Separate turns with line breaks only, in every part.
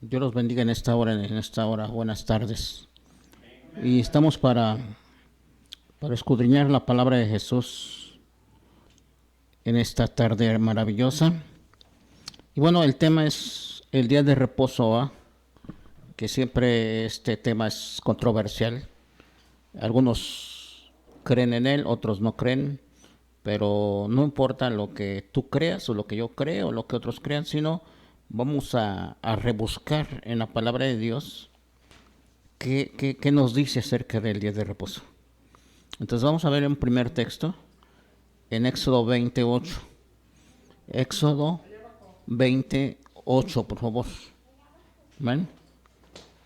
Dios los bendiga en esta hora. Buenas tardes. Y estamos para escudriñar la palabra de Jesús en esta tarde maravillosa. Y bueno, el tema es el día de reposo, ¿ah? Que siempre este tema es controversial. Algunos creen en él, otros no creen, pero no importa lo que tú creas o lo que yo creo o lo que otros crean, sino vamos a rebuscar en la palabra de Dios qué nos dice acerca del día de reposo. Entonces vamos a ver un primer texto en Éxodo 28. Éxodo 28, por favor. ¿Ven?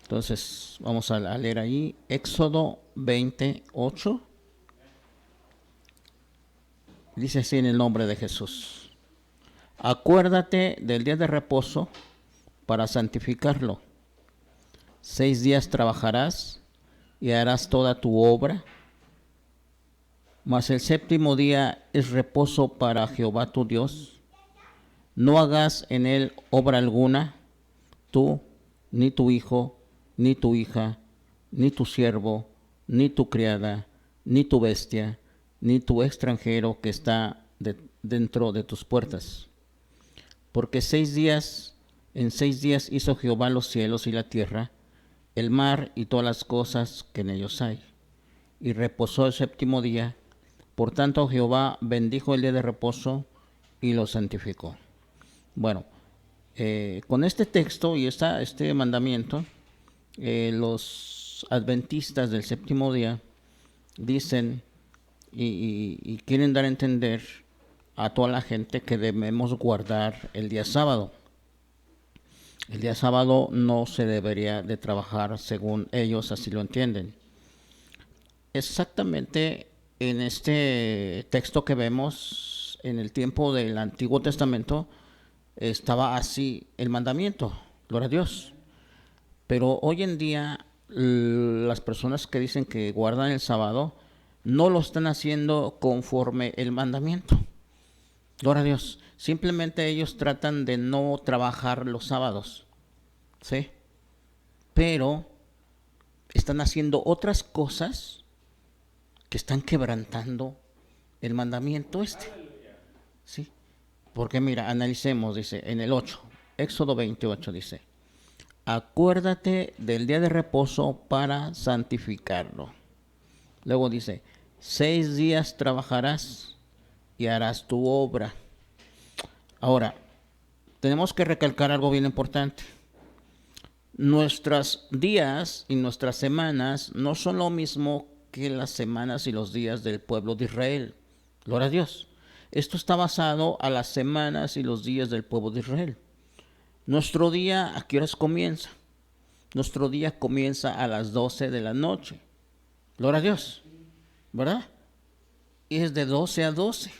Entonces vamos a leer ahí Éxodo 28. Dice así en el nombre de Jesús. Acuérdate del día de reposo para santificarlo. 6 días trabajarás y harás toda tu obra, mas el séptimo día es reposo para Jehová tu Dios. No hagas en él obra alguna, tú, ni tu hijo, ni tu hija, ni tu siervo, ni tu criada, ni tu bestia, ni tu extranjero que está dentro de tus puertas. Porque en 6 días hizo Jehová los cielos y la tierra, el mar y todas las cosas que en ellos hay. Y reposó el séptimo día. Por tanto Jehová bendijo el día de reposo y lo santificó. Bueno, con este texto y este mandamiento, los adventistas del séptimo día dicen y quieren dar a entender a toda la gente que debemos guardar el día sábado. El día sábado no se debería de trabajar según ellos así lo entienden. Exactamente en este texto que vemos en el tiempo del Antiguo Testamento estaba así el mandamiento, gloria a Dios. Pero hoy en día las personas que dicen que guardan el sábado no lo están haciendo conforme el mandamiento. Gloria a Dios. Simplemente ellos tratan de no trabajar los sábados, ¿sí? Pero están haciendo otras cosas que están quebrantando el mandamiento este, ¿sí? Porque mira, analicemos, dice en el 8, Éxodo 28 dice, acuérdate del día de reposo para santificarlo. Luego dice, 6 días trabajarás y harás tu obra. Ahora, tenemos que recalcar algo bien importante. Nuestros días y nuestras semanas no son lo mismo que las semanas y los días del pueblo de Israel. Gloria a Dios. Esto está basado a las semanas y los días del pueblo de Israel. Nuestro día, ¿a qué horas comienza? Nuestro día comienza a las 12 de la noche. Gloria a Dios. ¿Verdad? Y es de 12 a 12.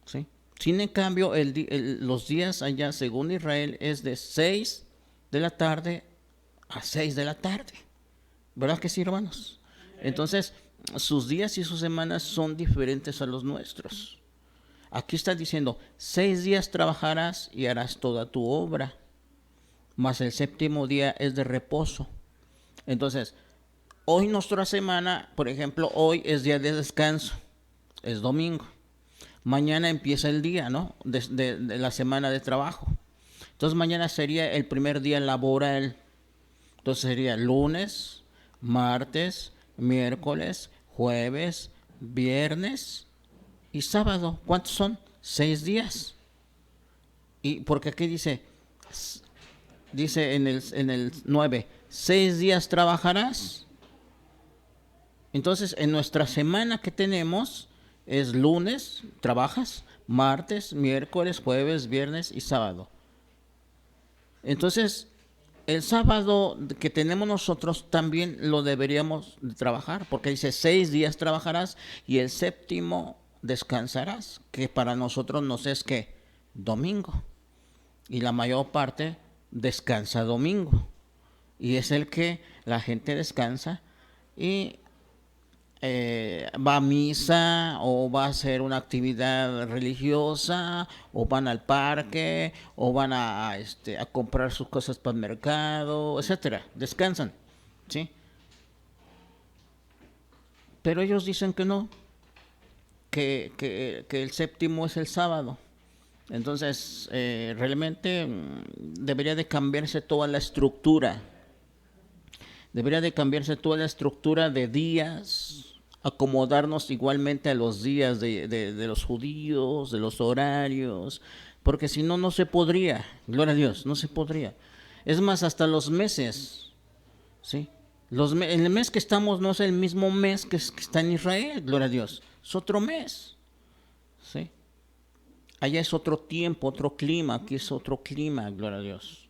¿Sí? Sin en cambio, los días allá, según Israel, es de 6 de la tarde a 6 de la tarde. ¿Verdad que sí, hermanos? Entonces, sus días y sus semanas son diferentes a los nuestros. Aquí está diciendo, 6 días trabajarás y harás toda tu obra, mas el séptimo día es de reposo. Entonces, hoy nuestra semana, por ejemplo, hoy es día de descanso, es domingo. Mañana empieza el día, ¿no? De la semana de trabajo. Entonces mañana sería el primer día laboral. Entonces sería lunes, martes, miércoles, jueves, viernes y sábado. ¿Cuántos son? 6 días. Y porque aquí dice en el 9, 6 días trabajarás. Entonces en nuestra semana que tenemos es lunes, trabajas, martes, miércoles, jueves, viernes y sábado. Entonces, el sábado que tenemos nosotros también lo deberíamos de trabajar, porque dice 6 días trabajarás y el séptimo descansarás, que para nosotros nos es que domingo. Y la mayor parte descansa domingo. Y es el que la gente descansa y va a misa o va a hacer una actividad religiosa o van al parque o van a comprar sus cosas para el mercado, etcétera. Descansan, ¿sí? Pero ellos dicen que no, que el séptimo es el sábado. Entonces, realmente debería de cambiarse toda la estructura. Debería de cambiarse toda la estructura de días, acomodarnos igualmente a los días de los judíos, de los horarios, porque si no, no se podría, gloria a Dios, no se podría. Es más, hasta los meses, ¿sí? El mes que estamos no es el mismo mes que está en Israel, gloria a Dios, es otro mes, ¿sí? Allá es otro tiempo, otro clima, aquí es otro clima, gloria a Dios.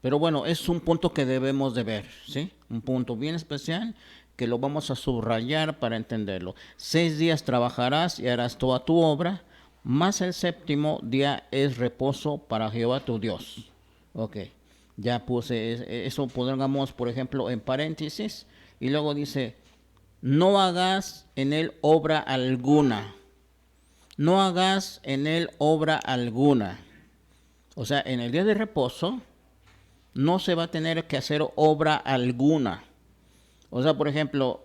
Pero bueno, es un punto que debemos de ver, ¿sí? Un punto bien especial que lo vamos a subrayar para entenderlo. 6 días trabajarás y harás toda tu obra, más el séptimo día es reposo para Jehová tu Dios. Ok, ya puse eso, pongamos por ejemplo en paréntesis y luego dice, no hagas en él obra alguna. No hagas en él obra alguna. O sea, en el día de reposo no se va a tener que hacer obra alguna. O sea, por ejemplo,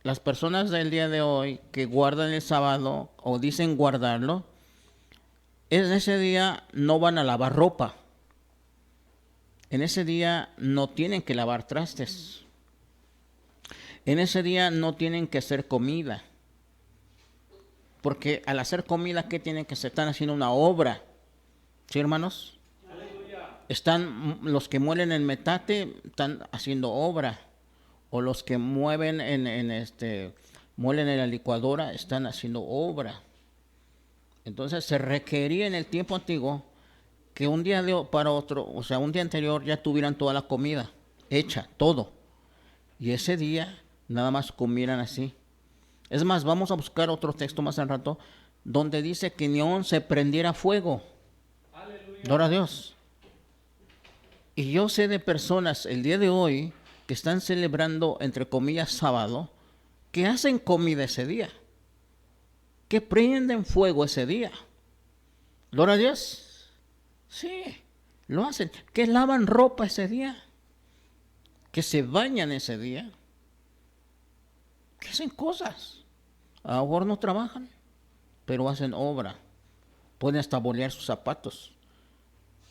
las personas del día de hoy que guardan el sábado o dicen guardarlo, en ese día no van a lavar ropa. En ese día no tienen que lavar trastes. En ese día no tienen que hacer comida. Porque al hacer comida, ¿qué tienen que hacer? Están haciendo una obra. ¿Sí, hermanos? Están los que muelen el metate, están haciendo obra. O los que mueven muelen en la licuadora, están haciendo obra. Entonces se requería en el tiempo antiguo que un día para otro, o sea, un día anterior ya tuvieran toda la comida hecha, todo. Y ese día nada más comieran así. Es más, vamos a buscar otro texto más al rato donde dice que ni aún se prendiera fuego. Gloria a Dios. Y yo sé de personas el día de hoy que están celebrando, entre comillas, sábado, que hacen comida ese día, que prenden fuego ese día. Gloria a Dios. Sí, lo hacen. Que lavan ropa ese día, que se bañan ese día, que hacen cosas. A lo mejor no trabajan, pero hacen obra. Pueden hasta bolear sus zapatos.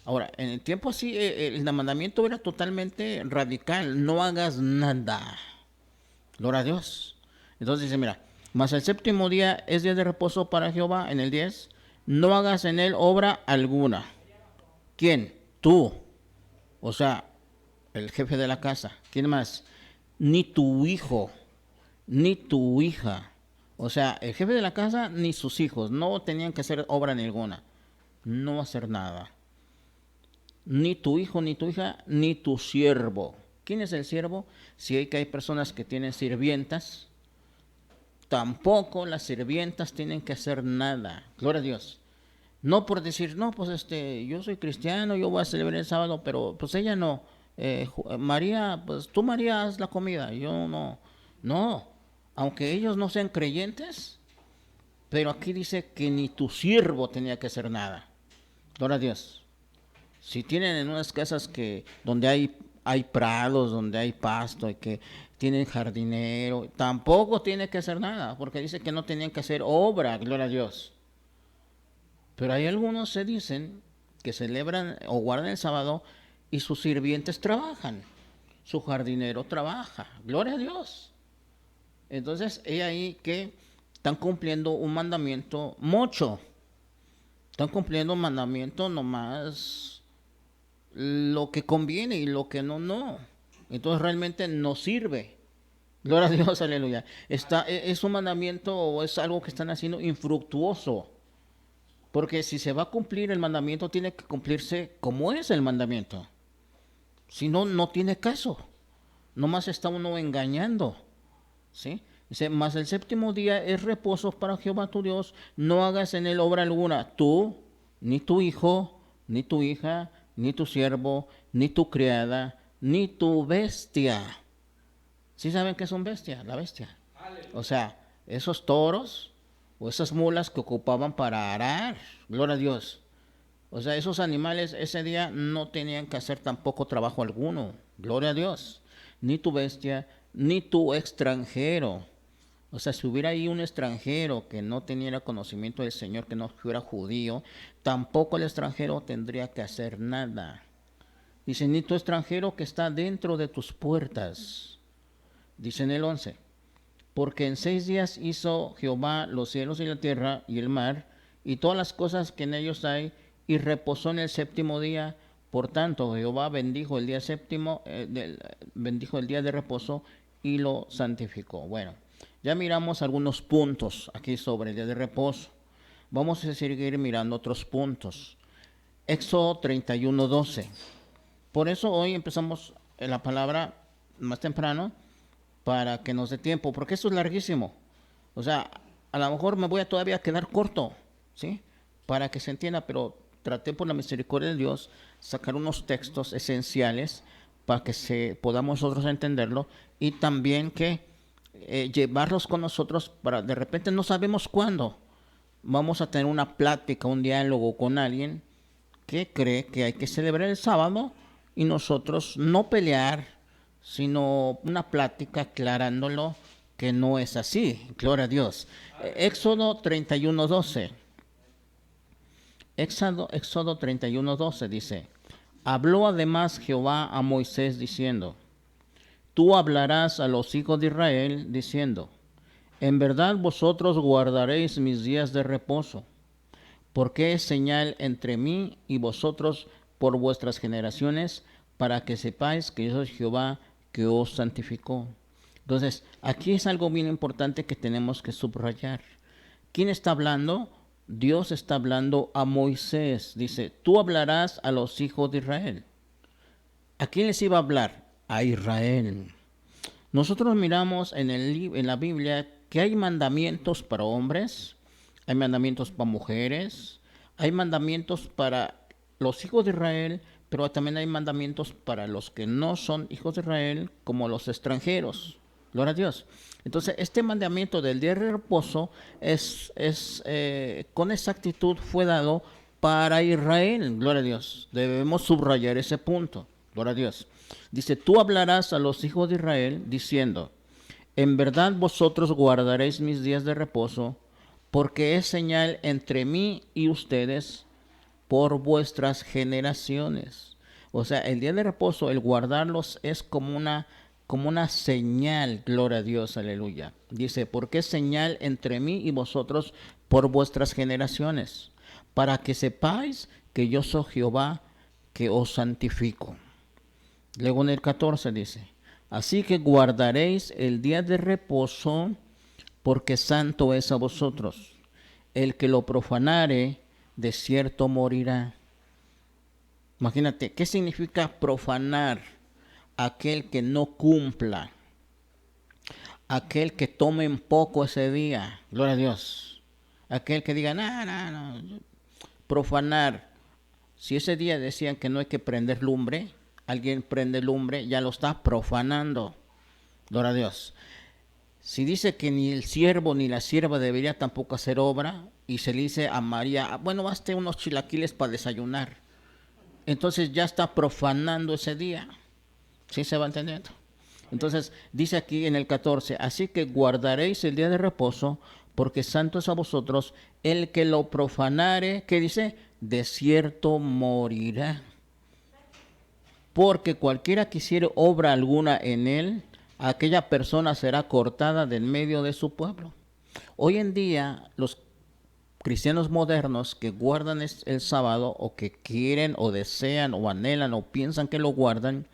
Ahora, en el tiempo así, el mandamiento era totalmente radical. No hagas nada. Gloria a Dios. Entonces dice, mira, mas el séptimo día es día de reposo para Jehová, en el 10. No hagas en él obra alguna. ¿Quién? Tú. O sea, el jefe de la casa. ¿Quién más? Ni tu hijo, ni tu hija. O sea, el jefe de la casa ni sus hijos. No tenían que hacer obra ninguna. No hacer nada. Ni tu hijo, ni tu hija, ni tu siervo. ¿Quién es el siervo? Si hay personas que tienen sirvientas, tampoco las sirvientas tienen que hacer nada. Gloria a Dios. No por decir, no, pues yo soy cristiano, yo voy a celebrar el sábado, pero pues ella no. María, pues tú María haz la comida, yo no. No, aunque ellos no sean creyentes, pero aquí dice que ni tu siervo tenía que hacer nada. Gloria a Dios. Si tienen en unas casas donde hay prados, donde hay pasto y que tienen jardinero, tampoco tiene que hacer nada, porque dice que no tenían que hacer obra, gloria a Dios. Pero hay algunos se dicen que celebran o guardan el sábado y sus sirvientes trabajan, su jardinero trabaja, gloria a Dios. Entonces, es ahí que están cumpliendo un mandamiento mucho. Están cumpliendo un mandamiento nomás lo que conviene y lo que no, no. Entonces realmente no sirve. Gloria a Dios, aleluya. Es un mandamiento o es algo que están haciendo infructuoso. Porque si se va a cumplir el mandamiento, tiene que cumplirse como es el mandamiento. Si no, no tiene caso. Nomás está uno engañando. ¿Sí? Dice, mas el séptimo día es reposo para Jehová tu Dios. No hagas en él obra alguna. Tú, ni tu hijo, ni tu hija, ni tu siervo, ni tu criada, ni tu bestia. ¿Sí saben qué es un bestia? La bestia. O sea, esos toros o esas mulas que ocupaban para arar, gloria a Dios. O sea, esos animales ese día no tenían que hacer tampoco trabajo alguno, gloria a Dios. Ni tu bestia, ni tu extranjero. O sea, si hubiera ahí un extranjero que no tenía conocimiento del Señor, que no fuera judío, tampoco el extranjero tendría que hacer nada. Dice, ni tu extranjero que está dentro de tus puertas. Dice en el 11, porque en 6 días hizo Jehová los cielos y la tierra y el mar y todas las cosas que en ellos hay, y reposó en el séptimo día. Por tanto, Jehová bendijo el día séptimo, bendijo el día de reposo y lo santificó. Bueno, ya miramos algunos puntos aquí sobre el día de reposo. Vamos a seguir mirando otros puntos. Éxodo 31:12. Por eso hoy empezamos la palabra más temprano, para que nos dé tiempo, porque esto es larguísimo. O sea, a lo mejor me voy a todavía quedar corto, ¿sí? Para que se entienda, pero traté por la misericordia de Dios sacar unos textos esenciales para que podamos nosotros entenderlo, y también que llevarlos con nosotros para, de repente no sabemos cuándo vamos a tener una plática, un diálogo con alguien que cree que hay que celebrar el sábado y nosotros no pelear, sino una plática aclarándolo que no es así. Gloria a Dios. Éxodo 31:12. Éxodo 31:12 dice, habló además Jehová a Moisés diciendo, tú hablarás a los hijos de Israel diciendo, en verdad vosotros guardaréis mis días de reposo, porque es señal entre mí y vosotros por vuestras generaciones, para que sepáis que yo soy Jehová que os santificó. Entonces, aquí es algo bien importante que tenemos que subrayar. ¿Quién está hablando? Dios está hablando a Moisés. Dice, tú hablarás a los hijos de Israel. ¿A quién les iba a hablar? A Israel. Nosotros miramos en la Biblia que hay mandamientos para hombres, hay mandamientos para mujeres, hay mandamientos para los hijos de Israel, pero también hay mandamientos para los que no son hijos de Israel, como los extranjeros. Gloria a Dios. Entonces, este mandamiento del día de reposo con exactitud fue dado para Israel. Gloria a Dios. Debemos subrayar ese punto. Gloria a Dios. Dice, tú hablarás a los hijos de Israel diciendo, en verdad vosotros guardaréis mis días de reposo, porque es señal entre mí y ustedes por vuestras generaciones. O sea, el día de reposo, el guardarlos es como una señal, gloria a Dios, aleluya. Dice, porque es señal entre mí y vosotros por vuestras generaciones, para que sepáis que yo soy Jehová que os santifico. Luego en el 14 dice, así que guardaréis el día de reposo, porque santo es a vosotros. El que lo profanare, de cierto morirá. Imagínate, ¿qué significa profanar? Aquel que no cumpla, aquel que tome en poco ese día, gloria a Dios. Aquel que diga, no. Profanar. Si ese día decían que no hay que prender lumbre, alguien prende lumbre, ya lo está profanando. Gloria a Dios. Si dice que ni el siervo ni la sierva debería tampoco hacer obra, y se le dice a María, bueno, baste unos chilaquiles para desayunar, entonces ya está profanando ese día. ¿Sí se va entendiendo? Entonces dice aquí en el 14, así que guardaréis el día de reposo, porque santo es a vosotros. El que lo profanare, ¿qué dice? De cierto morirá. Porque cualquiera que hiciere obra alguna en él, aquella persona será cortada del medio de su pueblo. Hoy en día, los cristianos modernos que guardan el sábado, o que quieren o desean o anhelan o piensan que lo guardan,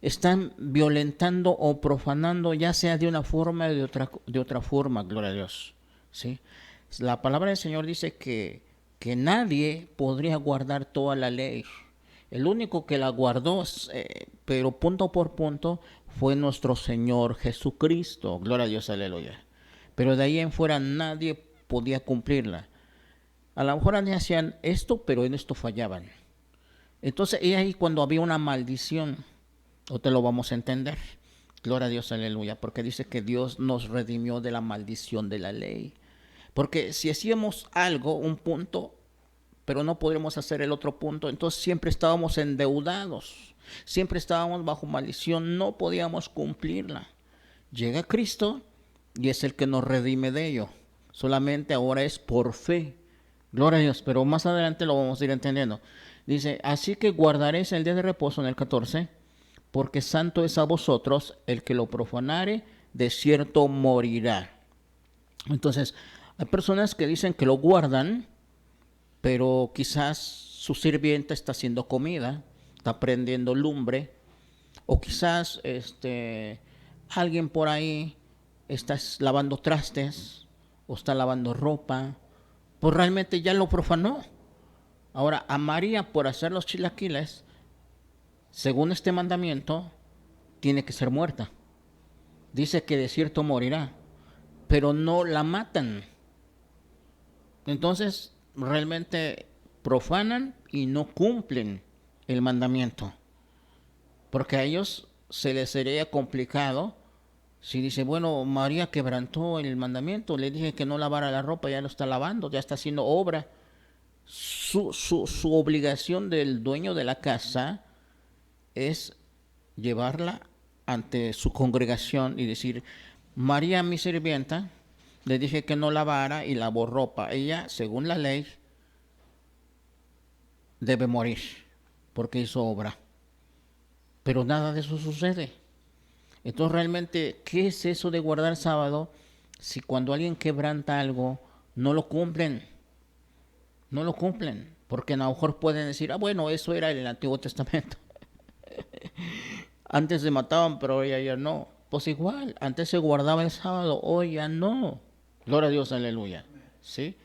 están violentando o profanando, ya sea de una forma o de otra forma, gloria a Dios. ¿Sí? La palabra del Señor dice que nadie podría guardar toda la ley. El único que la guardó, pero punto por punto, fue nuestro Señor Jesucristo. Gloria a Dios, aleluya. Pero de ahí en fuera nadie podía cumplirla. A lo mejor hacían esto, pero en esto fallaban. Entonces es ahí cuando había una maldición. O te lo vamos a entender. Gloria a Dios, aleluya, porque dice que Dios nos redimió de la maldición de la ley. Porque si hacíamos algo, un punto, pero no podremos hacer el otro punto, entonces siempre estábamos endeudados, siempre estábamos bajo maldición, no podíamos cumplirla. Llega Cristo y es el que nos redime de ello. Solamente ahora es por fe. Gloria a Dios, pero más adelante lo vamos a ir entendiendo. Dice, así que guardaréis el día de reposo en el 14, porque santo es a vosotros, el que lo profanare, de cierto morirá. Entonces, hay personas que dicen que lo guardan, pero quizás su sirvienta está haciendo comida, está prendiendo lumbre, o quizás alguien por ahí está lavando trastes o está lavando ropa, pues realmente ya lo profanó. Ahora, a María por hacer los chilaquiles, según este mandamiento, tiene que ser muerta. Dice que de cierto morirá, pero no la matan. Entonces, realmente profanan y no cumplen el mandamiento. Porque a ellos se les sería complicado si dice, bueno, María quebrantó el mandamiento, le dije que no lavara la ropa, ya lo está lavando, ya está haciendo obra. Su obligación del dueño de la casa es llevarla ante su congregación y decir, María, mi sirvienta, le dije que no lavara y lavó ropa. Ella, según la ley, debe morir porque hizo obra. Pero nada de eso sucede. Entonces realmente, ¿qué es eso de guardar sábado si cuando alguien quebranta algo no lo cumplen? No lo cumplen, porque a lo mejor pueden decir, bueno, eso era en el Antiguo Testamento. Antes se mataban, pero hoy ya no. Pues igual, antes se guardaba el sábado, hoy ya no. Gloria a Dios, aleluya. ¿Sí?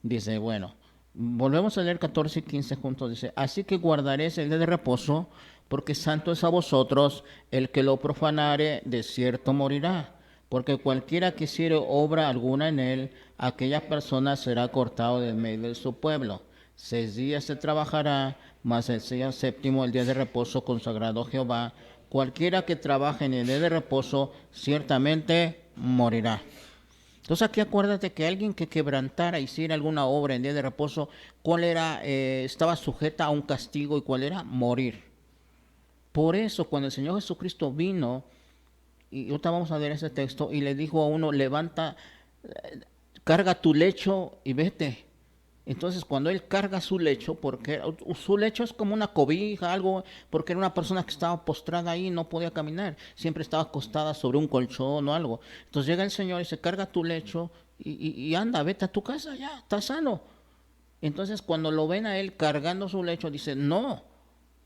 Dice, bueno, volvemos a leer 14 y 15 juntos. Dice, así que guardaréis el día de reposo, porque santo es a vosotros, el que lo profanare, de cierto morirá. Porque cualquiera que hiciere obra alguna en él, aquella persona será cortado de medio de su pueblo. 6 días se trabajará, mas el día séptimo, el día de reposo consagrado a Jehová. Cualquiera que trabaje en el día de reposo, ciertamente morirá. Entonces aquí acuérdate que alguien que quebrantara, hiciera alguna obra en día de reposo, ¿cuál era? Estaba sujeta a un castigo, y ¿cuál era? Morir. Por eso cuando el Señor Jesucristo vino, y ahorita vamos a ver ese texto, y le dijo a uno, levanta, carga tu lecho y vete. Entonces cuando él carga su lecho, porque su lecho es como una cobija, algo, porque era una persona que estaba postrada ahí y no podía caminar, siempre estaba acostada sobre un colchón o algo. Entonces llega el Señor y se carga tu lecho y anda, vete a tu casa, ya, estás sano. Entonces cuando lo ven a él cargando su lecho, dice, no,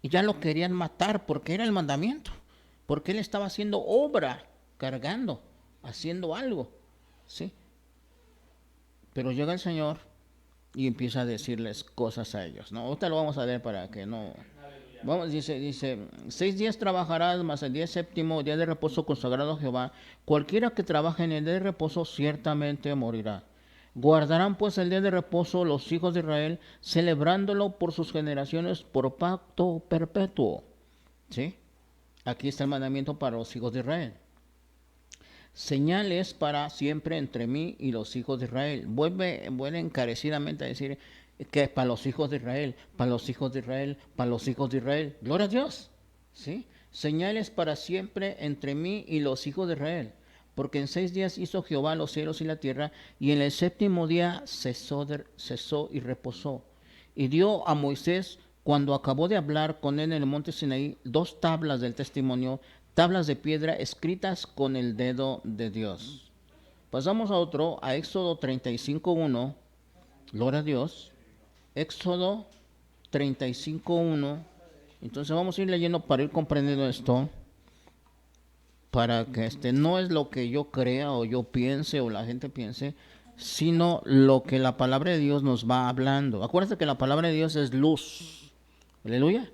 y ya lo querían matar porque era el mandamiento, porque él estaba haciendo obra, cargando, haciendo algo, ¿sí? Pero llega el Señor y empieza a decirles cosas a ellos, ¿no? Ahorita lo vamos a ver para que no... Vamos, dice, 6 días trabajarás, mas el día séptimo, día de reposo consagrado a Jehová. Cualquiera que trabaje en el día de reposo, ciertamente morirá. Guardarán pues el día de reposo los hijos de Israel, celebrándolo por sus generaciones, por pacto perpetuo. ¿Sí? Aquí está el mandamiento para los hijos de Israel. Señales para siempre entre mí y los hijos de Israel. Vuelve encarecidamente a decir que para los hijos de Israel, para los hijos de Israel, para los hijos de Israel. Gloria a Dios. ¿Sí? Señales para siempre entre mí y los hijos de Israel. Porque en 6 días hizo Jehová los cielos y la tierra, y en el séptimo día cesó y reposó. Y dio a Moisés, cuando acabó de hablar con él en el monte Sinaí, 2 tablas del testimonio, tablas de piedra escritas con el dedo de Dios. Pasamos a otro, a Éxodo 35:1. Gloria a Dios. Éxodo 35:1. Entonces vamos a ir leyendo para ir comprendiendo esto, para que no es lo que yo crea o yo piense o la gente piense, sino lo que la palabra de Dios nos va hablando. Acuérdense que la palabra de Dios es luz. Aleluya.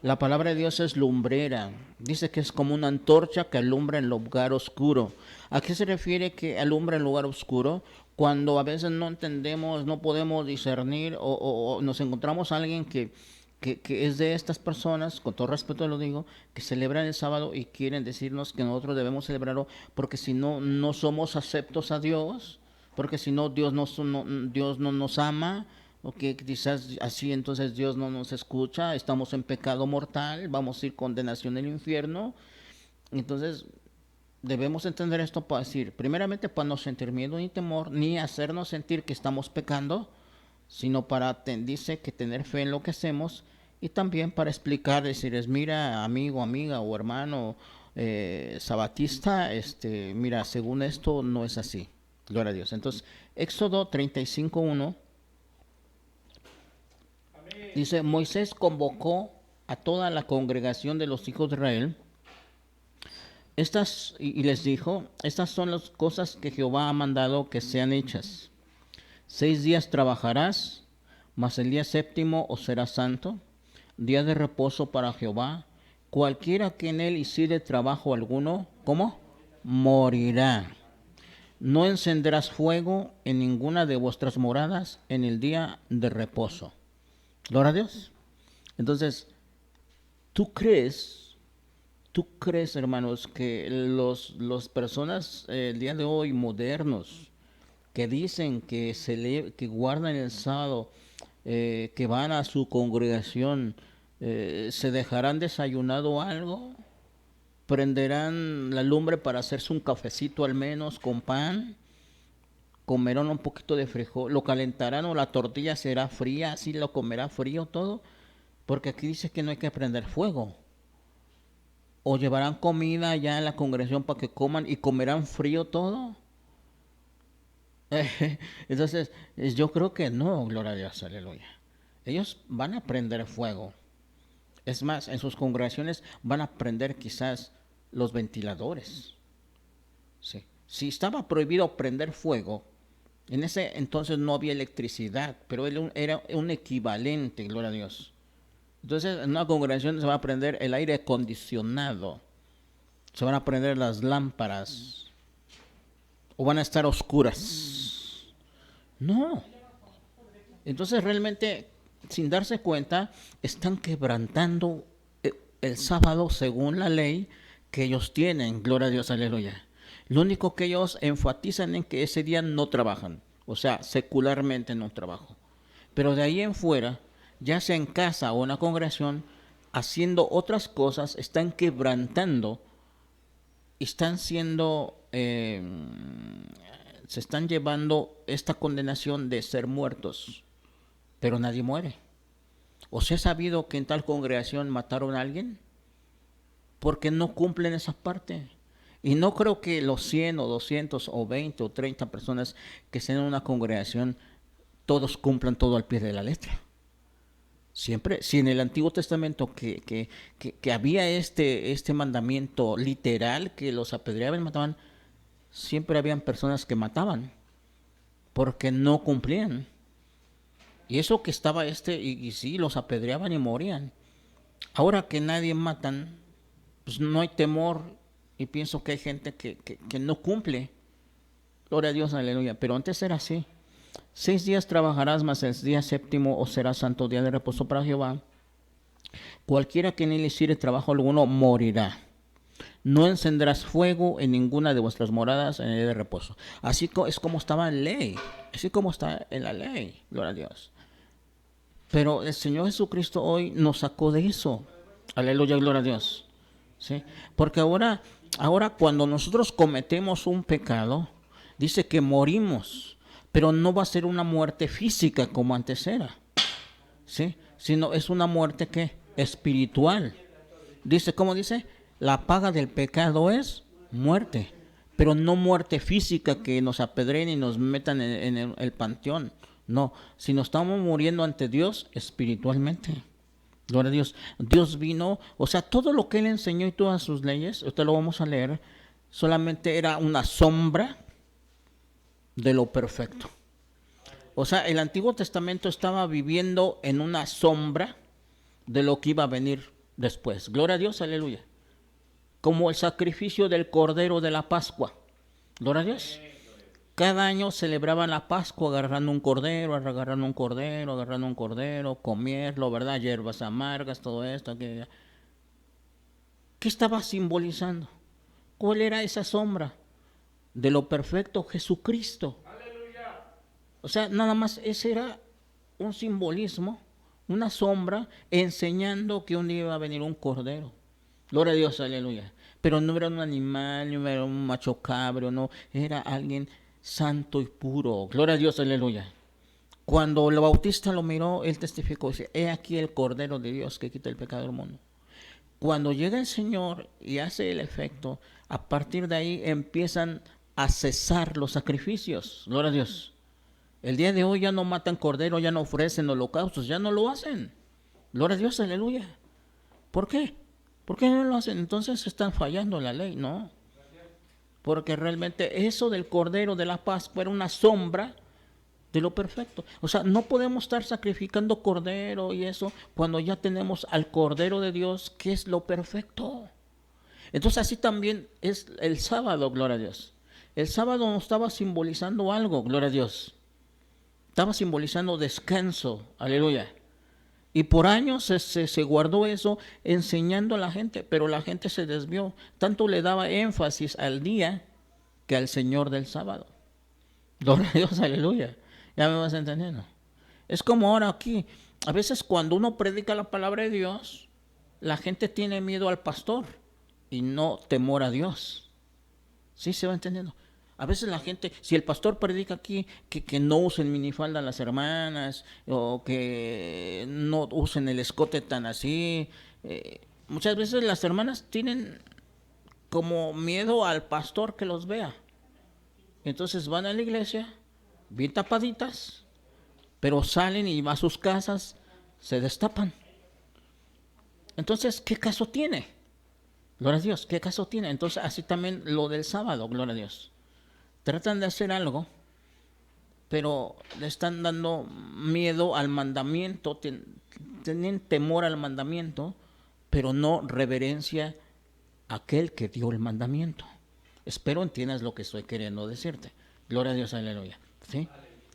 La palabra de Dios es lumbrera. Dice que es como una antorcha que alumbra en el lugar oscuro. ¿A qué se refiere que alumbra en el lugar oscuro? Cuando a veces no entendemos, no podemos discernir o nos encontramos a alguien que que es de estas personas, con todo respeto lo digo, que celebran el sábado y quieren decirnos que nosotros debemos celebrarlo porque si no, no somos aceptos a Dios, porque si no, Dios no nos ama, o que quizás así entonces Dios no nos escucha, estamos en pecado mortal, vamos a ir condenación al infierno. Entonces, debemos entender esto para decir, primeramente para no sentir miedo ni temor, ni hacernos sentir que estamos pecando, sino para, dice que tener fe en lo que hacemos y también para explicar, decirles, mira, amigo, amiga o hermano sabatista, mira, según esto no es así. Gloria a Dios. Entonces, Éxodo 35:1 dice, Moisés convocó a toda la congregación de los hijos de Israel y les dijo, estas son las cosas que Jehová ha mandado que sean hechas. 6 días trabajarás, mas el día séptimo os será santo, día de reposo para Jehová. Cualquiera que en él hiciere trabajo alguno, ¿cómo? Morirá. No encenderás fuego en ninguna de vuestras moradas en el día de reposo. Gloria a Dios. Entonces, ¿tú crees, hermanos, que los personas el día de hoy modernos que dicen que guardan el sábado, que van a su congregación, se dejarán desayunado algo? ¿Prenderán la lumbre para hacerse un cafecito al menos con pan? ¿Comerán un poquito de frijol? ¿Lo calentarán o la tortilla será fría? ¿Así lo comerá frío todo? Porque aquí dice que no hay que prender fuego. ¿O llevarán comida ya en la congregación para que coman y comerán frío todo? Entonces, yo creo que no, gloria a Dios, aleluya. Ellos van a prender fuego. Es más, en sus congregaciones van a prender quizás los ventiladores. Sí. Si estaba prohibido prender fuego, en ese entonces no había electricidad, pero era un equivalente, gloria a Dios. Entonces, en una congregación se va a prender el aire acondicionado, se van a prender las lámparas, o van a estar oscuras. No. Entonces, realmente, sin darse cuenta, están quebrantando el sábado según la ley que ellos tienen, gloria a Dios, aleluya. Lo único que ellos enfatizan en que ese día no trabajan, o sea, secularmente no trabajo. Pero de ahí en fuera, ya sea en casa o en la congregación, haciendo otras cosas, están quebrantando, están siendo, se están llevando esta condenación de ser muertos, pero nadie muere. ¿O se ha sabido que en tal congregación mataron a alguien? Porque no cumplen esa parte. Y no creo que los 100 o 200 o 20 o 30 personas que estén en una congregación, todos cumplan todo al pie de la letra. Siempre, si en el Antiguo Testamento que había este mandamiento literal que los apedreaban y mataban, siempre habían personas que mataban porque no cumplían. Y eso que estaba y sí, los apedreaban y morían. Ahora que nadie matan, pues no hay temor y pienso que hay gente que no cumple. Gloria a Dios, aleluya. Pero antes era así. 6 días trabajarás, mas el día séptimo os será santo día de reposo para Jehová. Cualquiera que en él hiciere trabajo alguno morirá. No encenderás fuego en ninguna de vuestras moradas en el día de reposo. Así es como estaba en ley. Así como está en la ley. Gloria a Dios. Pero el Señor Jesucristo hoy nos sacó de eso. Aleluya, gloria a Dios. ¿Sí? Porque ahora cuando nosotros cometemos un pecado, dice que morimos, pero no va a ser una muerte física como antes era, ¿sí? Sino es una muerte que espiritual. Dice, ¿cómo dice? La paga del pecado es muerte, pero no muerte física que nos apedreen y nos metan en el panteón. No, sino estamos muriendo ante Dios espiritualmente. Gloria a Dios. Dios vino, o sea, todo lo que Él enseñó y todas sus leyes, usted lo vamos a leer, solamente era una sombra de lo perfecto. O sea, el Antiguo Testamento estaba viviendo en una sombra de lo que iba a venir después. Gloria a Dios, aleluya. Como el sacrificio del Cordero de la Pascua. Gloria a Dios. cada año celebraban la Pascua agarrando un cordero, comerlo, ¿verdad? Hierbas amargas, todo esto. ¿Qué estaba simbolizando? ¿Cuál era esa sombra? De lo perfecto, Jesucristo. O sea, nada más ese era un simbolismo, una sombra, enseñando que un día iba a venir un cordero. Gloria a Dios, aleluya. Pero no era un animal, no era un macho cabrio, no, era alguien santo y puro. Gloria a Dios, aleluya. Cuando el bautista lo miró, él testificó, dice, he aquí el cordero de Dios que quita el pecado del mundo. Cuando llega el Señor y hace el efecto, a partir de ahí empiezan a cesar los sacrificios. Gloria a Dios. El día de hoy ya no matan cordero, ya no ofrecen holocaustos, ya no lo hacen. Gloria a Dios, aleluya. ¿Por qué? ¿Por qué no lo hacen? Entonces están fallando la ley, ¿no? Porque realmente eso del cordero de la Pascua era una sombra de lo perfecto. O sea, no podemos estar sacrificando cordero y eso cuando ya tenemos al cordero de Dios, que es lo perfecto. Entonces así también es el sábado, gloria a Dios. El sábado nos estaba simbolizando algo, gloria a Dios. Estaba simbolizando descanso, aleluya. Y por años se guardó eso enseñando a la gente, pero la gente se desvió. Tanto le daba énfasis al día que al Señor del sábado. Gloria a Dios, aleluya. Ya me vas entendiendo. Es como ahora aquí. A veces cuando uno predica la palabra de Dios, la gente tiene miedo al pastor y no temor a Dios. ¿Sí se va entendiendo? A veces la gente, si el pastor predica aquí que no usen minifalda las hermanas o que no usen el escote tan así, muchas veces las hermanas tienen como miedo al pastor que los vea. Entonces van a la iglesia, bien tapaditas, pero salen y van a sus casas, se destapan. Entonces, ¿qué caso tiene? Gloria a Dios, ¿qué caso tiene? Entonces, así también lo del sábado, gloria a Dios. Tratan de hacer algo, pero le están dando miedo al mandamiento, tienen temor al mandamiento, pero no reverencia a aquel que dio el mandamiento. Espero entiendas lo que estoy queriendo decirte. Gloria a Dios, aleluya. ¿Sí?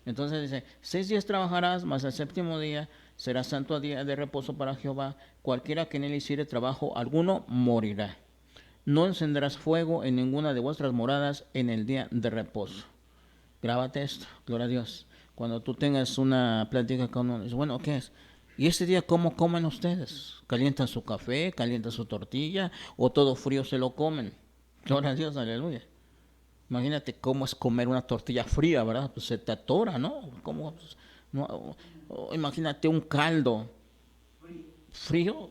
Entonces dice, 6 días trabajarás, mas el séptimo día será santo día de reposo para Jehová. Cualquiera que en él hiciere trabajo alguno morirá. No encenderás fuego en ninguna de vuestras moradas en el día de reposo. Grábate esto, gloria a Dios. Cuando tú tengas una plática con uno, dices, bueno, ¿qué es? ¿Y ese día cómo comen ustedes? ¿Calientan su café? ¿Calientan su tortilla? ¿O todo frío se lo comen? Gloria a Dios, aleluya. Imagínate cómo es comer una tortilla fría, ¿verdad? Pues se te atora, ¿no? ¿Cómo? No, imagínate un caldo frío,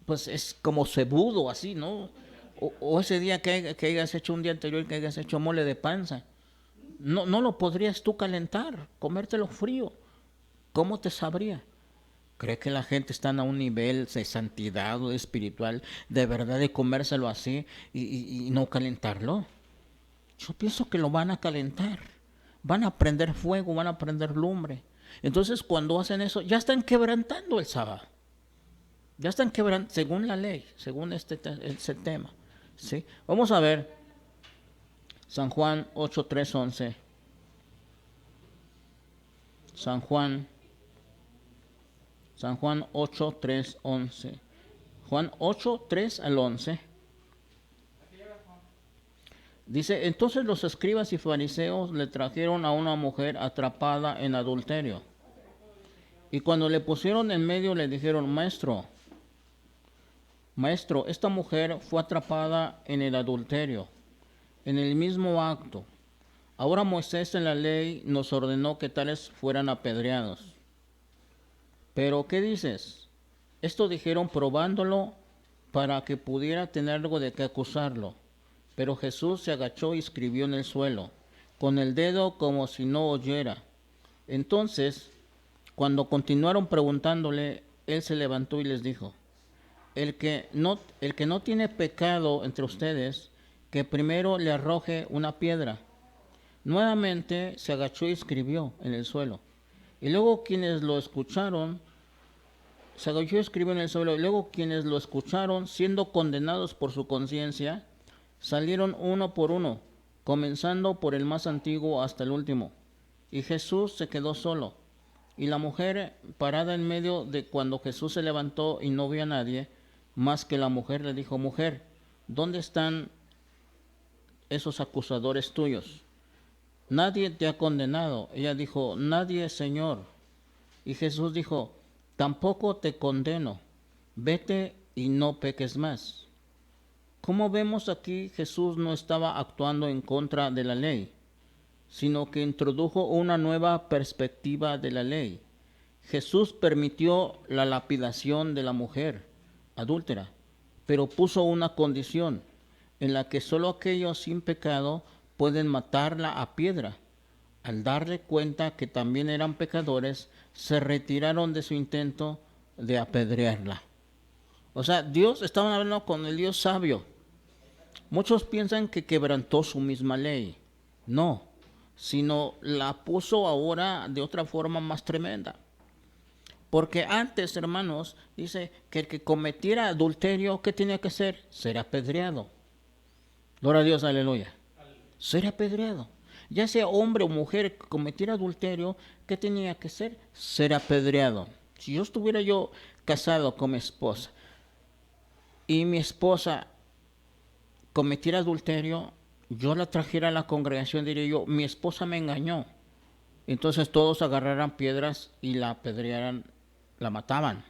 pues es como cebudo, así, ¿no? O ese día que hayas hecho un día anterior, que hayas hecho mole de panza. No lo podrías tú calentar, comértelo frío. ¿Cómo te sabría? ¿Cree que la gente está a un nivel de santidad o espiritual de verdad de comérselo así y no calentarlo? Yo pienso que lo van a calentar. Van a prender fuego, van a prender lumbre. Entonces cuando hacen eso, ya están quebrantando el sábado. Ya están quebrantando, según la ley, según este tema. ¿Sí? Vamos a ver San Juan 8, 3, 11. San Juan 8, 3, 11. Juan 8, 3 al 11. Dice, entonces los escribas y fariseos le trajeron a una mujer atrapada en adulterio. Y cuando le pusieron en medio le dijeron, Maestro, esta mujer fue atrapada en el adulterio, en el mismo acto. Ahora Moisés en la ley nos ordenó que tales fueran apedreados. Pero, ¿qué dices? Esto dijeron probándolo para que pudiera tener algo de qué acusarlo. Pero Jesús se agachó y escribió en el suelo, con el dedo como si no oyera. Entonces, cuando continuaron preguntándole, él se levantó y les dijo, el que no tiene pecado entre ustedes, que primero le arroje una piedra. Nuevamente se agachó y escribió en el suelo. Y luego quienes lo escucharon, se agachó y escribió en el suelo. Y luego quienes lo escucharon, siendo condenados por su conciencia, salieron uno por uno, comenzando por el más antiguo hasta el último. Y Jesús se quedó solo. Y la mujer, parada en medio de cuando Jesús se levantó y no vio a nadie, más que la mujer, le dijo: mujer, ¿dónde están esos acusadores tuyos? Nadie te ha condenado. Ella dijo: nadie, Señor. Y Jesús dijo: tampoco te condeno. Vete y no peques más. Como vemos aquí, Jesús no estaba actuando en contra de la ley, sino que introdujo una nueva perspectiva de la ley. Jesús permitió la lapidación de la mujer adúltera, pero puso una condición en la que solo aquellos sin pecado pueden matarla a piedra. Al darle cuenta que también eran pecadores, se retiraron de su intento de apedrearla. O sea, Dios estaba hablando con el Dios sabio. Muchos piensan que quebrantó su misma ley. No, sino la puso ahora de otra forma más tremenda. Porque antes, hermanos, dice que el que cometiera adulterio, ¿qué tenía que hacer? Ser apedreado. Gloria a Dios, aleluya. Ser apedreado. Ya sea hombre o mujer que cometiera adulterio, ¿qué tenía que hacer? Ser apedreado. Si yo estuviera casado con mi esposa y mi esposa cometiera adulterio, yo la trajera a la congregación, diría yo: mi esposa me engañó. Entonces todos agarraran piedras y la apedrearan, la mataban.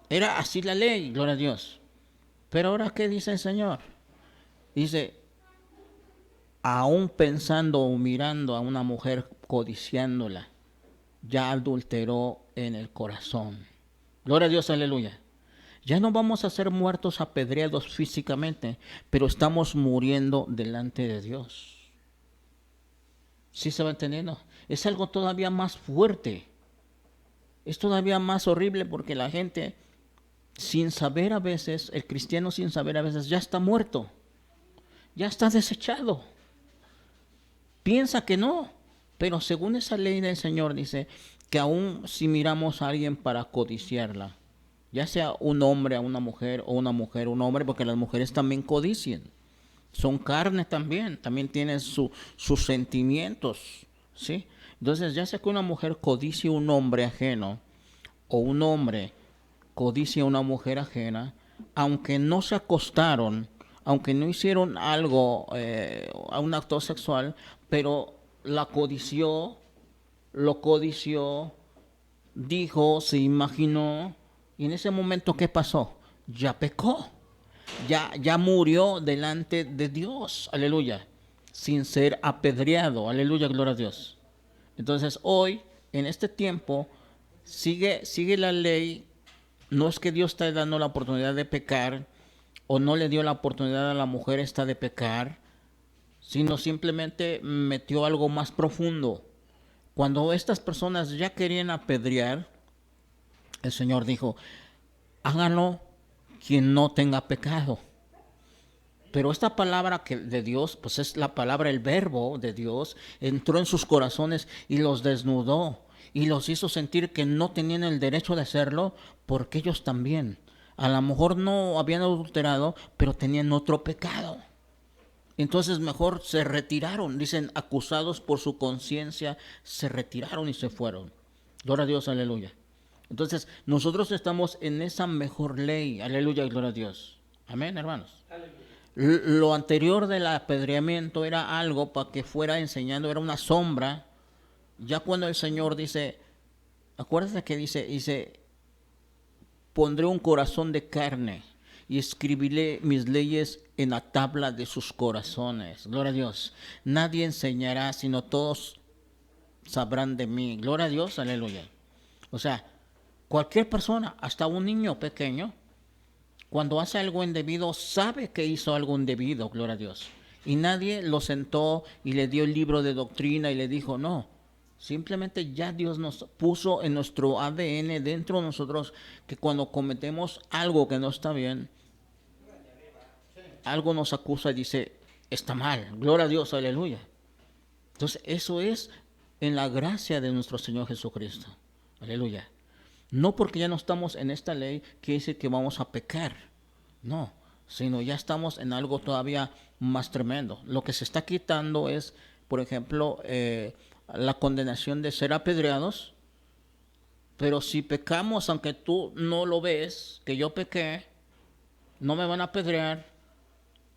Era así la ley, gloria a Dios. Pero ahora, ¿qué dice el Señor? Dice: aún pensando o mirando a una mujer, codiciándola, ya adulteró en el corazón. Gloria a Dios, aleluya. Ya no vamos a ser muertos apedreados físicamente, pero estamos muriendo delante de Dios. ¿Sí se va entendiendo? Es algo todavía más fuerte. Es todavía más horrible porque la gente, sin saber a veces, el cristiano sin saber a veces, ya está muerto. Ya está desechado. Piensa que no, pero según esa ley del Señor dice que aún si miramos a alguien para codiciarla, ya sea un hombre a una mujer o una mujer a un hombre, porque las mujeres también codician, son carne también tienen sus sentimientos, ¿sí? Entonces, ya sea que una mujer codicie a un hombre ajeno o un hombre codicie a una mujer ajena, aunque no se acostaron, aunque no hicieron algo, a un acto sexual, pero la codició, lo codició, dijo, se imaginó, y en ese momento, ¿qué pasó? Ya pecó, ya murió delante de Dios, aleluya, sin ser apedreado, aleluya, gloria a Dios. Entonces hoy, en este tiempo, sigue la ley. No es que Dios está dando la oportunidad de pecar, o no le dio la oportunidad a la mujer esta de pecar, sino simplemente metió algo más profundo. Cuando estas personas ya querían apedrear, el Señor dijo: háganlo quien no tenga pecado. Pero esta palabra de Dios, pues es la palabra, el verbo de Dios, entró en sus corazones y los desnudó y los hizo sentir que no tenían el derecho de hacerlo, porque ellos también, a lo mejor no habían adulterado, pero tenían otro pecado. Entonces mejor se retiraron, dicen, acusados por su conciencia, se retiraron y se fueron. Gloria a Dios, aleluya. Entonces nosotros estamos en esa mejor ley, aleluya, gloria a Dios. Amén, hermanos. Aleluya. Lo anterior del apedreamiento era algo para que fuera enseñando, era una sombra. Ya cuando el Señor dice, acuérdate que dice, pondré un corazón de carne y escribiré mis leyes en la tabla de sus corazones. Gloria a Dios. Nadie enseñará, sino todos sabrán de mí. Gloria a Dios, aleluya. O sea, cualquier persona, hasta un niño pequeño, cuando hace algo indebido, sabe que hizo algo indebido, gloria a Dios. Y nadie lo sentó y le dio el libro de doctrina y le dijo, no. Simplemente ya Dios nos puso en nuestro ADN dentro de nosotros que cuando cometemos algo que no está bien, algo nos acusa y dice, está mal, gloria a Dios, aleluya. Entonces eso es en la gracia de nuestro Señor Jesucristo, aleluya. No porque ya no estamos en esta ley quiere decir que vamos a pecar, no. sino ya estamos en algo todavía más tremendo. Lo que se está quitando es, por ejemplo, la condenación de ser apedreados, pero si pecamos, aunque tú no lo ves, que yo pequé, no me van a apedrear,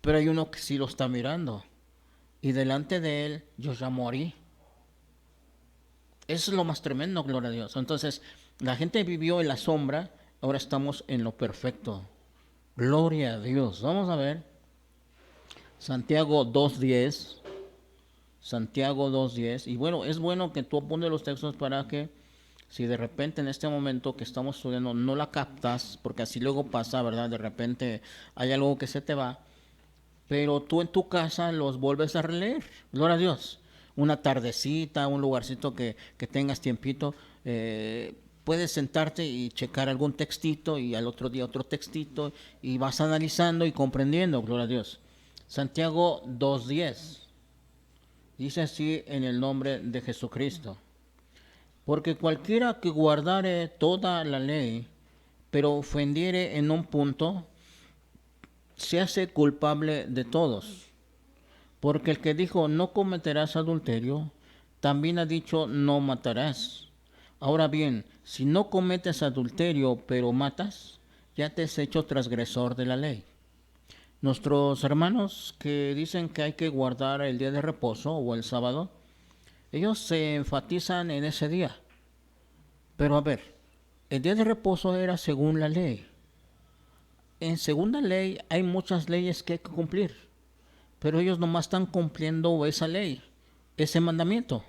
pero hay uno que sí lo está mirando. Y delante de él yo ya morí. Eso es lo más tremendo, gloria a Dios. Entonces, la gente vivió en la sombra, ahora estamos en lo perfecto. Gloria a Dios. Vamos a ver. Santiago 2.10. Santiago 2.10. Y bueno, es bueno que tú apuntes los textos para que si de repente en este momento que estamos estudiando no la captas, porque así luego pasa, ¿verdad? De repente hay algo que se te va, pero tú en tu casa los vuelves a releer. Gloria a Dios. Una tardecita, un lugarcito que tengas tiempito, puedes sentarte y checar algún textito y al otro día otro textito y vas analizando y comprendiendo, gloria a Dios. Santiago 2.10 dice así en el nombre de Jesucristo. Porque cualquiera que guardare toda la ley, pero ofendiere en un punto, se hace culpable de todos. Porque el que dijo no cometerás adulterio, también ha dicho no matarás. Ahora bien, si no cometes adulterio pero matas, ya te has hecho transgresor de la ley. Nuestros hermanos que dicen que hay que guardar el día de reposo o el sábado, ellos se enfatizan en ese día. Pero a ver, el día de reposo era según la ley. En segunda ley hay muchas leyes que hay que cumplir, pero ellos nomás están cumpliendo esa ley, ese mandamiento.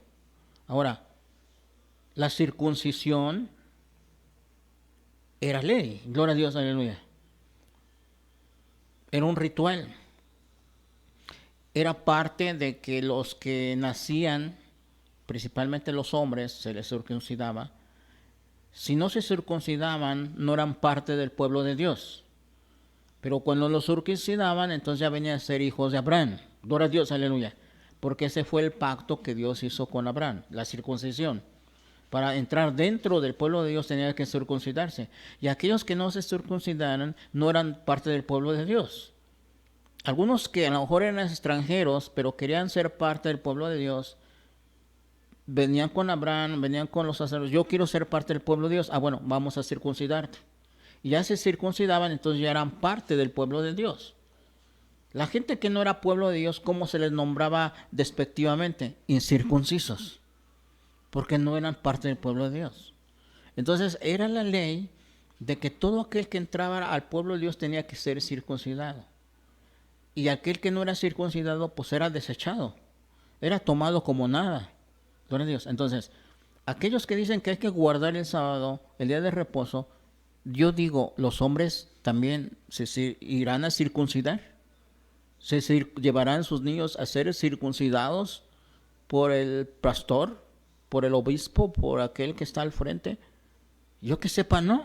Ahora, la circuncisión era ley, gloria a Dios, aleluya. Era un ritual, era parte de que los que nacían, principalmente los hombres, se les circuncidaba. Si no se circuncidaban, no eran parte del pueblo de Dios. Pero cuando los circuncidaban, entonces ya venían a ser hijos de Abraham. Gloria a Dios, aleluya. Porque ese fue el pacto que Dios hizo con Abraham, la circuncisión. Para entrar dentro del pueblo de Dios tenía que circuncidarse. Y aquellos que no se circuncidaran no eran parte del pueblo de Dios. Algunos que a lo mejor eran extranjeros, pero querían ser parte del pueblo de Dios, venían con Abraham, venían con los sacerdotes. Yo quiero ser parte del pueblo de Dios. Ah, bueno, vamos a circuncidarte. Y ya se circuncidaban, entonces ya eran parte del pueblo de Dios. La gente que no era pueblo de Dios, ¿cómo se les nombraba despectivamente? Incircuncisos, porque no eran parte del pueblo de Dios. Entonces era la ley de que todo aquel que entraba al pueblo de Dios tenía que ser circuncidado. Y aquel que no era circuncidado, pues era desechado, era tomado como nada. Gloria a Dios. Entonces, aquellos que dicen que hay que guardar el sábado, el día de reposo, yo digo, los hombres también se irán a circuncidar. Llevarán sus niños a ser circuncidados por el pastor, por el obispo, por aquel que está al frente. Yo que sepa, no.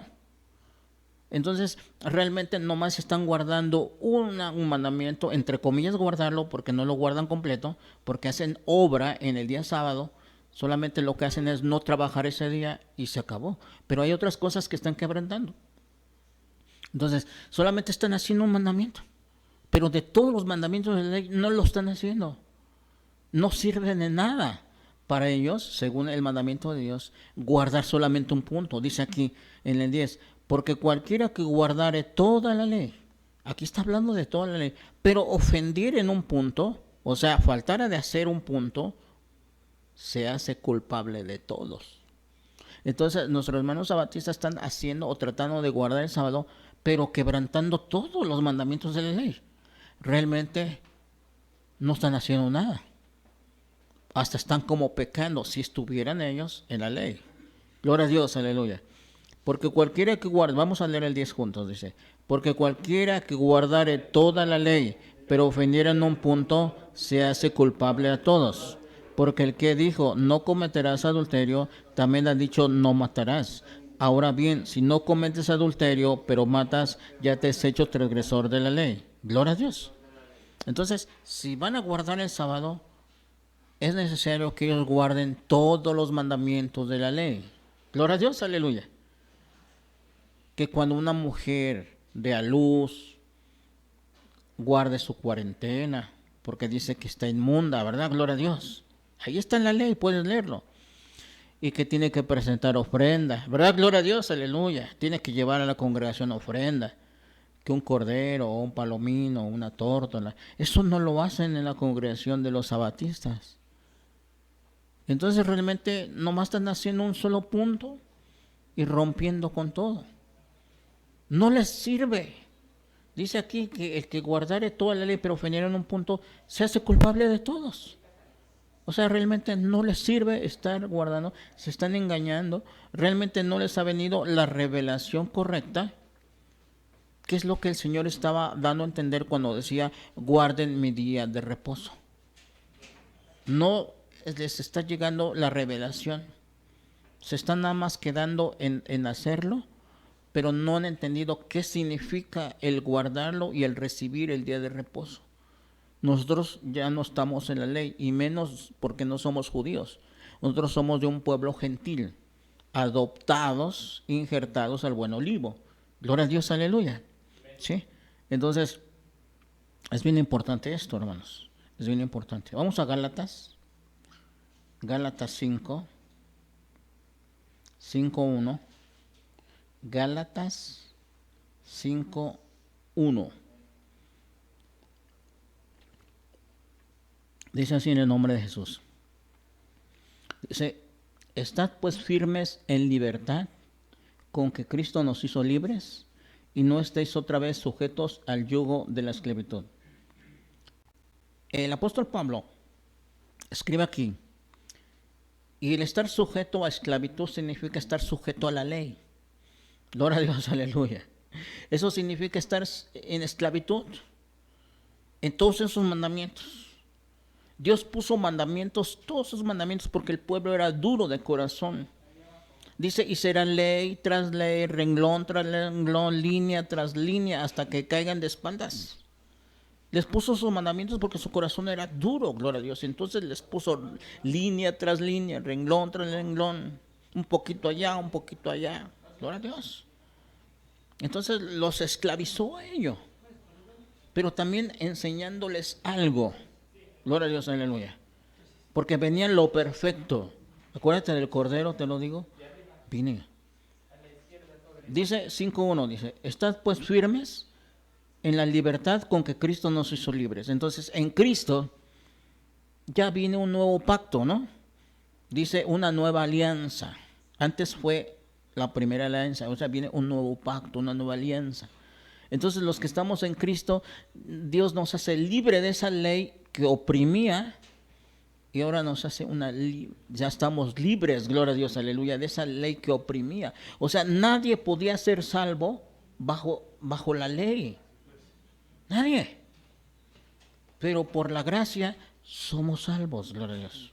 Entonces, realmente nomás están guardando un mandamiento, entre comillas guardarlo, porque no lo guardan completo, porque hacen obra en el día sábado. Solamente lo que hacen es no trabajar ese día y se acabó. Pero hay otras cosas que están quebrantando. Entonces, solamente están haciendo un mandamiento. Pero de todos los mandamientos de la ley no lo están haciendo. No sirven de nada para ellos, según el mandamiento de Dios, guardar solamente un punto. Dice aquí en el 10, porque cualquiera que guardare toda la ley, aquí está hablando de toda la ley, pero ofendiere en un punto, o sea, faltara de hacer un punto, se hace culpable de todos. Entonces, nuestros hermanos sabatistas están haciendo o tratando de guardar el sábado, pero quebrantando todos los mandamientos de la ley. Realmente no están haciendo nada. Hasta están como pecando si estuvieran ellos en la ley. Gloria a Dios, aleluya. Porque cualquiera que guarde, vamos a leer el 10 juntos, dice, porque cualquiera que guardare toda la ley, pero ofendiera en un punto, se hace culpable a todos. Porque el que dijo, no cometerás adulterio, también ha dicho, no matarás. Ahora bien, si no cometes adulterio, pero matas, ya te has hecho transgresor de la ley. Gloria a Dios. Entonces, si van a guardar el sábado, es necesario que ellos guarden todos los mandamientos de la ley. Gloria a Dios, aleluya. Que cuando una mujer dé a luz, guarde su cuarentena, porque dice que está inmunda, ¿verdad? Gloria a Dios. Ahí está en la ley, puedes leerlo. Y que tiene que presentar ofrenda, ¿verdad? Gloria a Dios, aleluya. Tiene que llevar a la congregación ofrenda, que un cordero o un palomino o una tórtola. Eso no lo hacen en la congregación de los sabatistas. Entonces realmente nomás están haciendo un solo punto y rompiendo con todo. No les sirve. Dice aquí que el que guardare toda la ley pero ofendiera en un punto se hace culpable de todos. O sea, realmente no les sirve estar guardando, se están engañando, realmente no les ha venido la revelación correcta, que es lo que el Señor estaba dando a entender cuando decía, guarden mi día de reposo. No les está llegando la revelación, se están nada más quedando en hacerlo, pero no han entendido qué significa el guardarlo y el recibir el día de reposo. Nosotros ya no estamos en la ley, y menos porque no somos judíos. Nosotros somos de un pueblo gentil, adoptados, injertados al buen olivo. Gloria a Dios, aleluya. ¿Sí? Entonces, es bien importante esto, hermanos. Es bien importante. Vamos a Gálatas. Gálatas 5, 5:1. Gálatas 5:1. Dice así en el nombre de Jesús. Dice, estad pues firmes en libertad con que Cristo nos hizo libres y no estéis otra vez sujetos al yugo de la esclavitud. El apóstol Pablo escribe aquí, y el estar sujeto a esclavitud significa estar sujeto a la ley. Gloria a Dios, aleluya. Eso significa estar en esclavitud en todos esos mandamientos. Dios puso mandamientos, todos esos mandamientos, porque el pueblo era duro de corazón. Dice, y será ley tras ley, renglón tras renglón, línea tras línea, hasta que caigan de espaldas. Les puso sus mandamientos porque su corazón era duro, gloria a Dios. Entonces les puso línea tras línea, renglón tras renglón, un poquito allá, un poquito allá, gloria a Dios. Entonces los esclavizó a ellos, pero también enseñándoles algo. Gloria a Dios, aleluya. Porque venía lo perfecto. Acuérdate del Cordero, te lo digo. Vine. Dice 5:1, dice, estad pues firmes en la libertad con que Cristo nos hizo libres. Entonces, en Cristo ya viene un nuevo pacto, ¿no? Dice una nueva alianza. Antes fue la primera alianza, o sea, viene un nuevo pacto, una nueva alianza. Entonces, los que estamos en Cristo, Dios nos hace libre de esa ley que oprimía, y ahora nos hace ya estamos libres, gloria a Dios, aleluya, de esa ley que oprimía. O sea, nadie podía ser salvo bajo la ley. Nadie. Pero por la gracia somos salvos, gloria a Dios.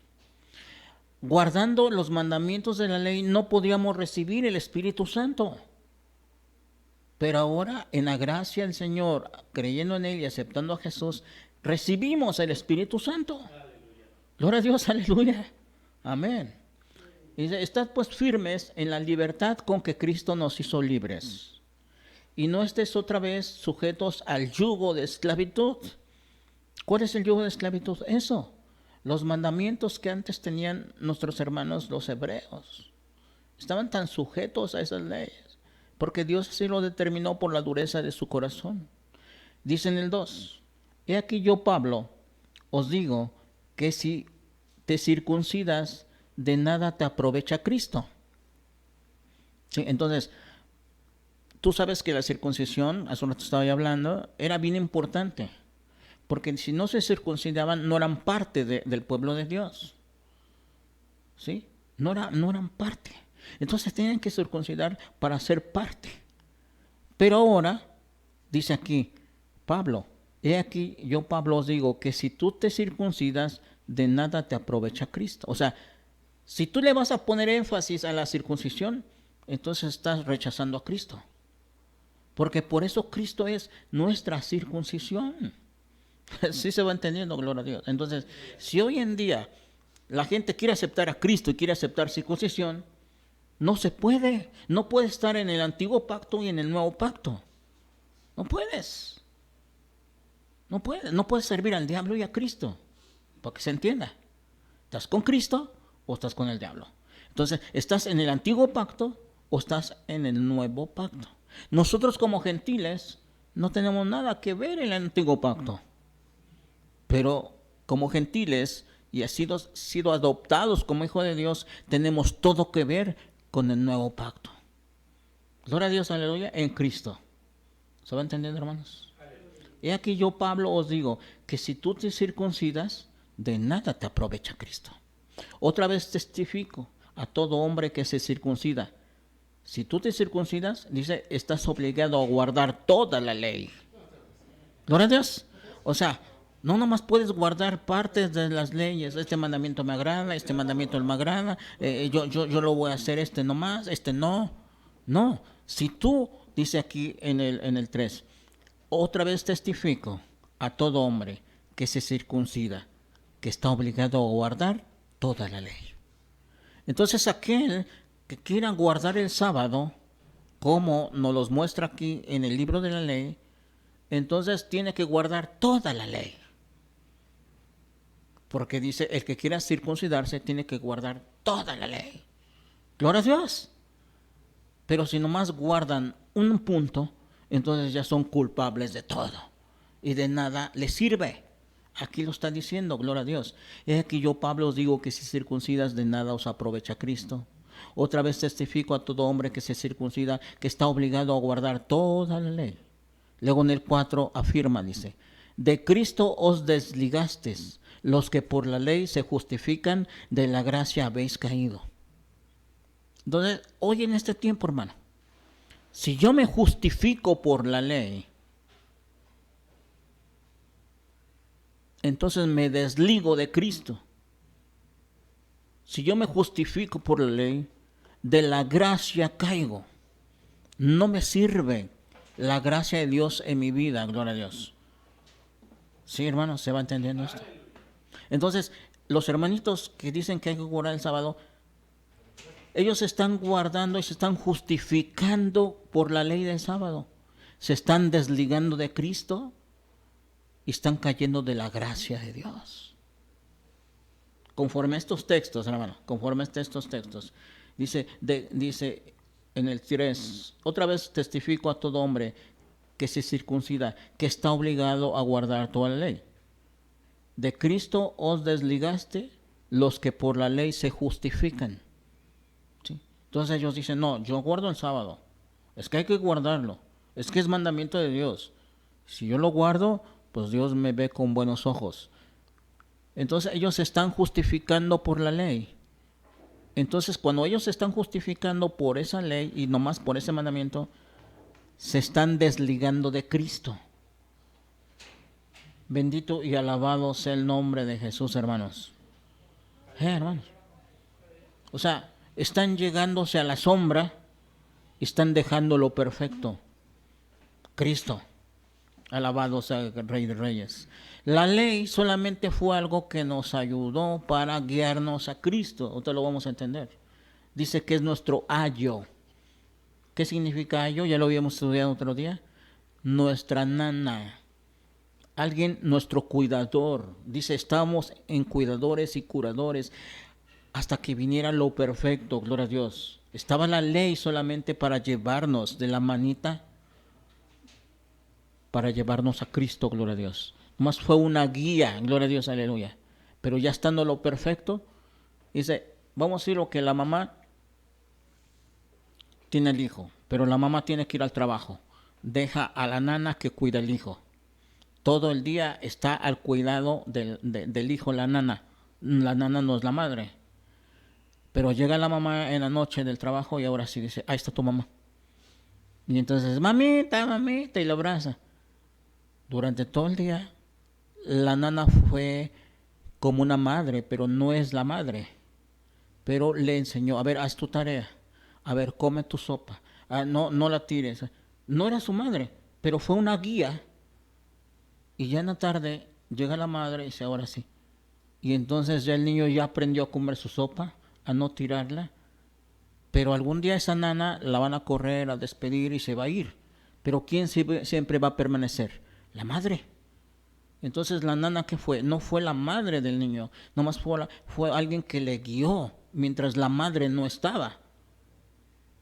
Guardando los mandamientos de la ley no podíamos recibir el Espíritu Santo. Pero ahora, en la gracia del Señor, creyendo en Él y aceptando a Jesús, recibimos el Espíritu Santo. Gloria a Dios, aleluya. Amén. Y dice, estad pues firmes en la libertad con que Cristo nos hizo libres. Y no estés otra vez sujetos al yugo de esclavitud. ¿Cuál es el yugo de esclavitud? Eso. Los mandamientos que antes tenían nuestros hermanos los hebreos. Estaban tan sujetos a esas leyes, porque Dios así lo determinó por la dureza de su corazón. Dice en el 2, he aquí yo, Pablo, os digo que si te circuncidas, de nada te aprovecha Cristo. ¿Sí? Entonces, tú sabes que la circuncisión, hace un rato estaba hablando, era bien importante, porque si no se circuncidaban, no eran parte del pueblo de Dios. ¿Sí? No eran parte. Entonces tenían que circuncidar para ser parte. Pero ahora, dice aquí, Pablo, he aquí yo, Pablo, os digo que si tú te circuncidas, de nada te aprovecha Cristo. O sea, si tú le vas a poner énfasis a la circuncisión, entonces estás rechazando a Cristo. Porque por eso Cristo es nuestra circuncisión. Sí se va entendiendo, gloria a Dios. Entonces, si hoy en día la gente quiere aceptar a Cristo y quiere aceptar circuncisión, no se puede. No puedes estar en el antiguo pacto y en el nuevo pacto. No puedes. No puedes servir al diablo y a Cristo, para que se entienda. ¿Estás con Cristo o estás con el diablo? Entonces, ¿estás en el antiguo pacto o estás en el nuevo pacto? Nosotros como gentiles no tenemos nada que ver en el antiguo pacto, pero como gentiles y sido adoptados como hijos de Dios, tenemos todo que ver con el nuevo pacto. Gloria a Dios, aleluya, en Cristo. ¿Se va entendiendo, hermanos? He aquí yo, Pablo, os digo que si tú te circuncidas, de nada te aprovecha Cristo. Otra vez testifico a todo hombre que se circuncida. Si tú te circuncidas, dice, estás obligado a guardar toda la ley. Gloria a Dios. O sea, no nomás puedes guardar partes de las leyes. Este mandamiento me agrada, este mandamiento me agrada. Yo lo voy a hacer nomás, no. No. Si tú, dice aquí en el 3, otra vez testifico a todo hombre que se circuncida, que está obligado a guardar toda la ley. Entonces aquel que quiera guardar el sábado, como nos los muestra aquí en el libro de la ley, entonces tiene que guardar toda la ley. Porque dice, el que quiera circuncidarse tiene que guardar toda la ley. Gloria a Dios. Pero si nomás guardan un punto, entonces ya son culpables de todo. Y de nada les sirve. Aquí lo está diciendo, gloria a Dios. Es aquí yo, Pablo, os digo que si circuncidas, de nada os aprovecha Cristo. Otra vez testifico a todo hombre que se circuncida, que está obligado a guardar toda la ley. Luego en el 4 afirma, dice, de Cristo os desligasteis, los que por la ley se justifican, de la gracia habéis caído. Entonces, hoy en este tiempo, hermano, si yo me justifico por la ley, entonces me desligo de Cristo. Si yo me justifico por la ley, de la gracia caigo. No me sirve la gracia de Dios en mi vida, gloria a Dios. ¿Sí, hermano? ¿Se va entendiendo esto? Entonces, los hermanitos que dicen que hay que guardar el sábado, ellos se están guardando y se están justificando por la ley del sábado. Se están desligando de Cristo y están cayendo de la gracia de Dios. Conforme a estos textos, hermano, conforme a estos textos, dice en el 3, otra vez testifico a todo hombre que se circuncida, que está obligado a guardar toda la ley. De Cristo os desligaste los que por la ley se justifican. ¿Sí? Entonces ellos dicen, no, yo guardo el sábado. Es que hay que guardarlo. Es que es mandamiento de Dios. Si yo lo guardo, pues Dios me ve con buenos ojos. Entonces ellos se están justificando por la ley. Entonces cuando ellos se están justificando por esa ley y nomás por ese mandamiento, se están desligando de Cristo. Bendito y alabado sea el nombre de Jesús, hermanos. Hermanos. O sea, están llegándose a la sombra y están dejando lo perfecto. Cristo. Alabado sea el Rey de Reyes. La ley solamente fue algo que nos ayudó para guiarnos a Cristo. Ahorita lo vamos a entender. Dice que es nuestro ayo. ¿Qué significa ayo? Ya lo habíamos estudiado otro día. Nuestra nana. Alguien, nuestro cuidador. Dice, estamos en cuidadores y curadores hasta que viniera lo perfecto, gloria a Dios. Estaba la ley solamente para llevarnos de la manita, para llevarnos a Cristo, gloria a Dios. Más fue una guía, gloria a Dios, aleluya. Pero ya estando lo perfecto, dice, vamos a decir lo que la mamá tiene el hijo, pero la mamá tiene que ir al trabajo. Deja a la nana que cuida el hijo. Todo el día está al cuidado del hijo la nana. La nana no es la madre. Pero llega la mamá en la noche del trabajo y ahora sí dice, ahí está tu mamá. Y entonces, mamita, mamita, y la abraza. Durante todo el día, la nana fue como una madre, pero no es la madre. Pero le enseñó, a ver, haz tu tarea. A ver, come tu sopa. No la tires. No era su madre, pero fue una guía. Y ya en la tarde llega la madre y dice, ahora sí. Y entonces ya el niño ya aprendió a comer su sopa, a no tirarla. Pero algún día esa nana la van a correr, a despedir y se va a ir. Pero ¿quién siempre va a permanecer? La madre. Entonces la nana, ¿qué fue? No fue la madre del niño, nomás fue alguien que le guió mientras la madre no estaba.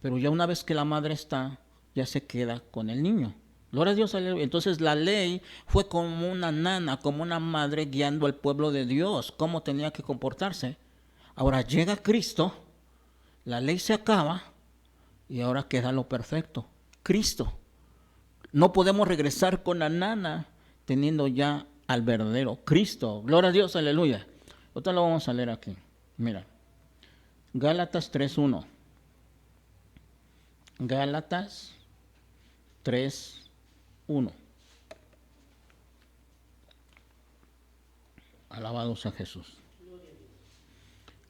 Pero ya una vez que la madre está, ya se queda con el niño. Gloria a Dios, aleluya. Entonces la ley fue como una nana, como una madre guiando al pueblo de Dios, cómo tenía que comportarse. Ahora llega Cristo, la ley se acaba y ahora queda lo perfecto, Cristo. No podemos regresar con la nana teniendo ya al verdadero Cristo. Gloria a Dios, aleluya. Otra lo vamos a leer aquí. Mira, Gálatas 3:1. Gálatas 3:1. Alabado sea Jesús.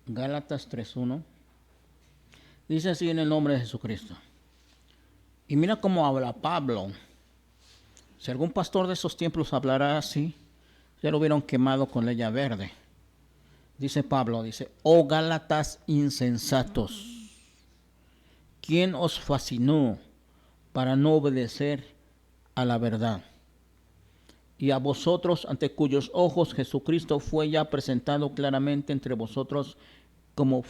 Gálatas 3:1. Dice así en el nombre de Jesucristo. Y mira cómo habla Pablo. Si algún pastor de esos tiempos hablará así, ya lo hubieran quemado con leña verde. Dice Pablo, dice, oh Gálatas insensatos, ¿quién os fascinó para no obedecer a la verdad? Y a vosotros, ante cuyos ojos Jesucristo fue ya presentado claramente entre vosotros como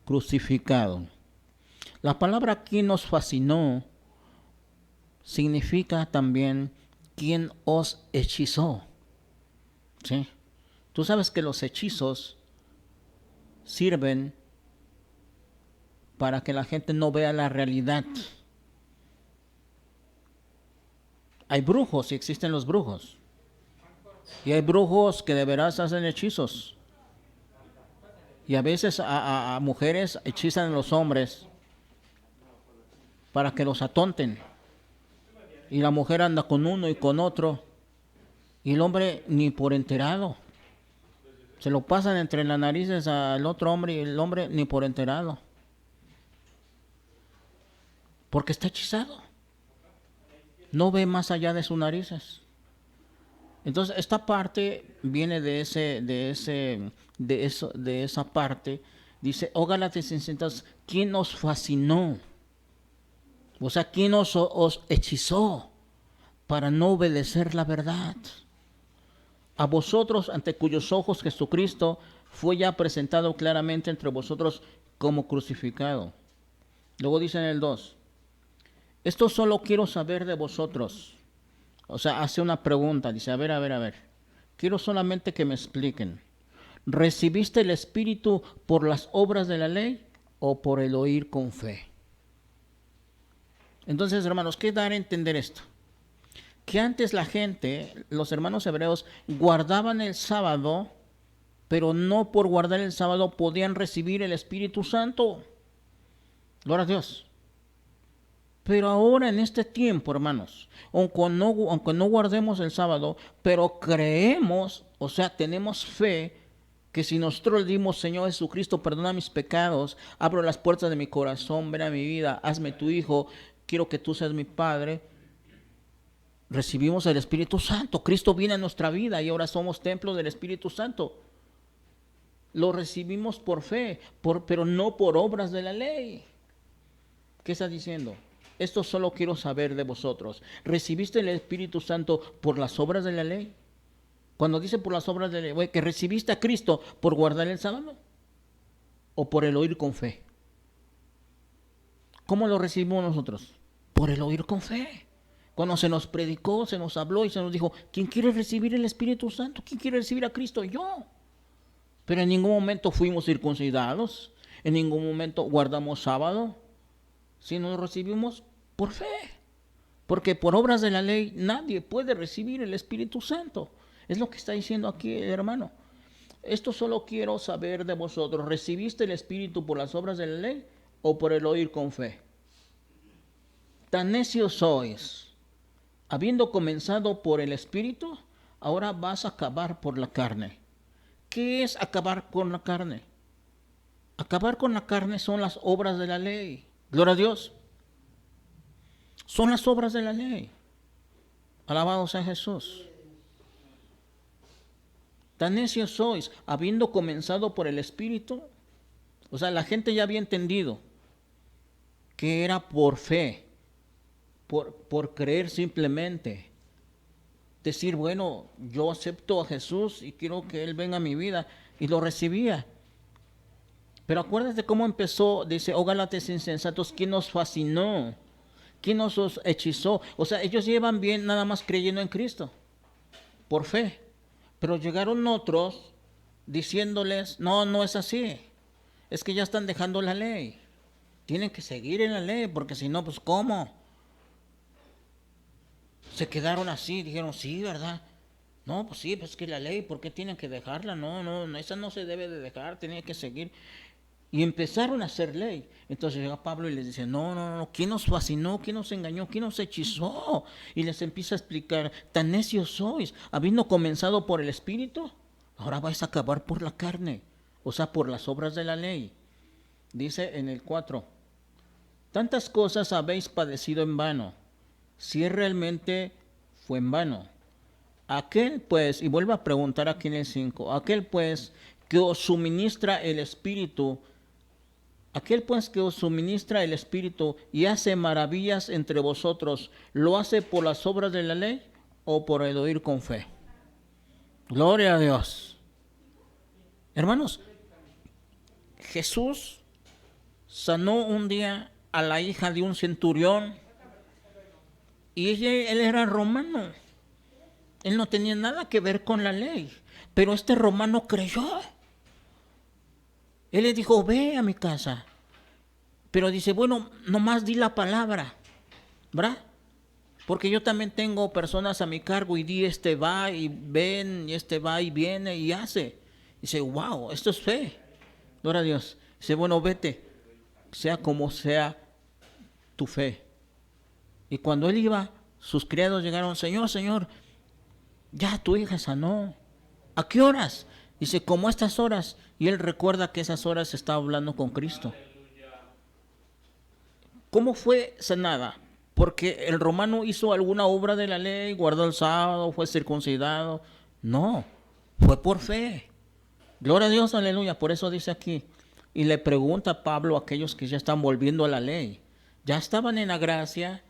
crucificado. La palabra quien os fascinó significa también quien os hechizó. ¿Sí? Tú sabes que los hechizos sirven para que la gente no vea la realidad. Hay brujos y existen los brujos. Y hay brujos que de veras hacen hechizos. Y a veces a mujeres hechizan a los hombres para que los atonten. Y la mujer anda con uno y con otro. Y el hombre ni por enterado. Se lo pasan entre las narices al otro hombre y el hombre ni por enterado. Porque está hechizado. No ve más allá de sus narices. Entonces esta parte viene de esa parte. Dice, oh Gálatas insensatos, ¿quién os fascinó? O sea, ¿quién os hechizó para no obedecer la verdad? A vosotros, ante cuyos ojos Jesucristo fue ya presentado claramente entre vosotros como crucificado. Luego dice en el 2, esto solo quiero saber de vosotros. O sea, hace una pregunta, dice, a ver. Quiero solamente que me expliquen. ¿Recibiste el Espíritu por las obras de la ley o por el oír con fe? Entonces, hermanos, ¿qué dar a entender esto? Que antes la gente, los hermanos hebreos, guardaban el sábado, pero no por guardar el sábado podían recibir el Espíritu Santo. Gloria a Dios. Pero ahora en este tiempo, hermanos, aunque no guardemos el sábado, pero creemos, o sea, tenemos fe, que si nosotros le dimos, Señor Jesucristo, perdona mis pecados, abro las puertas de mi corazón, ven a mi vida, hazme tu hijo, quiero que tú seas mi Padre, recibimos el Espíritu Santo. Cristo viene a nuestra vida y ahora somos templo del Espíritu Santo. Lo recibimos por fe, pero no por obras de la ley. ¿Qué está diciendo? Esto solo quiero saber de vosotros. ¿Recibiste el Espíritu Santo por las obras de la ley? Cuando dice por las obras de la ley, que recibiste a Cristo por guardar el sábado o por el oír con fe. ¿Cómo lo recibimos nosotros? Por el oír con fe. Cuando se nos predicó, se nos habló y se nos dijo, ¿quién quiere recibir el Espíritu Santo? ¿Quién quiere recibir a Cristo? Yo. Pero en ningún momento fuimos circuncidados, en ningún momento guardamos sábado, sino lo recibimos por fe. Porque por obras de la ley nadie puede recibir el Espíritu Santo. Es lo que está diciendo aquí el hermano. Esto solo quiero saber de vosotros. ¿Recibiste el Espíritu por las obras de la ley o por el oír con fe? Tan necios sois. Habiendo comenzado por el Espíritu, ahora vas a acabar por la carne. ¿Qué es acabar con la carne? Acabar con la carne son las obras de la ley. Gloria a Dios. Son las obras de la ley. Alabado sea Jesús. Tan necios sois, habiendo comenzado por el Espíritu. O sea, la gente ya había entendido que era por fe, por creer simplemente. decir, bueno, yo acepto a Jesús y quiero que Él venga a mi vida, y lo recibía. Pero acuérdate cómo empezó, dice, oh Gálatas insensatos, ¿quién nos fascinó? ¿Quién nos hechizó? O sea, ellos llevan bien nada más creyendo en Cristo, por fe. Pero llegaron otros diciéndoles, no, no es así. Es que ya están dejando la ley. Tienen que seguir en la ley, porque si no, pues ¿cómo? Se quedaron así, dijeron, sí, ¿verdad? No, pues sí, pues que la ley, ¿por qué tienen que dejarla? No, no, esa no se debe de dejar, tiene que seguir. Y empezaron a hacer ley. Entonces llega Pablo y les dice, no, no, no, ¿quién nos fascinó? ¿Quién nos engañó? ¿Quién nos hechizó? Y les empieza a explicar, tan necios sois, habiendo comenzado por el Espíritu, ahora vais a acabar por la carne, o sea, por las obras de la ley. Dice en el 4, tantas cosas habéis padecido en vano, si realmente fue en vano. Aquel pues, y vuelvo a preguntar aquí en el 5, aquel pues que os suministra el Espíritu, aquel pues que os suministra el Espíritu y hace maravillas entre vosotros, ¿lo hace por las obras de la ley o por el oír con fe? Gloria a Dios. Hermanos, Jesús sanó un día a la hija de un centurión y él era romano. Él no tenía nada que ver con la ley, pero este romano creyó. Él le dijo, ve a mi casa. Pero dice, bueno, nomás di la palabra, ¿verdad? Porque yo también tengo personas a mi cargo y di, este va y ven, y este va y viene y hace. Dice, wow, esto es fe. Gloria a Dios. Dice, bueno, vete, sea como sea tu fe. Y cuando él iba, sus criados llegaron, Señor, Señor, ya tu hija sanó. ¿A qué horas? Dice, como estas horas. Y él recuerda que esas horas estaba hablando con Cristo. ¿Cómo fue sanada? Porque el romano hizo alguna obra de la ley, guardó el sábado, fue circuncidado. No, fue por fe. Gloria a Dios, aleluya. Por eso dice aquí. Y le pregunta a Pablo a aquellos que ya están volviendo a la ley. Ya estaban en la gracia,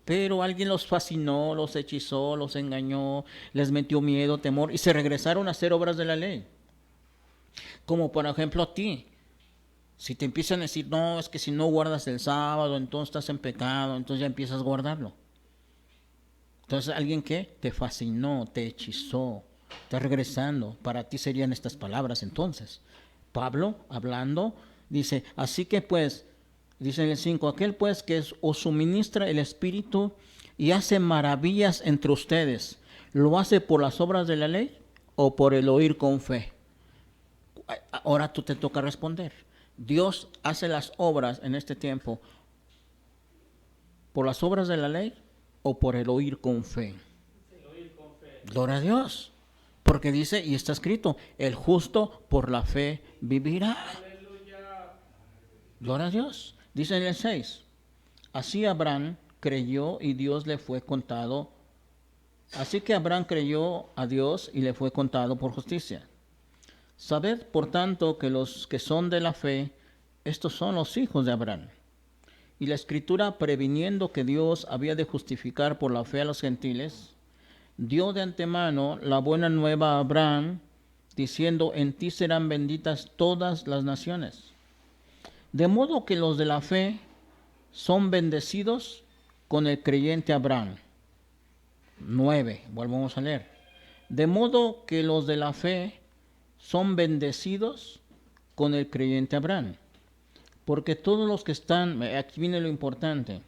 pero alguien los fascinó, los hechizó, los engañó, les metió miedo, temor y se regresaron a hacer obras de la ley. Como por ejemplo a ti. Si te empiezan a decir, no, es que si no guardas el sábado, entonces estás en pecado, entonces ya empiezas a guardarlo. Entonces alguien que te fascinó, te hechizó, está regresando. Para ti serían estas palabras entonces. Pablo, hablando, dice, así que pues, dice en el 5, aquel pues que os suministra el Espíritu y hace maravillas entre ustedes, ¿lo hace por las obras de la ley o por el oír con fe? Ahora tú te toca responder. Dios hace las obras en este tiempo por las obras de la ley o por el oír con fe. Gloria a Dios. Porque dice, y está escrito, el justo por la fe vivirá. Gloria a Dios. Dice en el 6, así Abraham creyó y Dios le fue contado. Así que Abraham creyó a Dios y le fue contado por justicia. Sabed, por tanto, que los que son de la fe, estos son los hijos de Abraham. Y la Escritura, previniendo que Dios había de justificar por la fe a los gentiles, dio de antemano la buena nueva a Abraham, diciendo, en ti serán benditas todas las naciones. De modo que los de la fe son bendecidos con el creyente Abraham. 9, volvamos a leer. De modo que los de la fe son bendecidos con el creyente Abraham. Porque todos los que están, aquí viene lo importante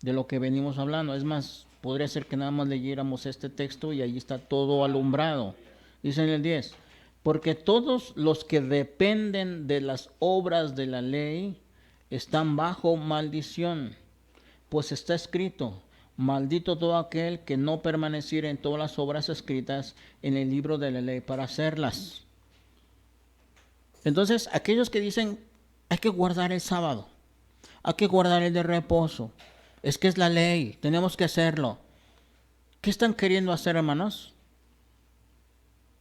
de lo que venimos hablando. Es más, podría ser que nada más leyéramos este texto y ahí está todo alumbrado. Dice en el 10, porque todos los que dependen de las obras de la ley están bajo maldición. Pues está escrito, maldito todo aquel que no permaneciera en todas las obras escritas en el libro de la ley para hacerlas. Entonces, aquellos que dicen, hay que guardar el sábado, hay que guardar el de reposo, es que es la ley, tenemos que hacerlo. ¿Qué están queriendo hacer, hermanos?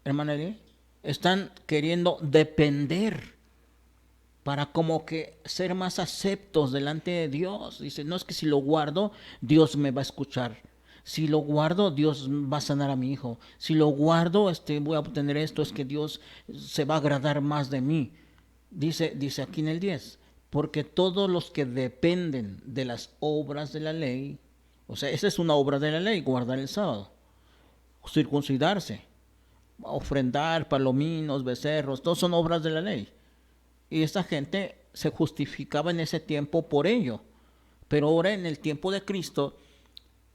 Hermana Eli, están queriendo depender para como que ser más aceptos delante de Dios. Dice, no es que si lo guardo, Dios me va a escuchar. Si lo guardo, Dios va a sanar a mi hijo. Si lo guardo, voy a obtener esto, es que Dios se va a agradar más de mí. Dice aquí en el 10, porque todos los que dependen de las obras de la ley, o sea, esa es una obra de la ley, guardar el sábado, circuncidarse, ofrendar palominos, becerros, todos son obras de la ley. Y esta gente se justificaba en ese tiempo por ello. Pero ahora en el tiempo de Cristo,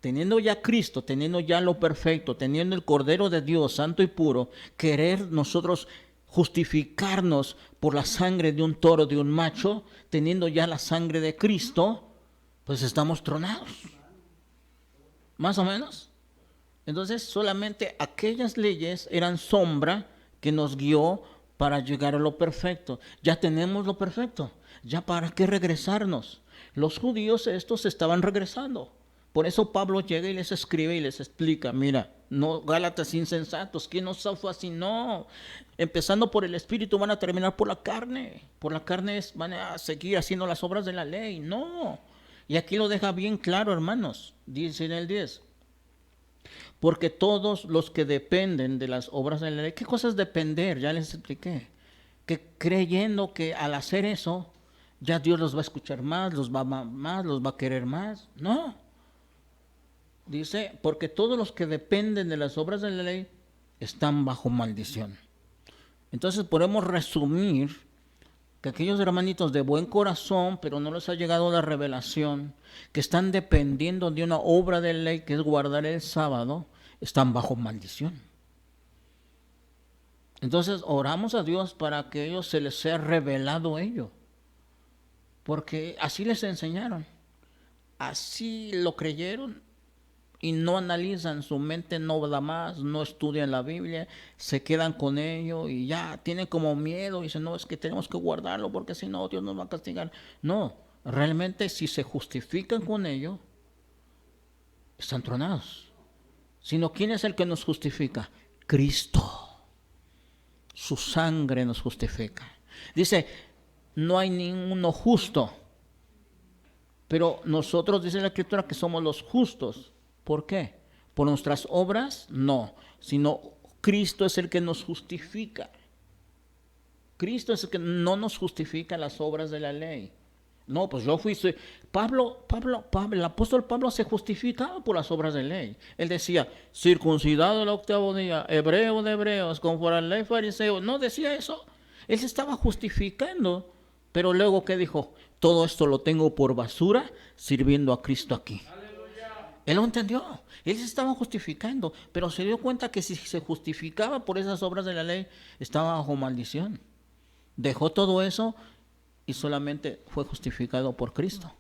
teniendo ya Cristo, teniendo ya lo perfecto, teniendo el Cordero de Dios santo y puro, querer nosotros justificarnos por la sangre de un toro, de un macho, teniendo ya la sangre de Cristo, pues estamos tronados. Más o menos. Entonces solamente aquellas leyes eran sombra que nos guió para llegar a lo perfecto. Ya tenemos lo perfecto. Ya para qué regresarnos. Los judíos estos estaban regresando. Por eso Pablo llega y les escribe y les explica, mira, no Gálatas insensatos, ¿quién nos fue así? No, empezando por el Espíritu van a terminar por la carne. Por la carne van a seguir haciendo las obras de la ley. No. Y aquí lo deja bien claro, hermanos. Dice en el 10. Porque todos los que dependen de las obras de la ley, ¿qué cosa es depender? Ya les expliqué. Que creyendo que al hacer eso, ya Dios los va a escuchar más, los va a amar más, los va a querer más. No. Dice, porque todos los que dependen de las obras de la ley están bajo maldición. Entonces podemos resumir que aquellos hermanitos de buen corazón, pero no les ha llegado la revelación, que están dependiendo de una obra de ley que es guardar el sábado, están bajo maldición. Entonces oramos a Dios para que ellos se les sea revelado ello, porque así les enseñaron, así lo creyeron y no analizan, su mente no da más, no estudian la Biblia, se quedan con ello y ya tienen como miedo y dicen, no, es que tenemos que guardarlo porque si no Dios nos va a castigar. No, realmente si se justifican con ello, están tronados. Sino ¿quién es el que nos justifica? Cristo. Su sangre nos justifica. Dice, no hay ninguno justo, pero nosotros, dice la Escritura, que somos los justos. ¿Por qué? ¿Por nuestras obras? No, sino Cristo es el que nos justifica. Cristo es el que no nos justifica las obras de la ley. No, pues yo fui... Pablo, el apóstol Pablo se justificaba por las obras de ley. Él decía, circuncidado el 8º día, hebreo de hebreos, conforme a la ley fariseo. No decía eso. Él se estaba justificando. Pero luego, ¿qué dijo? Todo esto lo tengo por basura, sirviendo a Cristo aquí. Él lo entendió. Él se estaba justificando, pero se dio cuenta que si se justificaba por esas obras de la ley, estaba bajo maldición. Dejó todo eso y solamente fue justificado por Cristo.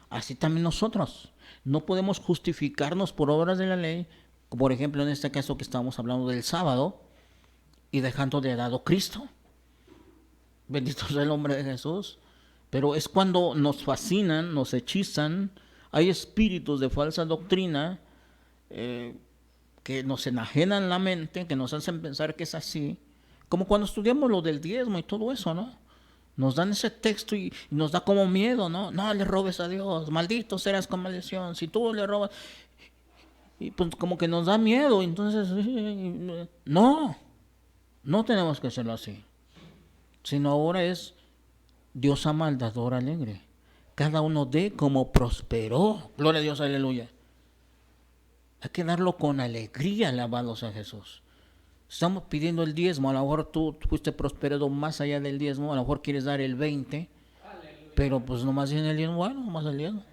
Así también nosotros. No podemos justificarnos por obras de la ley, por ejemplo en este caso que estamos hablando del sábado, y dejando de lado Cristo. Bendito sea el nombre de Jesús. Pero es cuando nos fascinan, nos hechizan. Hay espíritus de falsa doctrina que nos enajenan la mente, que nos hacen pensar que es así. Como cuando estudiamos lo del diezmo y todo eso, ¿no? Nos dan ese texto y nos da como miedo, ¿no? No le robes a Dios, maldito serás con maldición. Si tú le robas, y pues como que nos da miedo. Entonces, no tenemos que hacerlo así. Sino ahora es Dios ama al dador alegre. Cada uno dé como prosperó. Gloria a Dios, aleluya. Hay que darlo con alegría, alabados a Jesús. Estamos pidiendo el diezmo, a lo mejor tú fuiste prosperado más allá del diezmo, a lo mejor quieres dar el 20, pero pues nomás en el diezmo, bueno, nomás el diezmo.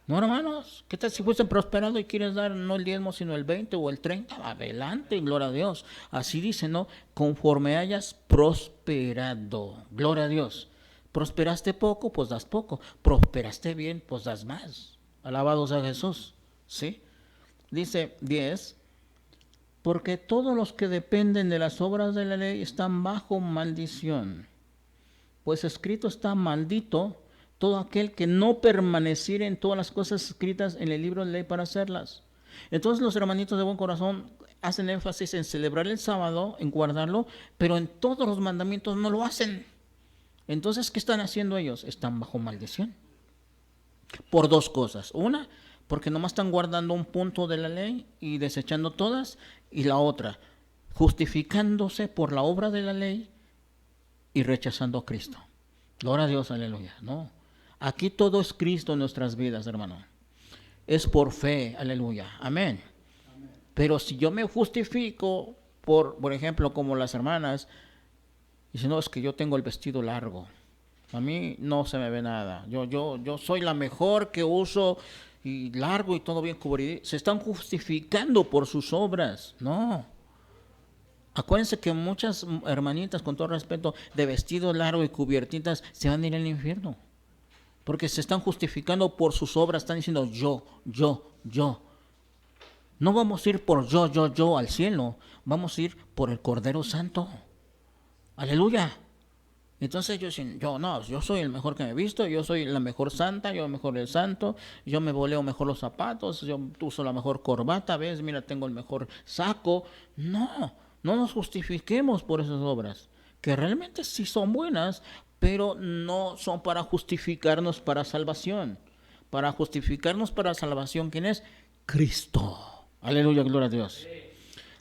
No, hermanos, ¿qué tal si fuiste prosperado y quieres dar no el diezmo sino el 20 o el 30? Adelante, gloria a Dios. Así dice, ¿no? Conforme hayas prosperado, gloria a Dios. Prosperaste poco, pues das poco. Prosperaste bien, pues das más. Alabados a Jesús, ¿sí? Dice 10. Porque todos los que dependen de las obras de la ley están bajo maldición. Pues escrito está: maldito todo aquel que no permaneciera en todas las cosas escritas en el libro de ley para hacerlas. Entonces los hermanitos de buen corazón hacen énfasis en celebrar el sábado, en guardarlo, pero en todos los mandamientos no lo hacen. Entonces, ¿qué están haciendo ellos? Están bajo maldición. Por dos cosas. Una, Porque nomás están guardando un punto de la ley y desechando todas, y la otra, justificándose por la obra de la ley y rechazando a Cristo. Gloria a Dios, aleluya. No, aquí todo es Cristo en nuestras vidas, hermano. Es por fe, aleluya, amén. Pero si yo me justifico por ejemplo, como las hermanas, dicen, no, es que yo tengo el vestido largo, a mí no se me ve nada, yo soy la mejor que uso y largo y todo bien cubrido. Se están justificando por sus obras. No. Acuérdense que muchas hermanitas, con todo respeto, de vestido largo y cubiertitas, se van a ir al infierno. Porque se están justificando por sus obras, están diciendo yo. No vamos a ir por yo al cielo, vamos a ir por el Cordero Santo. Aleluya. Entonces yo soy el mejor que me he visto, yo soy la mejor santa, yo mejor el santo, yo me voleo mejor los zapatos, yo uso la mejor corbata, ves, mira, tengo el mejor saco. No nos justifiquemos por esas obras, que realmente sí son buenas, pero no son para justificarnos para salvación. Para justificarnos para salvación, ¿quién es? Cristo. Aleluya, gloria a Dios.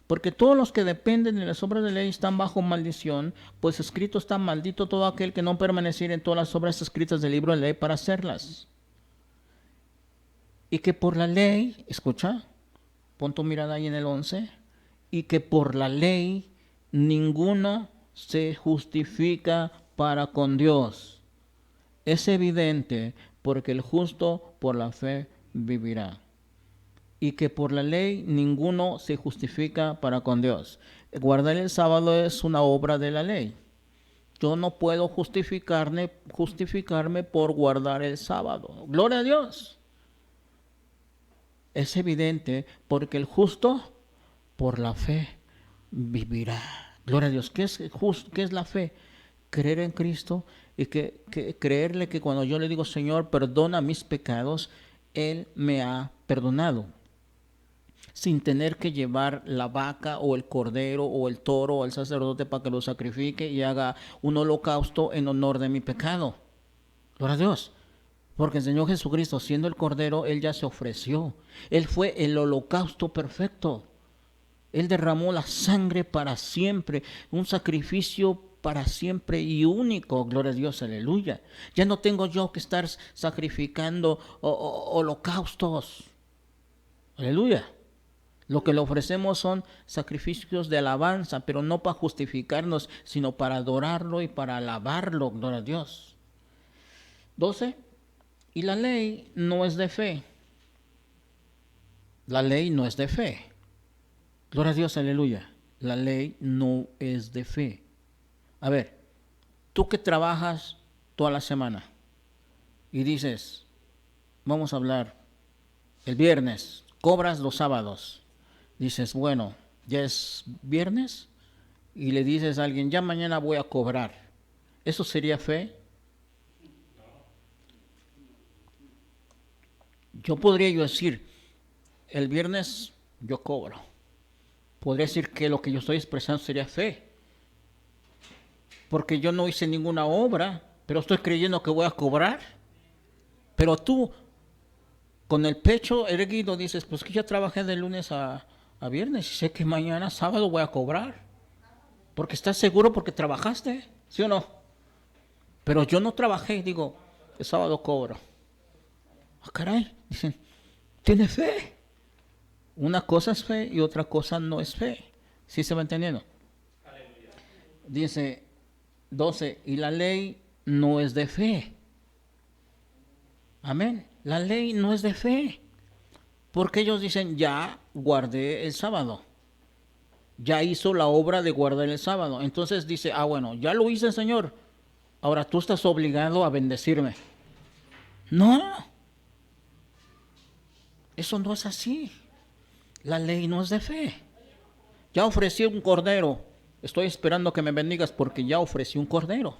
Porque todos los que dependen de las obras de ley están bajo maldición, pues escrito está: maldito todo aquel que no permaneciera en todas las obras escritas del libro de ley para hacerlas. Y que por la ley, escucha, pon tu mirada ahí en el 11, y que por la ley ninguno se justifica para con Dios. Es evidente, porque el justo por la fe vivirá. Y que por la ley ninguno se justifica para con Dios. Guardar el sábado es una obra de la ley. Yo no puedo justificarme por guardar el sábado. Gloria a Dios. Es evidente, porque el justo por la fe vivirá. Gloria a Dios. ¿Qué es la fe? Creer en Cristo y creerle que cuando yo le digo, Señor, perdona mis pecados, Él me ha perdonado, sin tener que llevar la vaca o el cordero o el toro al sacerdote para que lo sacrifique y haga un holocausto en honor de mi pecado. Gloria a Dios. Porque el Señor Jesucristo, siendo el cordero, Él ya se ofreció. Él fue el holocausto perfecto. Él derramó la sangre para siempre, un sacrificio para siempre y único. Gloria a Dios, aleluya. Ya no tengo yo que estar sacrificando holocaustos. Aleluya. Lo que le ofrecemos son sacrificios de alabanza, pero no para justificarnos, sino para adorarlo y para alabarlo. Gloria a Dios. 12. Y la ley no es de fe. La ley no es de fe. Gloria a Dios, aleluya. La ley no es de fe. A ver, tú que trabajas toda la semana y dices, vamos a hablar, el viernes, cobras los sábados. Dices, bueno, ya es viernes, y le dices a alguien, ya mañana voy a cobrar. ¿Eso sería fe? Yo podría decir, el viernes yo cobro. Podría decir que lo que yo estoy expresando sería fe. Porque yo no hice ninguna obra, pero estoy creyendo que voy a cobrar. Pero tú, con el pecho erguido, dices, pues que ya trabajé de lunes a viernes y sé que mañana sábado voy a cobrar. Porque estás seguro porque trabajaste, ¿sí o no? Pero yo no trabajé y digo, el sábado cobro. Ah, caray, dicen, ¿tiene fe? Una cosa es fe y otra cosa no es fe. ¿Sí se va entendiendo? Aleluya. Dice 12, y la ley no es de fe. Amén. La ley no es de fe. Porque ellos dicen, ya guardé el sábado. Ya hizo la obra de guardar el sábado. Entonces dice, bueno, ya lo hice, Señor. Ahora tú estás obligado a bendecirme. No. Eso no es así. La ley no es de fe. Ya ofrecí un cordero. Estoy esperando que me bendigas porque ya ofrecí un cordero.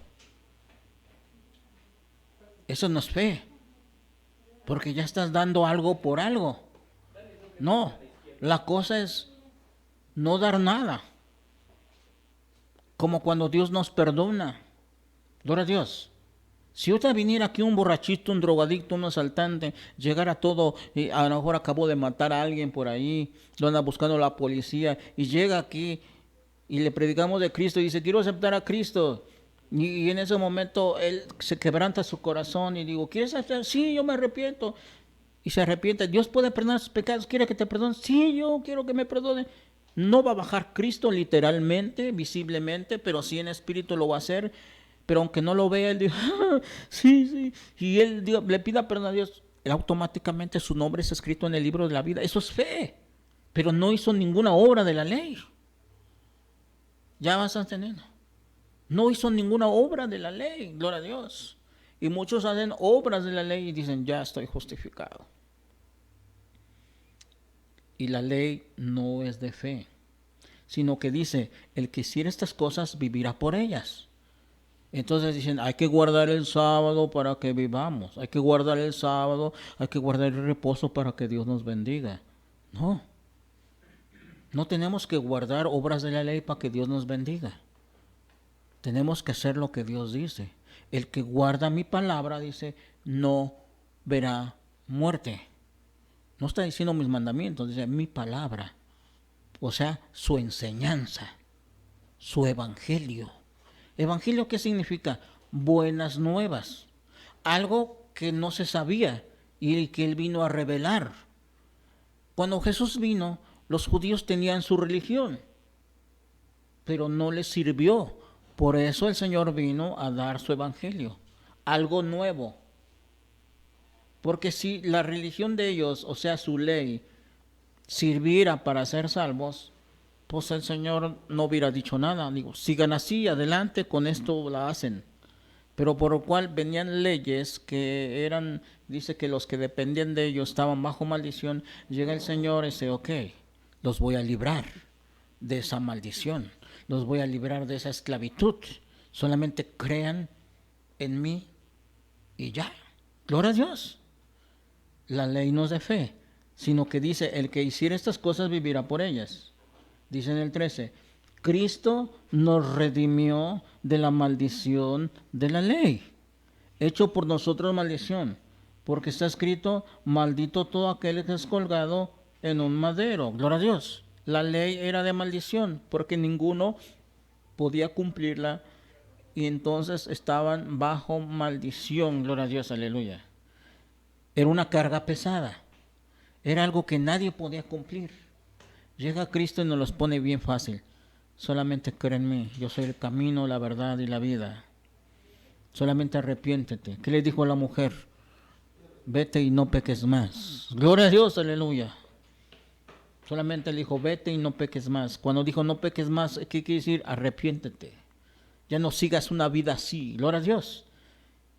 Eso no es fe. Porque ya estás dando algo por algo. No. La cosa es no dar nada. Como cuando Dios nos perdona. Gloria a Dios. Si ahorita viniera aquí un borrachito, un drogadicto, un asaltante, llegara todo, y a lo mejor acabó de matar a alguien por ahí, lo anda buscando la policía, y llega aquí y le predicamos de Cristo y dice, quiero aceptar a Cristo. Y en ese momento él se quebranta su corazón y digo, ¿quieres aceptar? Sí, yo me arrepiento. Y se arrepiente. Dios puede perdonar sus pecados. ¿Quiere que te perdone? Sí, yo quiero que me perdone. No va a bajar Cristo literalmente, visiblemente, pero sí en espíritu lo va a hacer. Pero aunque no lo vea, él dice, "Ah, sí, sí". Y él le pida perdón a Dios. Automáticamente su nombre es escrito en el libro de la vida. Eso es fe. Pero no hizo ninguna obra de la ley. Ya vas entendiendo. No hizo ninguna obra de la ley, gloria a Dios. Y muchos hacen obras de la ley y dicen, ya estoy justificado. Y la ley no es de fe, sino que dice, el que hiciera estas cosas vivirá por ellas. Entonces dicen, hay que guardar el sábado para que vivamos, hay que guardar el sábado, hay que guardar el reposo para que Dios nos bendiga. No, no tenemos que guardar obras de la ley para que Dios nos bendiga. Tenemos que hacer lo que Dios dice. El que guarda mi palabra, dice, no verá muerte. No está diciendo mis mandamientos, dice mi palabra. O sea, su enseñanza, su evangelio. ¿Evangelio qué significa? Buenas nuevas. Algo que no se sabía y que él vino a revelar. Cuando Jesús vino, los judíos tenían su religión, pero no les sirvió. Por eso el Señor vino a dar su evangelio, algo nuevo. Porque si la religión de ellos, o sea, su ley, sirviera para ser salvos, pues el Señor no hubiera dicho nada. Digo, sigan así, adelante, con esto la hacen. Pero por lo cual venían leyes que eran, dice que los que dependían de ellos estaban bajo maldición. Llega el Señor y dice, ok, los voy a librar de esa maldición, los voy a librar de esa esclavitud. Solamente crean en mí y ya. Gloria a Dios. La ley no es de fe, sino que dice, el que hiciera estas cosas vivirá por ellas. Dice en el 13, Cristo nos redimió de la maldición de la ley, hecho por nosotros maldición, porque está escrito, maldito todo aquel que es colgado en un madero. Gloria a Dios. La ley era de maldición, porque ninguno podía cumplirla y entonces estaban bajo maldición. Gloria a Dios, aleluya. Era una carga pesada, era algo que nadie podía cumplir. Llega Cristo y nos los pone bien fácil. Solamente cree en mí, yo soy el camino, la verdad y la vida. Solamente arrepiéntete. ¿Qué le dijo a la mujer? Vete y no peques más. Gloria a Dios, aleluya. Solamente le dijo, vete y no peques más. Cuando dijo no peques más, ¿qué quiere decir? Arrepiéntete. Ya no sigas una vida así. Gloria a Dios.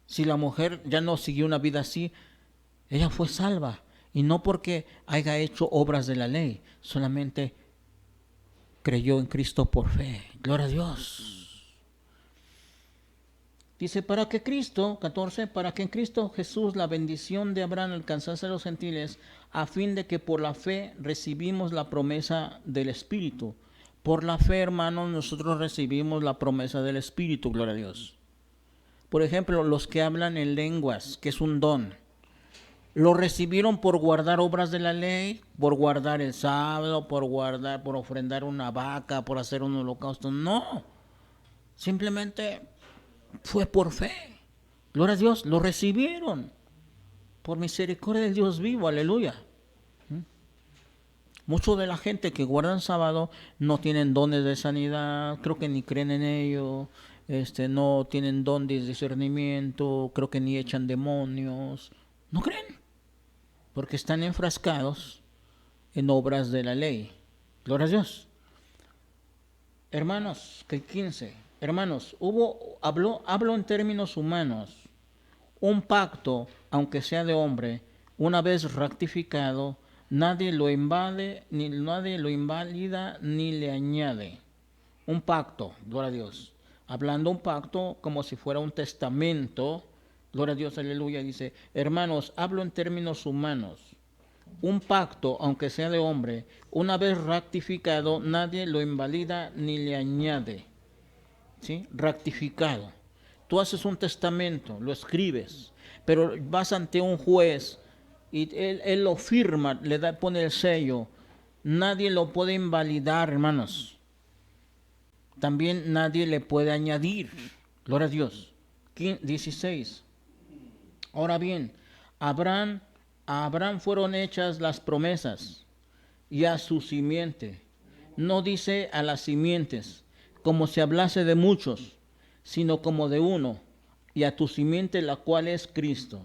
Si la mujer ya no siguió una vida así, ella fue salva. Y no porque haya hecho obras de la ley, solamente creyó en Cristo por fe. Gloria a Dios. Dice, para que Cristo, 14, para que en Cristo Jesús la bendición de Abraham alcanzase a los gentiles, a fin de que por la fe recibimos la promesa del Espíritu. Por la fe, hermanos, nosotros recibimos la promesa del Espíritu, gloria a Dios. Por ejemplo, los que hablan en lenguas, que es un don, ¿lo recibieron por guardar obras de la ley? ¿Por guardar el sábado? ¿Por ofrendar una vaca? ¿Por hacer un holocausto? No, simplemente fue por fe. Gloria a Dios, lo recibieron por misericordia del Dios vivo, aleluya. Mucho de la gente que guardan sábado no tienen dones de sanidad, creo que ni creen en ello, no tienen don de discernimiento, creo que ni echan demonios, no creen, porque están enfrascados en obras de la ley. Gloria a Dios. Hermanos, que 15. Hermanos, hablo en términos humanos. Un pacto, aunque sea de hombre, una vez rectificado, nadie lo invade, ni nadie lo invalida, ni le añade. Un pacto, gloria a Dios. Hablando un pacto como si fuera un testamento, gloria a Dios, aleluya, dice, hermanos, hablo en términos humanos. Un pacto, aunque sea de hombre, una vez rectificado, nadie lo invalida ni le añade. ¿Sí? Rectificado. tú haces un testamento, lo escribes, pero vas ante un juez y él lo firma, pone el sello. Nadie lo puede invalidar, hermanos. También nadie le puede añadir. Gloria a Dios. 16. Ahora bien, a Abraham fueron hechas las promesas y a su simiente. No dice a las simientes, como si hablase de muchos, sino como de uno, y a tu simiente, la cual es Cristo.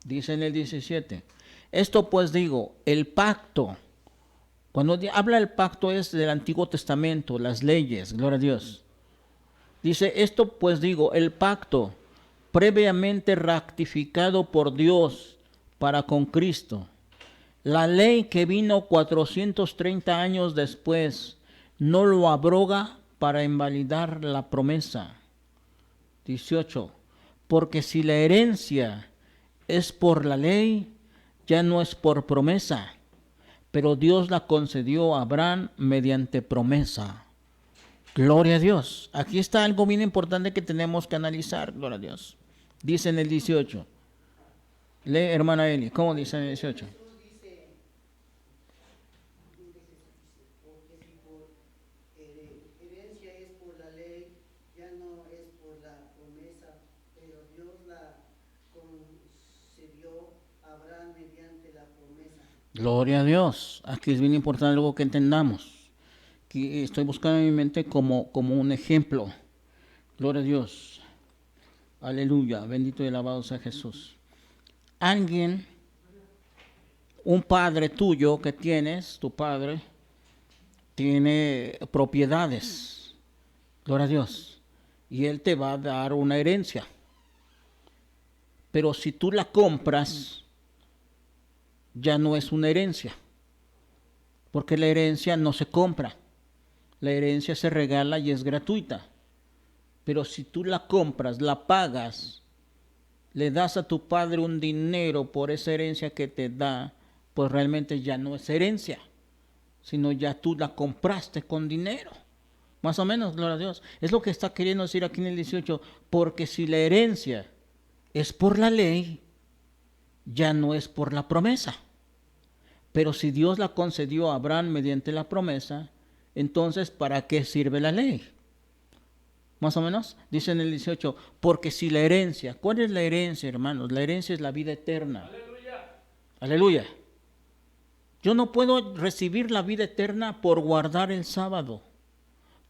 Dice en el 17. Esto pues digo, el pacto, cuando habla el pacto es del Antiguo Testamento, las leyes, gloria a Dios. Dice, esto pues digo, el pacto previamente ratificado por Dios para con Cristo. La ley que vino 430 años después no lo abroga para invalidar la promesa. 18. Porque si la herencia es por la ley, ya no es por promesa, pero Dios la concedió a Abraham mediante promesa. Gloria a Dios. Aquí está algo bien importante que tenemos que analizar. Gloria a Dios. Dice en el 18. Lee, hermana Eli. ¿Cómo dice en el 18? Gloria a Dios. Aquí es bien importante algo que entendamos. Que estoy buscando en mi mente como un ejemplo. Gloria a Dios. Aleluya. Bendito y alabado sea Jesús. Alguien, un padre tuyo que tienes, tu padre, tiene propiedades. Gloria a Dios. Y él te va a dar una herencia. Pero si tú la compras, ya no es una herencia, porque la herencia no se compra, la herencia se regala y es gratuita. Pero si tú la compras, la pagas, le das a tu padre un dinero por esa herencia que te da, pues realmente ya no es herencia, sino ya tú la compraste con dinero. Más o menos, gloria a Dios. Es lo que está queriendo decir aquí en el 18, porque si la herencia es por la ley, ya no es por la promesa. Pero si Dios la concedió a Abraham mediante la promesa, entonces ¿para qué sirve la ley? Más o menos, dice en el 18, porque si la herencia, ¿cuál es la herencia, hermanos? La herencia es la vida eterna. Aleluya. Aleluya. Yo no puedo recibir la vida eterna por guardar el sábado,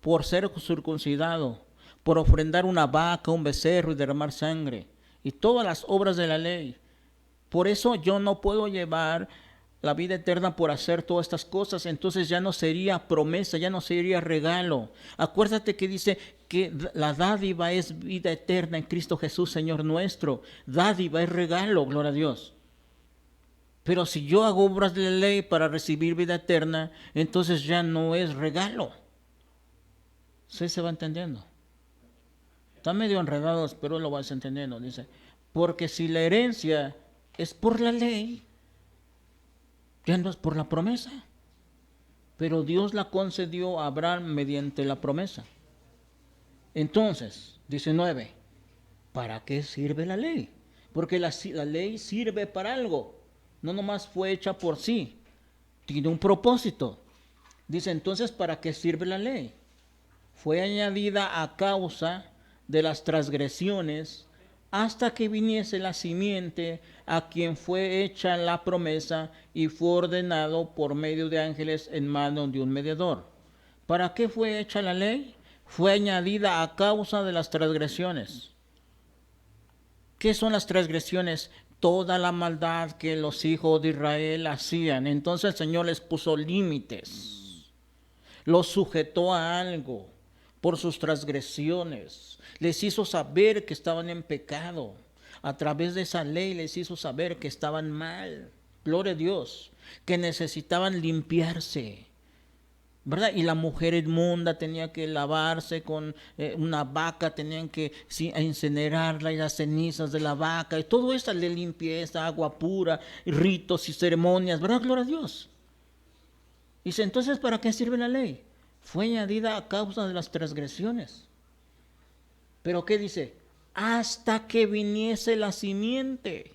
por ser circuncidado, por ofrendar una vaca, un becerro y derramar sangre, y todas las obras de la ley. Por eso yo no puedo llevar la vida eterna por hacer todas estas cosas. Entonces ya no sería promesa, ya no sería regalo. Acuérdate que dice que la dádiva es vida eterna en Cristo Jesús, Señor nuestro. Dádiva es regalo, gloria a Dios. Pero si yo hago obras de la ley para recibir vida eterna, entonces ya no es regalo. ¿Sí se va entendiendo? Está medio enredados, pero lo vas entendiendo. Dice, porque si la herencia es por la ley, ya no es por la promesa, pero Dios la concedió a Abraham mediante la promesa. Entonces, 19, ¿para qué sirve la ley? Porque la ley sirve para algo, no nomás fue hecha por sí, tiene un propósito. Dice, entonces, ¿para qué sirve la ley? Fue añadida a causa de las transgresiones hasta que viniese la simiente a quien fue hecha la promesa y fue ordenado por medio de ángeles en mano de un mediador. ¿Para qué fue hecha la ley? Fue añadida a causa de las transgresiones. ¿Qué son las transgresiones? Toda la maldad que los hijos de Israel hacían. Entonces el Señor les puso límites. Los sujetó a algo por sus transgresiones. Les hizo saber que estaban en pecado. A través de esa ley les hizo saber que estaban mal. Gloria a Dios. Que necesitaban limpiarse, ¿verdad? Y la mujer inmunda tenía que lavarse con una vaca, tenían que incinerarla y las cenizas de la vaca. Y todo esto de limpieza, agua pura, ritos y ceremonias, ¿verdad? Gloria a Dios. Dice, entonces, ¿para qué sirve la ley? Fue añadida a causa de las transgresiones. Pero ¿qué dice? hasta que viniese la simiente.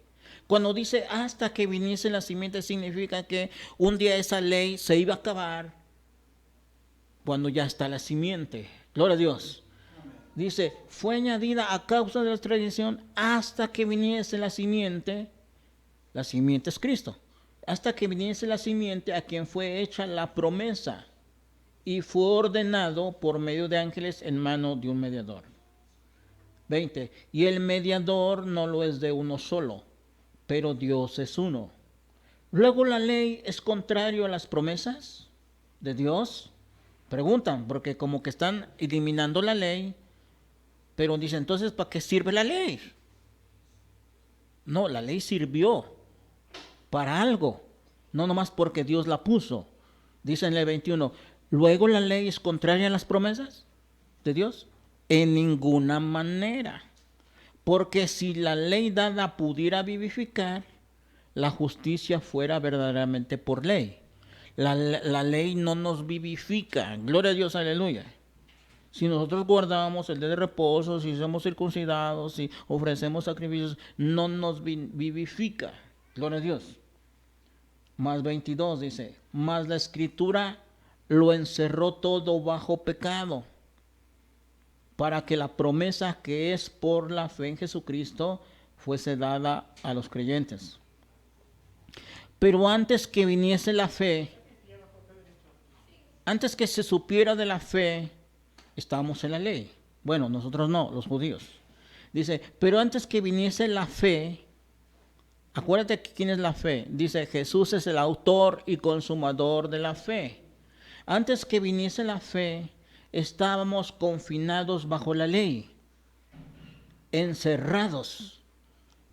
Cuando dice hasta que viniese la simiente, significa que un día esa ley se iba a acabar cuando ya está la simiente. Gloria a Dios. Dice, fue añadida a causa de la tradición hasta que viniese la simiente. La simiente es Cristo. Hasta que viniese la simiente a quien fue hecha la promesa y fue ordenado por medio de ángeles en mano de un mediador. 20. Y el mediador no lo es de uno solo, pero Dios es uno. Luego la ley es contrario a las promesas de Dios. Preguntan, porque como que están eliminando la ley, pero dicen, entonces, ¿para qué sirve la ley? No, la ley sirvió para algo, no nomás porque Dios la puso. Dice en el 21, ¿luego la ley es contraria a las promesas de Dios? En ninguna manera. Porque si la ley dada pudiera vivificar, la justicia fuera verdaderamente por ley. La ley no nos vivifica. Gloria a Dios, aleluya. Si nosotros guardamos el día de reposo, si somos circuncidados, si ofrecemos sacrificios, no nos vivifica. Gloria a Dios. Más 22 dice, mas la escritura lo encerró todo bajo pecado, para que la promesa que es por la fe en Jesucristo fuese dada a los creyentes. Pero antes que viniese la fe, antes que se supiera de la fe, estábamos en la ley. Bueno, nosotros no, los judíos. Dice, pero antes que viniese la fe, acuérdate que quién es la fe. Dice, Jesús es el autor y consumador de la fe. Antes que viniese la fe, estábamos confinados bajo la ley, encerrados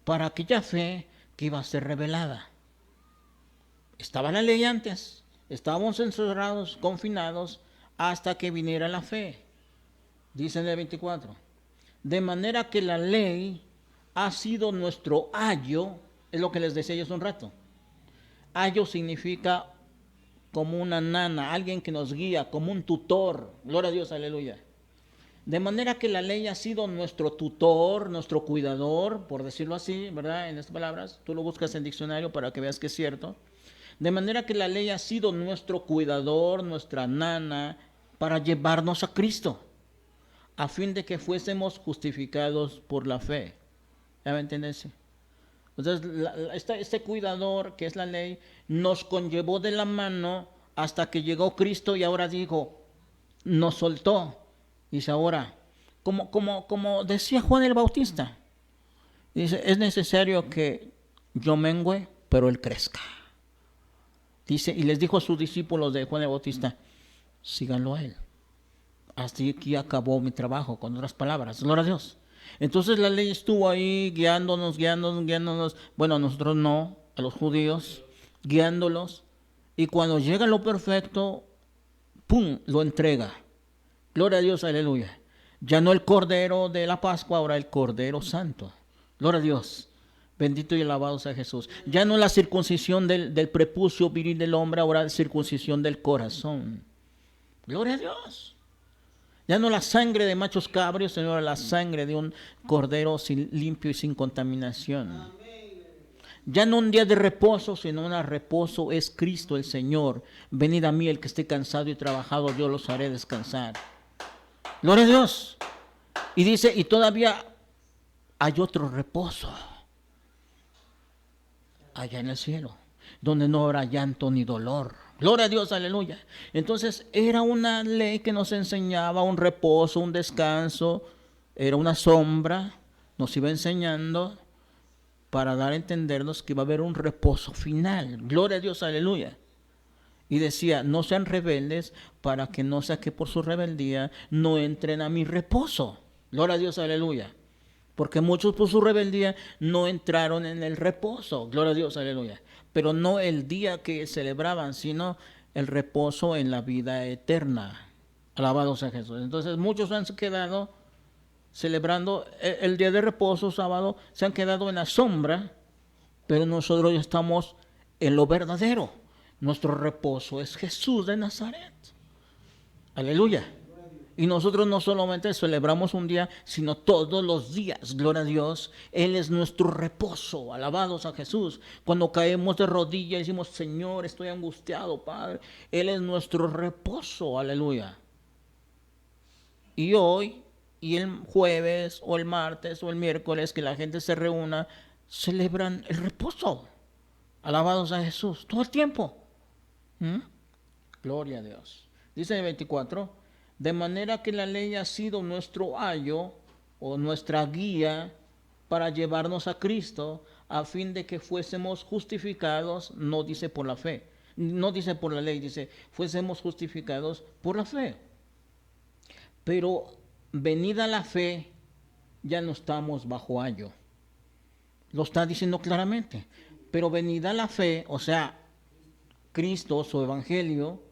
para aquella fe que iba a ser revelada. Estaba la ley antes, estábamos encerrados, confinados, hasta que viniera la fe. Dice en el 24, de manera que la ley ha sido nuestro ayo, es lo que les decía yo hace un rato. Ayo significa como una nana, alguien que nos guía, como un tutor. Gloria a Dios, aleluya. De manera que la ley ha sido nuestro tutor, nuestro cuidador, por decirlo así, ¿verdad? En estas palabras, tú lo buscas en el diccionario para que veas que es cierto. De manera que la ley ha sido nuestro cuidador, nuestra nana, para llevarnos a Cristo, a fin de que fuésemos justificados por la fe. ¿Ya me entiendes? Entonces, este cuidador, que es la ley, nos conllevó de la mano hasta que llegó Cristo y ahora dijo, nos soltó. Dice ahora, como decía Juan el Bautista, dice, es necesario que yo mengüe, pero él crezca. Dice, y les dijo a sus discípulos de Juan el Bautista, síganlo a él. Hasta aquí acabó mi trabajo, con otras palabras. Gloria a Dios. Entonces la ley estuvo ahí guiándonos. Bueno, a nosotros no, a los judíos, guiándolos. Y cuando llega lo perfecto, ¡pum!, lo entrega. Gloria a Dios, aleluya. Ya no el Cordero de la Pascua, ahora el Cordero Santo. Gloria a Dios. Bendito y alabado sea Jesús. Ya no la circuncisión del prepucio viril del hombre, ahora la circuncisión del corazón. Gloria a Dios. Ya no la sangre de machos cabrios, sino la sangre de un cordero limpio y sin contaminación. Ya no un día de reposo, sino un reposo es Cristo el Señor. Venid a mí el que esté cansado y trabajado, yo los haré descansar. Gloria a Dios. Y dice, y todavía hay otro reposo allá en el cielo, donde no habrá llanto ni dolor. Gloria a Dios, aleluya. Entonces era una ley que nos enseñaba un reposo, un descanso, era una sombra, nos iba enseñando para dar a entendernos que iba a haber un reposo final. Gloria a Dios, aleluya. Y decía, no sean rebeldes para que no sea que por su rebeldía no entren a mi reposo. Gloria a Dios, aleluya. Porque muchos por su rebeldía no entraron en el reposo. Gloria a Dios, aleluya. Pero no el día que celebraban, sino el reposo en la vida eterna. Alabado sea Jesús. Entonces muchos han quedado celebrando el día de reposo, sábado, se han quedado en la sombra, pero nosotros ya estamos en lo verdadero. Nuestro reposo es Jesús de Nazaret. Aleluya. Y nosotros no solamente celebramos un día, sino todos los días. Gloria a Dios. Él es nuestro reposo. Alabados a Jesús. Cuando caemos de rodillas y decimos, Señor, estoy angustiado, Padre. Él es nuestro reposo. Aleluya. Y hoy, y el jueves, o el martes, o el miércoles, que la gente se reúna, celebran el reposo. Alabados a Jesús. Todo el tiempo. ¿Mm? Gloria a Dios. Dice el 24, de manera que la ley ha sido nuestro ayo o nuestra guía para llevarnos a Cristo a fin de que fuésemos justificados, no dice por la fe, no dice por la ley, dice fuésemos justificados por la fe. Pero venida la fe, ya no estamos bajo ayo. Lo está diciendo claramente. Pero venida la fe, o sea, Cristo, su evangelio,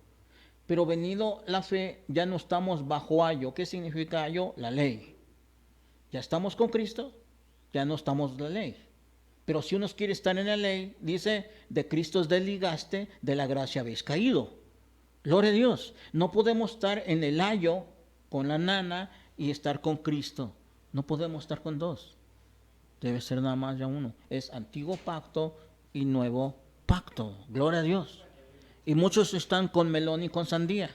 pero venido la fe, ya no estamos bajo ayo. ¿Qué significa ayo? La ley. Ya estamos con Cristo, ya no estamos en la ley. Pero si uno quiere estar en la ley, dice, de Cristo os desligaste, de la gracia habéis caído. Gloria a Dios. No podemos estar en el ayo con la nana y estar con Cristo. No podemos estar con dos. Debe ser nada más ya uno. Es antiguo pacto y nuevo pacto. Gloria a Dios. Y muchos están con melón y con sandía.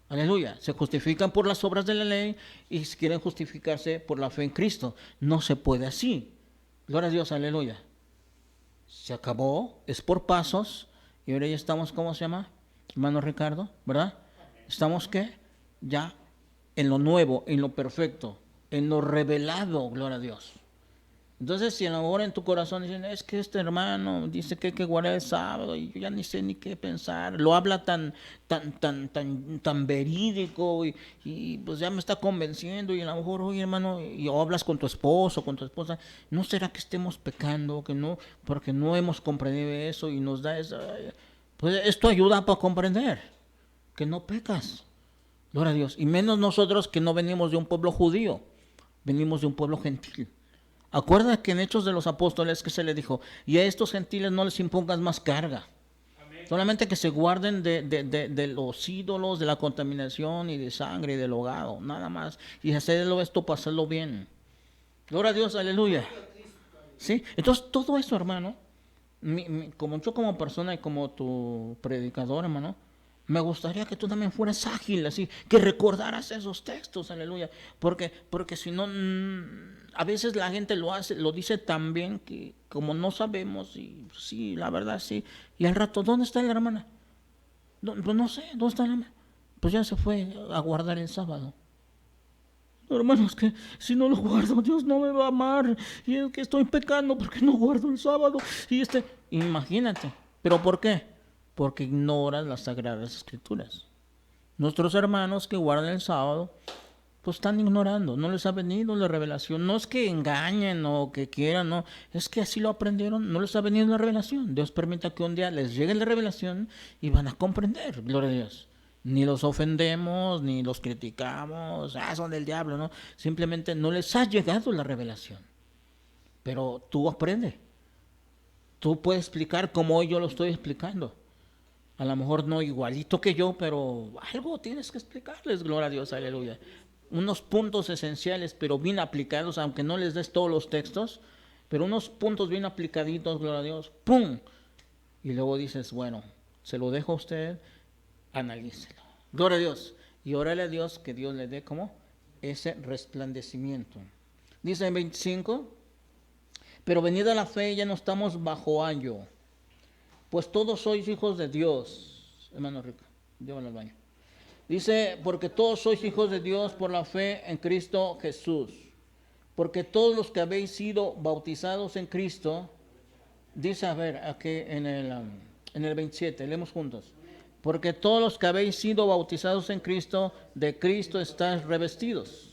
Aleluya. Se justifican por las obras de la ley y quieren justificarse por la fe en Cristo. No se puede así. Gloria a Dios, aleluya. Se acabó, es por pasos. Y ahora ya estamos, ¿cómo se llama? Hermano Ricardo, ¿verdad? Estamos, ¿qué? Ya en lo nuevo, en lo perfecto, en lo revelado, gloria a Dios. Entonces, si a lo mejor en tu corazón dicen, es que este hermano dice que hay que guardar el sábado y yo ya ni sé ni qué pensar, lo habla tan verídico y pues ya me está convenciendo y a lo mejor, oye hermano, y o hablas con tu esposo, con tu esposa, ¿no será que estemos pecando? Que no, porque no hemos comprendido eso y nos da esa... Pues esto ayuda para comprender que no pecas. Gloria a Dios. Y menos nosotros que no venimos de un pueblo judío, venimos de un pueblo gentil. Acuérdate que en Hechos de los Apóstoles que se le dijo, y a estos gentiles no les impongas más carga. Amén. Solamente que se guarden de los ídolos, de la contaminación y de sangre y del hogado, nada más. Y hacerlo esto, pasarlo bien. Gloria a Dios, aleluya. ¿Sí? Entonces todo eso, hermano, como yo como persona y como tu predicador, hermano, me gustaría que tú también fueras ágil, así, que recordaras esos textos, aleluya. Porque si no, a veces la gente lo hace, lo dice tan bien que como no sabemos, y sí, la verdad sí. Y al rato, ¿dónde está la hermana? Pues no sé, ¿dónde está la hermana? Pues ya se fue a guardar el sábado. Hermanos, que si no lo guardo, Dios no me va a amar. Y es que estoy pecando porque no guardo el sábado. Y imagínate. ¿Pero por qué? Porque ignoran las Sagradas Escrituras. Nuestros hermanos que guardan el sábado, pues están ignorando. No les ha venido la revelación. No es que engañen o que quieran, no. Es que así lo aprendieron. No les ha venido la revelación. Dios permita que un día les llegue la revelación y van a comprender. Gloria a Dios. Ni los ofendemos, ni los criticamos, son del diablo, ¿no? Simplemente no les ha llegado la revelación. Pero tú aprendes. Tú puedes explicar como hoy yo lo estoy explicando. A lo mejor no igualito que yo, pero algo tienes que explicarles, gloria a Dios, aleluya. Unos puntos esenciales, pero bien aplicados, aunque no les des todos los textos, pero unos puntos bien aplicaditos, gloria a Dios, ¡pum! Y luego dices, bueno, se lo dejo a usted, analícelo. Gloria a Dios. Y órale a Dios que Dios le dé como ese resplandecimiento. Dice en 25, pero venida la fe ya no estamos bajo ayo, pues todos sois hijos de Dios. Hermano Rico, llévalo al baño. Dice, porque todos sois hijos de Dios por la fe en Cristo Jesús. Porque todos los que habéis sido bautizados en Cristo, dice, a ver, aquí en el 27, leemos juntos. Porque todos los que habéis sido bautizados en Cristo, de Cristo estáis revestidos.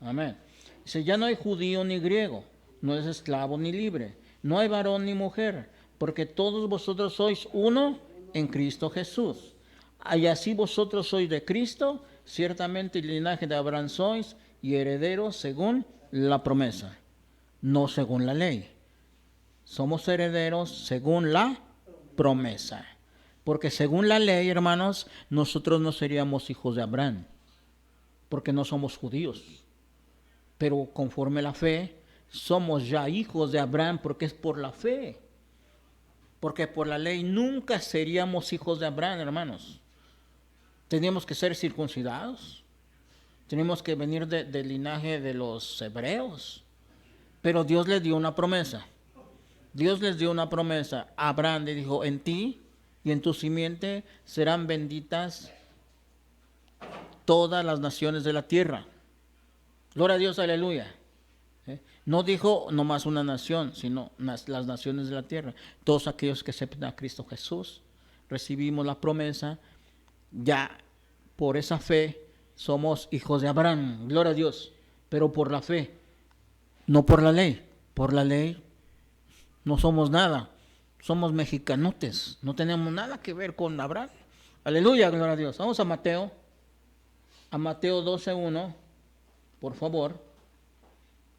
Amén. Dice, ya no hay judío ni griego, no es esclavo ni libre, no hay varón ni mujer, porque todos vosotros sois uno en Cristo Jesús. Y así vosotros sois de Cristo, ciertamente el linaje de Abraham sois y herederos según la promesa, no según la ley. Somos herederos según la promesa. Porque según la ley, hermanos, nosotros no seríamos hijos de Abraham. porque no somos judíos. Pero conforme la fe, somos ya hijos de Abraham porque es por la fe. Porque por la ley nunca seríamos hijos de Abraham, hermanos. Teníamos que ser circuncidados. Tenemos que venir del linaje de los hebreos. Pero Dios les dio una promesa. Dios les dio una promesa. Abraham le dijo, en ti y en tu simiente serán benditas todas las naciones de la tierra. Gloria a Dios, aleluya. No dijo nomás una nación, sino las naciones de la tierra. Todos aquellos que aceptan a Cristo Jesús, recibimos la promesa. Ya por esa fe somos hijos de Abraham. Gloria a Dios. Pero por la fe, no por la ley. Por la ley no somos nada. Somos mexicanotes. No tenemos nada que ver con Abraham. Aleluya, gloria a Dios. Vamos a Mateo 12:1, por favor.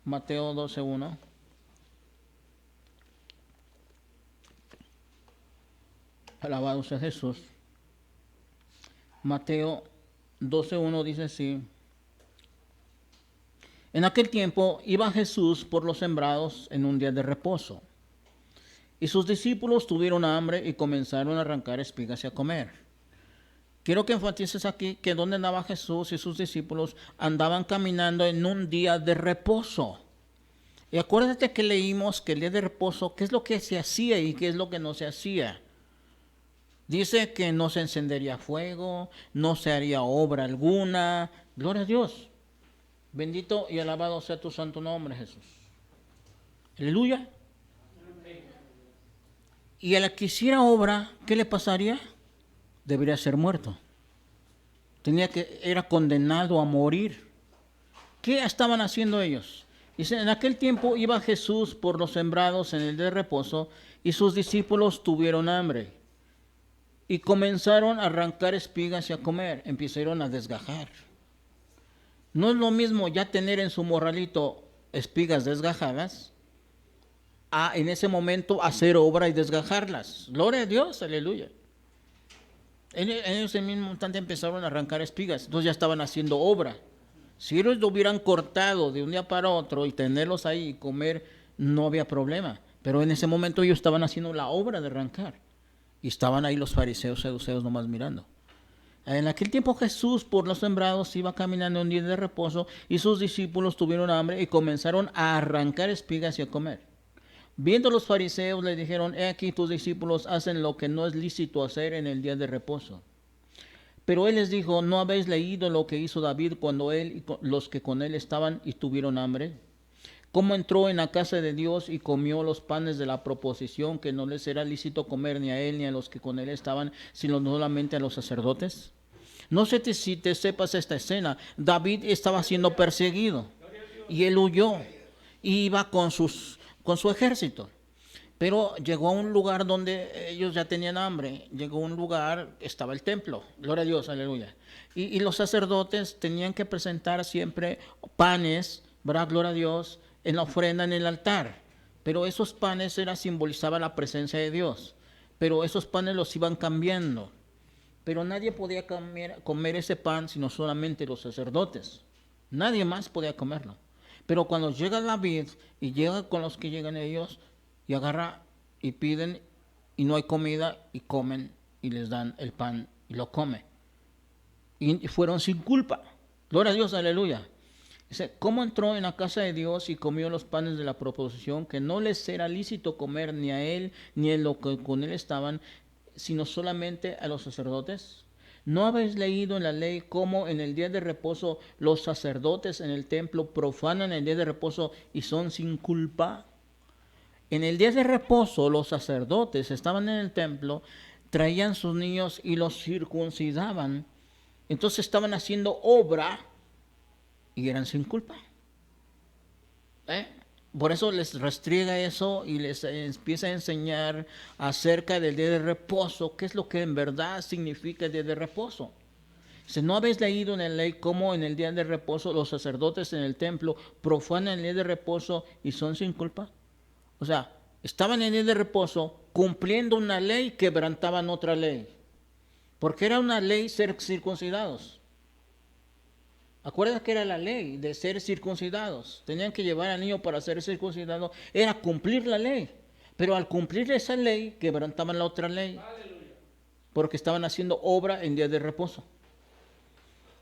Mateo 12:1. Alabado sea Jesús. Mateo 12:1 dice así. En aquel tiempo iba Jesús por los sembrados en un día de reposo. Y sus discípulos tuvieron hambre y comenzaron a arrancar espigas y a comer. Quiero que enfatices aquí que donde andaba Jesús y sus discípulos andaban caminando en un día de reposo. Y acuérdate que leímos que el día de reposo, ¿qué es lo que se hacía y qué es lo que no se hacía? Dice que no se encendería fuego, no se haría obra alguna. Gloria a Dios. Bendito y alabado sea tu santo nombre, Jesús. Aleluya. Y al que hiciera obra, ¿qué le pasaría? Debería ser muerto. Era condenado a morir. ¿Qué estaban haciendo ellos? Dice, en aquel tiempo iba Jesús por los sembrados en el de reposo y sus discípulos tuvieron hambre. Y comenzaron a arrancar espigas y a comer. Empezaron a desgajar. No es lo mismo ya tener en su morralito espigas desgajadas a en ese momento hacer obra y desgajarlas. Gloria a Dios, aleluya. En ese mismo instante empezaron a arrancar espigas, entonces ya estaban haciendo obra. Si ellos lo hubieran cortado de un día para otro y tenerlos ahí y comer, no había problema. Pero en ese momento ellos estaban haciendo la obra de arrancar. Y estaban ahí los fariseos, saduceos nomás mirando. En aquel tiempo Jesús por los sembrados iba caminando un día de reposo y sus discípulos tuvieron hambre y comenzaron a arrancar espigas y a comer. Viendo los fariseos le dijeron, he aquí tus discípulos hacen lo que no es lícito hacer en el día de reposo. Pero él les dijo, ¿no habéis leído lo que hizo David cuando él y los que con él estaban y tuvieron hambre? ¿Cómo entró en la casa de Dios y comió los panes de la proposición que no les era lícito comer ni a él ni a los que con él estaban, sino solamente a los sacerdotes? No sé si te sepas esta escena. David estaba siendo perseguido y él huyó y iba con su ejército. Pero llegó a un lugar donde ellos ya tenían hambre. Llegó a un lugar, estaba el templo. Gloria a Dios, aleluya. Y los sacerdotes tenían que presentar siempre panes, ¿verdad? Gloria a Dios, en la ofrenda en el altar. Pero esos panes simbolizaban la presencia de Dios. Pero esos panes los iban cambiando. Pero nadie podía comer ese pan sino solamente los sacerdotes. Nadie más podía comerlo. Pero cuando llega David y llega con los que llegan ellos y agarra y piden y no hay comida y comen y les dan el pan y lo come. Y fueron sin culpa. Gloria a Dios, aleluya. Dice, ¿cómo entró en la casa de Dios y comió los panes de la proposición que no les era lícito comer ni a él ni a los que con él estaban, sino solamente a los sacerdotes? ¿No habéis leído en la ley cómo en el día de reposo los sacerdotes en el templo profanan el día de reposo y son sin culpa? En el día de reposo los sacerdotes estaban en el templo, traían sus niños y los circuncidaban. Entonces estaban haciendo obra y eran sin culpa. Por eso les restriega eso y les empieza a enseñar acerca del día de reposo, qué es lo que en verdad significa el día de reposo. Si no habéis leído en la ley cómo en el día de reposo los sacerdotes en el templo profanan el día de reposo y son sin culpa. O sea, estaban en el día de reposo cumpliendo una ley, quebrantaban otra ley. Porque era una ley ser circuncidados. Acuérdate que era la ley de ser circuncidados. Tenían que llevar al niño para ser circuncidado. Era cumplir la ley. Pero al cumplir esa ley, quebrantaban la otra ley. Porque estaban haciendo obra en día de reposo.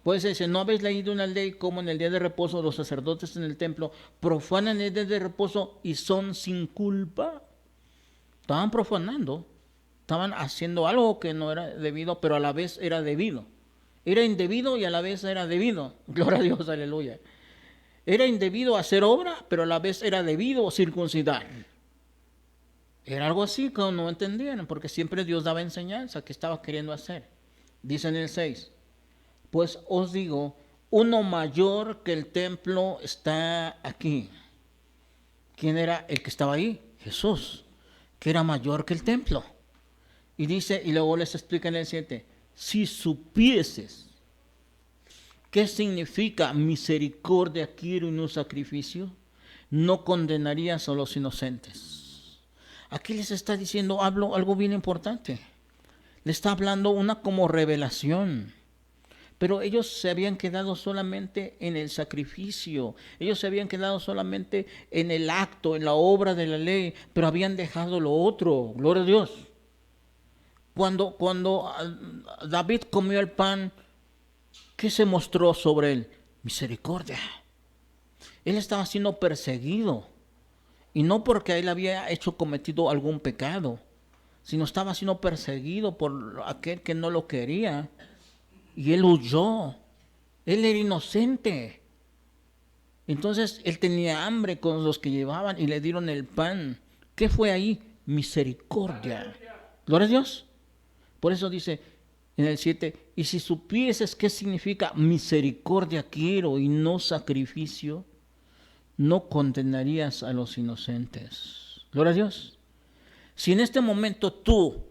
Pues dice, ¿no habéis leído una ley como en el día de reposo los sacerdotes en el templo profanan el día de reposo y son sin culpa? Estaban profanando. Estaban haciendo algo que no era debido, pero a la vez era debido. Era indebido y a la vez era debido. Gloria a Dios, aleluya. Era indebido hacer obra, pero a la vez era debido circuncidar. Era algo así que no entendían, porque siempre Dios daba enseñanza que estaba queriendo hacer. Dice en el 6, pues os digo, uno mayor que el templo está aquí. ¿Quién era el que estaba ahí? Jesús, que era mayor que el templo. Y dice, y luego les explica en el 7, si supieses qué significa misericordia quiero y no sacrificio, no condenarías a los inocentes. Aquí les está diciendo algo bien importante. Le está hablando una como revelación. Pero ellos se habían quedado solamente en el sacrificio, ellos se habían quedado solamente en el acto, en la obra de la ley, pero habían dejado lo otro, gloria a Dios. Cuando David comió el pan, ¿qué se mostró sobre él? Misericordia. Él estaba siendo perseguido, y no porque él había cometido algún pecado, sino estaba siendo perseguido por aquel que no lo quería. Y él huyó. Él era inocente. Entonces él tenía hambre con los que llevaban y le dieron el pan. ¿Qué fue ahí? Misericordia. Gloria a Dios. Por eso dice en el 7, y si supieses qué significa misericordia quiero y no sacrificio, no condenarías a los inocentes. Gloria a Dios. Si en este momento tu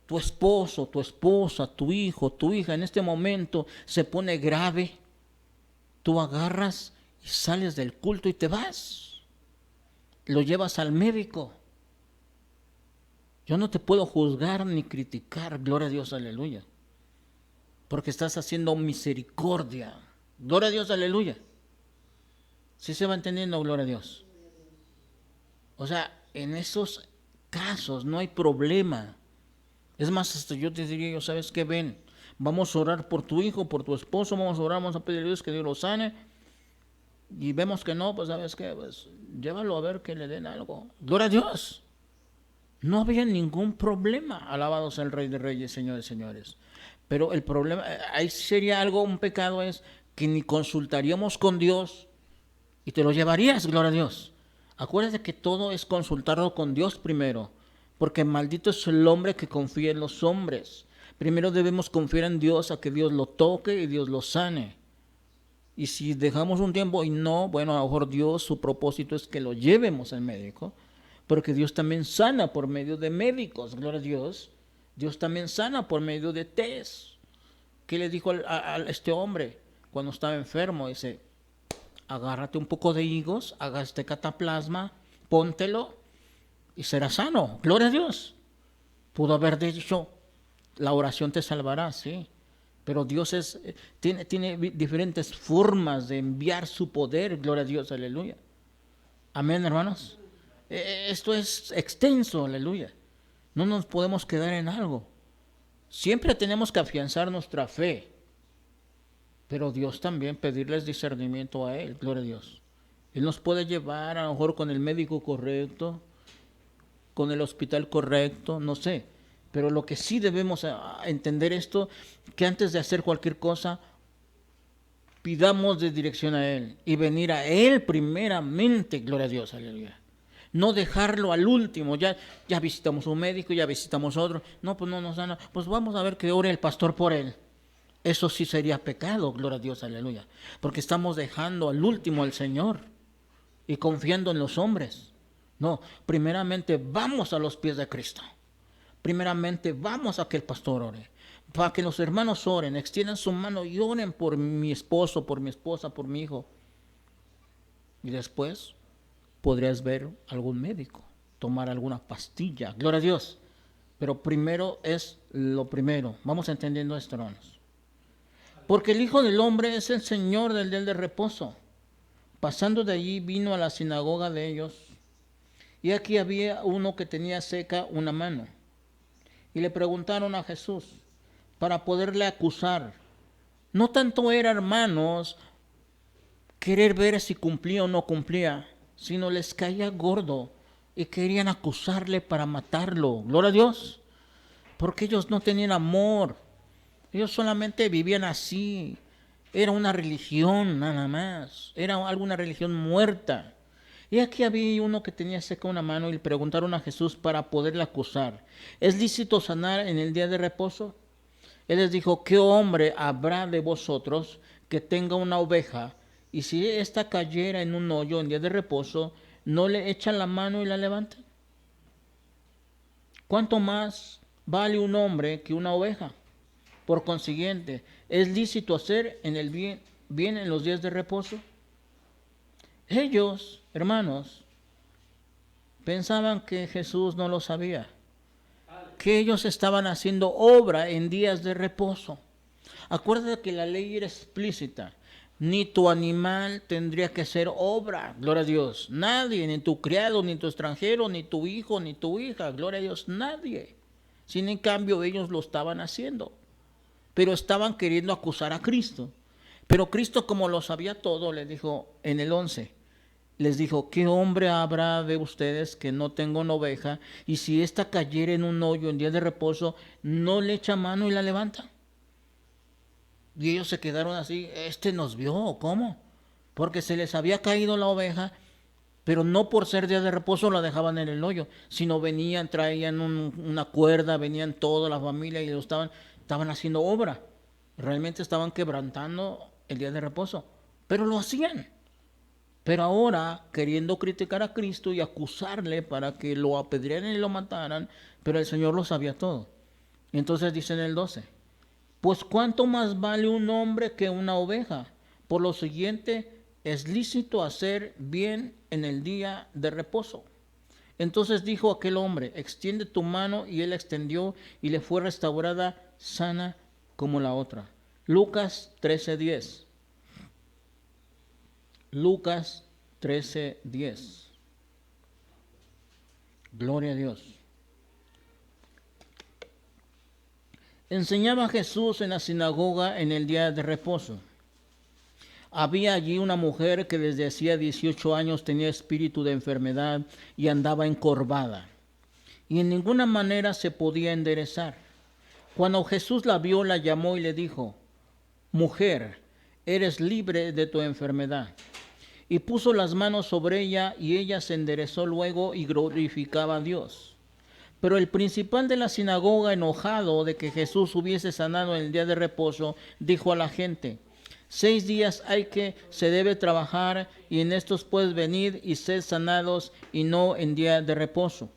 esposo, tu esposa, tu hijo, tu hija en este momento se pone grave, tú agarras y sales del culto y te vas. Lo llevas al médico. Yo no te puedo juzgar ni criticar, gloria a Dios, aleluya. Porque estás haciendo misericordia. Gloria a Dios, aleluya. ¿Sí se va entendiendo, gloria a Dios? O sea, en esos casos no hay problema. Es más, hasta yo te diría, ¿sabes qué? Ven, vamos a orar por tu hijo, por tu esposo, vamos a orar, vamos a pedir a Dios que Dios lo sane. Y vemos que no, pues ¿sabes qué? Pues llévalo a ver que le den algo. Gloria a Dios. No había ningún problema. Alabado sea el Rey de Reyes, Señores, señores. Pero el problema, ahí sería algo, un pecado es que ni consultaríamos con Dios y te lo llevarías, gloria a Dios. Acuérdate que todo es consultarlo con Dios primero. Porque maldito es el hombre que confía en los hombres. Primero debemos confiar en Dios a que Dios lo toque y Dios lo sane. Y si dejamos un tiempo y no, bueno, a lo mejor Dios, su propósito es que lo llevemos al médico. Porque Dios también sana por medio de médicos, gloria a Dios. Dios también sana por medio de test. ¿Qué le dijo a este hombre cuando estaba enfermo? Dice, agárrate un poco de higos, haga este cataplasma, póntelo y será sano. Gloria a Dios. Pudo haber dicho, la oración te salvará, sí. Pero Dios tiene diferentes formas de enviar su poder. Gloria a Dios, aleluya. Amén, hermanos. Esto es extenso, aleluya. No nos podemos quedar en algo. Siempre tenemos que afianzar nuestra fe. Pero Dios también pedirles discernimiento a Él, gloria a Dios. Él nos puede llevar a lo mejor con el médico correcto, con el hospital correcto, no sé. Pero lo que sí debemos entender esto, que antes de hacer cualquier cosa, pidamos de dirección a Él y venir a Él primeramente, gloria a Dios, aleluya. No dejarlo al último, ya visitamos un médico, ya visitamos otro, no, pues no nos dan, pues vamos a ver que ore el pastor por él. Eso sí sería pecado, gloria a Dios, aleluya. Porque estamos dejando al último al Señor y confiando en los hombres. No, primeramente vamos a los pies de Cristo. Primeramente vamos a que el pastor ore. Para que los hermanos oren, extiendan su mano y oren por mi esposo, por mi esposa, por mi hijo. Y después podrías ver algún médico, tomar alguna pastilla, gloria a Dios. Pero primero es lo primero. Vamos entendiendo esto, hermanos. porque el Hijo del Hombre es el Señor del día de reposo. Pasando de allí vino a la sinagoga de ellos, y aquí había uno que tenía seca una mano. Y le preguntaron a Jesús para poderle acusar. No tanto era, hermanos, querer ver si cumplía o no cumplía, sino les caía gordo y querían acusarle para matarlo. Gloria a Dios, porque ellos no tenían amor. Ellos solamente vivían así. Era una religión nada más. Era alguna religión muerta. Y aquí había uno que tenía seca una mano y le preguntaron a Jesús para poderle acusar. ¿Es lícito sanar en el día de reposo? Él les dijo, ¿qué hombre habrá de vosotros que tenga una oveja y si ésta cayera en un hoyo en día de reposo, no le echan la mano y la levantan? ¿Cuánto más vale un hombre que una oveja? Por consiguiente, ¿es lícito hacer en el bien en los días de reposo? Ellos, hermanos, pensaban que Jesús no lo sabía, que ellos estaban haciendo obra en días de reposo. Acuérdate que la ley era explícita. Ni tu animal tendría que hacer obra, gloria a Dios. Nadie, ni tu criado, ni tu extranjero, ni tu hijo, ni tu hija, gloria a Dios, nadie. Sin en cambio ellos lo estaban haciendo. Pero estaban queriendo acusar a Cristo. Pero Cristo, como lo sabía todo, les dijo en el 11, les dijo, ¿qué hombre habrá de ustedes que no tenga una oveja y si ésta cayera en un hoyo en día de reposo, no le echa mano y la levanta? Y ellos se quedaron así, nos vio, ¿cómo? Porque se les había caído la oveja, pero no por ser día de reposo la dejaban en el hoyo, sino venían, traían una cuerda, venían toda la familia y estaban haciendo obra. Realmente estaban quebrantando el día de reposo, pero lo hacían. Pero ahora, queriendo criticar a Cristo y acusarle para que lo apedrearan y lo mataran, pero el Señor lo sabía todo. Entonces dice en el 12, pues cuánto más vale un hombre que una oveja. Por lo siguiente, es lícito hacer bien en el día de reposo. Entonces dijo aquel hombre, extiende tu mano, y él extendió y le fue restaurada sana como la otra. Lucas 13:10. Lucas 13:10. Gloria a Dios. Enseñaba Jesús en la sinagoga en el día de reposo. Había allí una mujer que desde hacía 18 años tenía espíritu de enfermedad y andaba encorvada, y en ninguna manera se podía enderezar. Cuando Jesús la vio, la llamó y le dijo, mujer, eres libre de tu enfermedad. Y puso las manos sobre ella, y ella se enderezó luego y glorificaba a Dios. Pero el principal de la sinagoga, enojado de que Jesús hubiese sanado en el día de reposo, dijo a la gente, 6 días hay que se debe trabajar, y en estos puedes venir y ser sanados, y no en día de reposo.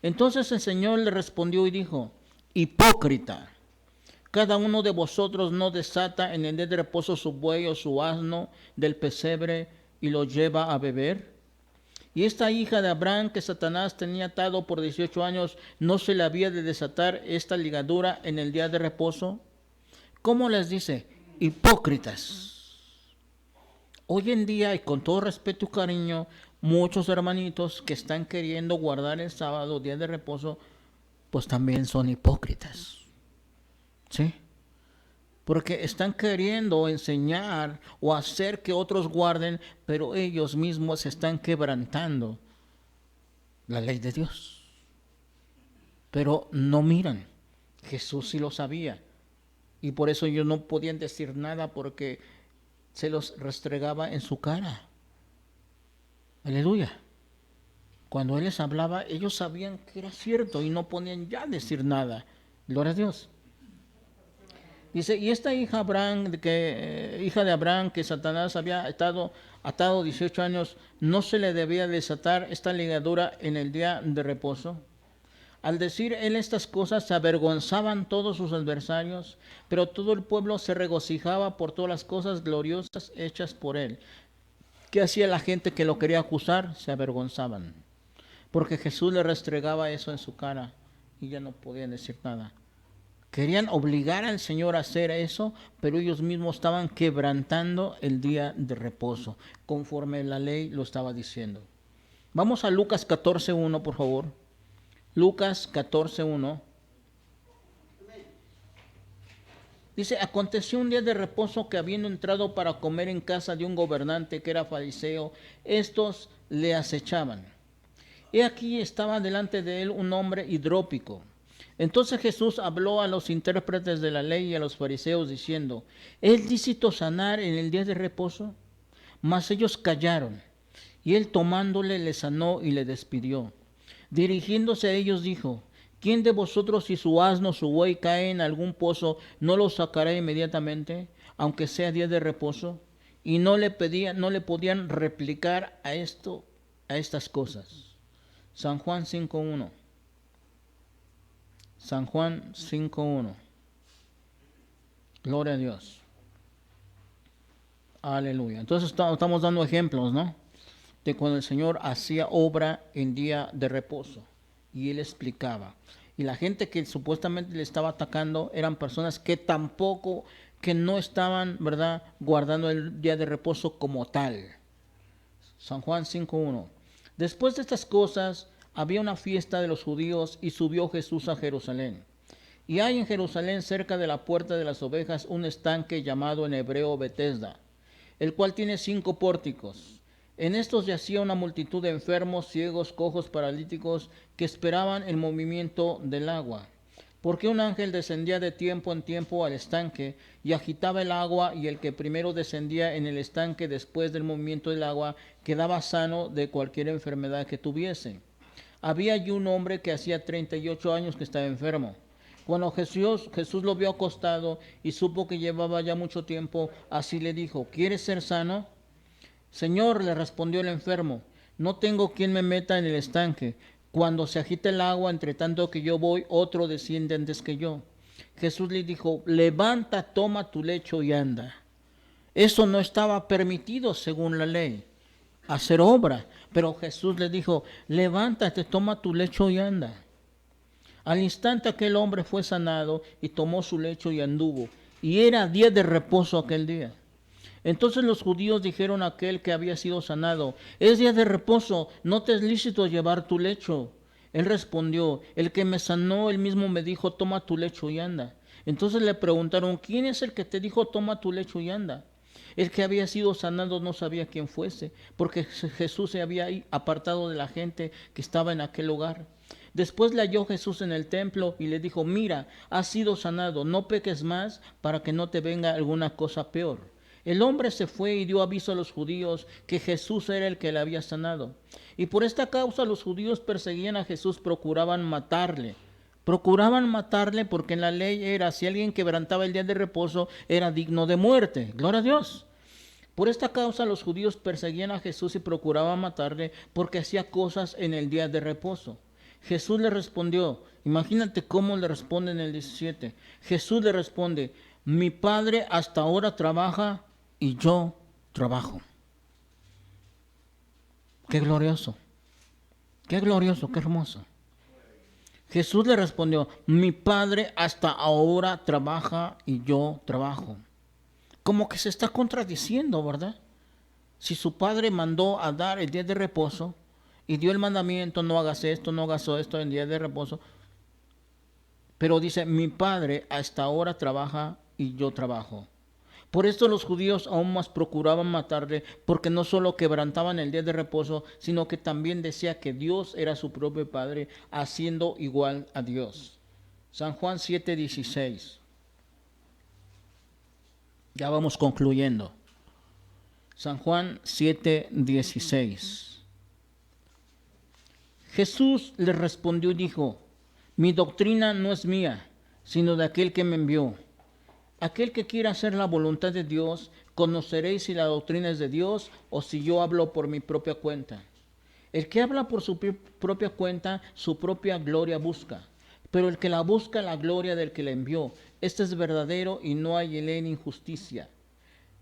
Entonces el Señor le respondió y dijo, hipócrita, cada uno de vosotros no desata en el día de reposo su buey o su asno del pesebre y lo lleva a beber. Y esta hija de Abraham que Satanás tenía atado por 18 años, ¿no se le había de desatar esta ligadura en el día de reposo? ¿Cómo les dice? Hipócritas. Hoy en día, y con todo respeto y cariño, muchos hermanitos que están queriendo guardar el sábado, día de reposo, pues también son hipócritas. ¿Sí? Porque están queriendo enseñar o hacer que otros guarden, pero ellos mismos están quebrantando la ley de Dios. Pero no miran. Jesús sí lo sabía. Y por eso ellos no podían decir nada, porque se los restregaba en su cara. Aleluya. Cuando Él les hablaba, ellos sabían que era cierto y no podían ya decir nada. Gloria a Dios. Dice, y esta hija de Abraham que Satanás había estado atado 18 años, ¿no se le debía desatar esta ligadura en el día de reposo? Al decir él estas cosas, se avergonzaban todos sus adversarios, pero todo el pueblo se regocijaba por todas las cosas gloriosas hechas por él. ¿Qué hacía la gente que lo quería acusar? Se avergonzaban, porque Jesús le restregaba eso en su cara y ya no podían decir nada. Querían obligar al Señor a hacer eso, pero ellos mismos estaban quebrantando el día de reposo, conforme la ley lo estaba diciendo. Vamos a Lucas 14:1, por favor. Lucas 14:1. Dice, aconteció un día de reposo que habiendo entrado para comer en casa de un gobernante que era fariseo, estos le acechaban. He aquí estaba delante de él un hombre hidrópico. Entonces Jesús habló a los intérpretes de la ley y a los fariseos diciendo, ¿es lícito sanar en el día de reposo? Mas ellos callaron, y él tomándole le sanó y le despidió. Dirigiéndose a ellos dijo, ¿quién de vosotros si su asno o su buey cae en algún pozo no lo sacará inmediatamente, aunque sea día de reposo? Y no le podían replicar a estas cosas. San Juan 5:1. San Juan 5:1. Gloria a Dios. Aleluya. Entonces estamos dando ejemplos, ¿no? De cuando el Señor hacía obra en día de reposo. Y Él explicaba. Y la gente que supuestamente le estaba atacando eran personas que tampoco, que no estaban, ¿verdad?, guardando el día de reposo como tal. San Juan 5:1. Después de estas cosas, había una fiesta de los judíos y subió Jesús a Jerusalén. Y hay en Jerusalén, cerca de la puerta de las ovejas, un estanque llamado en hebreo Betesda, el cual tiene 5 pórticos. En estos yacía una multitud de enfermos, ciegos, cojos, paralíticos, que esperaban el movimiento del agua. Porque un ángel descendía de tiempo en tiempo al estanque y agitaba el agua, y el que primero descendía en el estanque después del movimiento del agua quedaba sano de cualquier enfermedad que tuviese. Había allí un hombre que hacía 38 años que estaba enfermo. Cuando Jesús lo vio acostado y supo que llevaba ya mucho tiempo, así le dijo, ¿quieres ser sano? Señor, le respondió el enfermo, no tengo quien me meta en el estanque. Cuando se agita el agua, entre tanto que yo voy, otro desciende antes que yo. Jesús le dijo, levanta, toma tu lecho y anda. Eso no estaba permitido según la ley, hacer obra. Pero Jesús le dijo, levántate, toma tu lecho y anda. Al instante aquel hombre fue sanado y tomó su lecho y anduvo. Y era día de reposo aquel día. Entonces los judíos dijeron a aquel que había sido sanado, es día de reposo, no te es lícito llevar tu lecho. Él respondió, el que me sanó, él mismo me dijo, toma tu lecho y anda. Entonces le preguntaron, ¿quién es el que te dijo, toma tu lecho y anda? El que había sido sanado no sabía quién fuese, porque Jesús se había apartado de la gente que estaba en aquel lugar. Después le halló Jesús en el templo y le dijo, mira, has sido sanado, no peques más para que no te venga alguna cosa peor. El hombre se fue y dio aviso a los judíos que Jesús era el que le había sanado. Y por esta causa los judíos perseguían a Jesús, procuraban matarle. Procuraban matarle porque en la ley era, si alguien quebrantaba el día de reposo, era digno de muerte. Gloria a Dios. Por esta causa los judíos perseguían a Jesús y procuraban matarle porque hacía cosas en el día de reposo. Jesús le respondió, imagínate cómo le responde en el 17. Jesús le responde, mi Padre hasta ahora trabaja y yo trabajo. Qué glorioso, qué hermoso. Jesús le respondió, mi Padre hasta ahora trabaja y yo trabajo. Como que se está contradiciendo, ¿verdad? Si su Padre mandó a dar el día de reposo y dio el mandamiento, no hagas esto, no hagas esto en el día de reposo, pero dice, mi Padre hasta ahora trabaja y yo trabajo. Por esto los judíos aún más procuraban matarle, porque no solo quebrantaban el día de reposo, sino que también decía que Dios era su propio Padre, haciendo igual a Dios. San Juan 7:16. Ya vamos concluyendo. San Juan 7:16. Jesús le respondió y dijo, mi doctrina no es mía, sino de aquel que me envió. Aquel que quiera hacer la voluntad de Dios, conoceréis si la doctrina es de Dios o si yo hablo por mi propia cuenta. El que habla por su propia cuenta, su propia gloria busca. Pero el que la busca, la gloria del que la envió. Este es verdadero y no hay en él injusticia.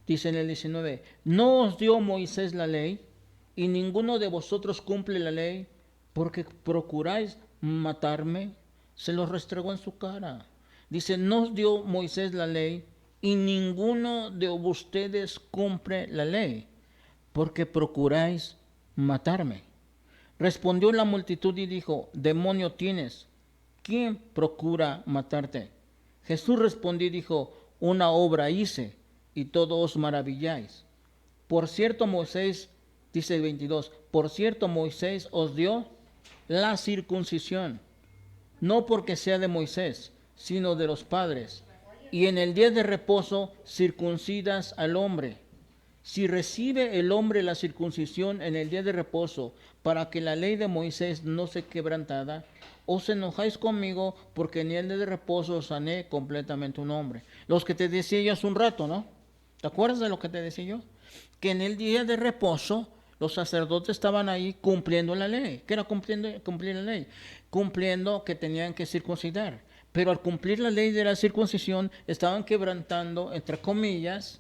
Dice en el 19, ¿no os dio Moisés la ley? Y ninguno de vosotros cumple la ley, porque procuráis matarme. Se lo restregó en su cara. Dice, nos dio Moisés la ley y ninguno de ustedes cumple la ley, porque procuráis matarme. Respondió la multitud y dijo, demonio tienes, ¿quién procura matarte? Jesús respondió y dijo, una obra hice y todos os maravilláis. Por cierto Moisés, dice el 22, por cierto Moisés os dio la circuncisión, no porque sea de Moisés, sino de los padres. Y en el día de reposo circuncidas al hombre. Si recibe el hombre la circuncisión en el día de reposo, para que la ley de Moisés no se quebrantada, os enojáis conmigo, porque en el día de reposo sané completamente un hombre. Los que te decía yo hace un rato, ¿no? ¿Te acuerdas de lo que te decía yo? Que en el día de reposo los sacerdotes estaban ahí cumpliendo la ley. ¿Qué era cumplir la ley? Cumpliendo que tenían que circuncidar. Pero al cumplir la ley de la circuncisión, estaban quebrantando, entre comillas,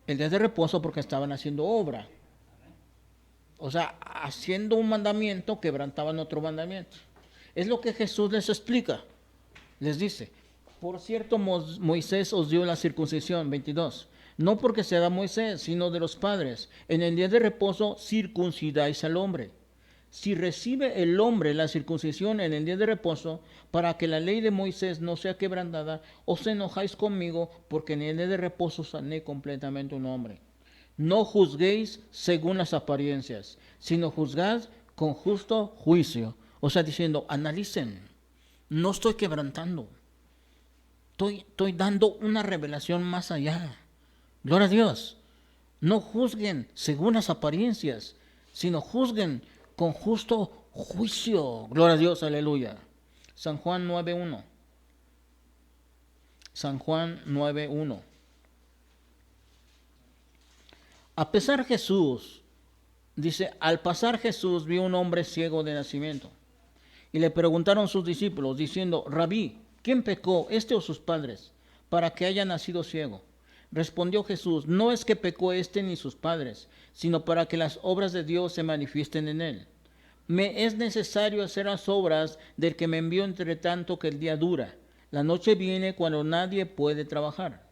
el día de reposo porque estaban haciendo obra. O sea, haciendo un mandamiento, quebrantaban otro mandamiento. Es lo que Jesús les explica. Les dice, por cierto, Moisés os dio la circuncisión, 22. No porque sea de Moisés, sino de los padres. En el día de reposo circuncidáis al hombre. Si recibe el hombre la circuncisión en el día de reposo, para que la ley de Moisés no sea quebrantada, os enojáis conmigo, porque en el día de reposo sané completamente un hombre. No juzguéis según las apariencias, sino juzgad con justo juicio. O sea, diciendo, analicen, no estoy quebrantando, estoy dando una revelación más allá. Gloria a Dios. No juzguen según las apariencias, sino juzguen con justo juicio. Gloria a Dios, aleluya. San Juan 9:1. San Juan 9:1. A pesar Jesús, dice, al pasar Jesús vio un hombre ciego de nacimiento. Y le preguntaron sus discípulos, diciendo, Rabí, ¿quién pecó, este o sus padres, para que haya nacido ciego? Respondió Jesús, no es que pecó este ni sus padres, sino para que las obras de Dios se manifiesten en él. Me es necesario hacer las obras del que me envió entre tanto que el día dura. La noche viene cuando nadie puede trabajar.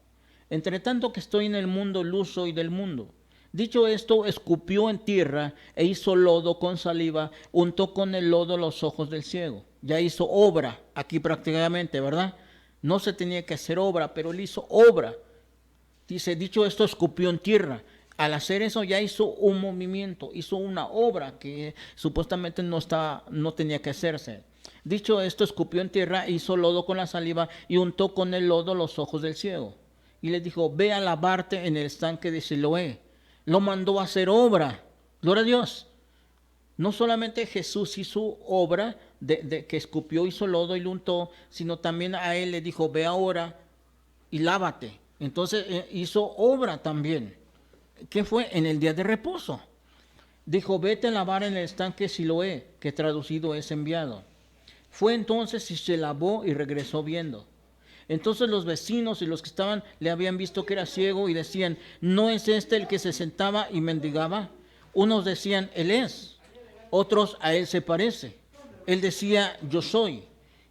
Entre tanto que estoy en el mundo, luz soy del mundo. Dicho esto, escupió en tierra e hizo lodo con saliva, untó con el lodo los ojos del ciego. Ya hizo obra aquí prácticamente, ¿verdad? No se tenía que hacer obra, pero él hizo obra. Dice, dicho esto, escupió en tierra. Al hacer eso ya hizo un movimiento, hizo una obra que supuestamente no tenía que hacerse. Dicho esto, escupió en tierra, hizo lodo con la saliva y untó con el lodo los ojos del ciego. Y le dijo, ve a lavarte en el estanque de Siloé. Lo mandó a hacer obra. Gloria a Dios. No solamente Jesús hizo obra de que escupió, hizo lodo y lo untó, sino también a él le dijo, ve ahora y lávate. Entonces hizo obra también. ¿Qué fue? En el día de reposo. Dijo, vete a lavar en el estanque Siloé, que traducido es enviado. Fue entonces y se lavó y regresó viendo. Entonces los vecinos y los que estaban le habían visto que era ciego y decían, ¿no es este el que se sentaba y mendigaba? Unos decían, él es. Otros, a él se parece. Él decía, yo soy.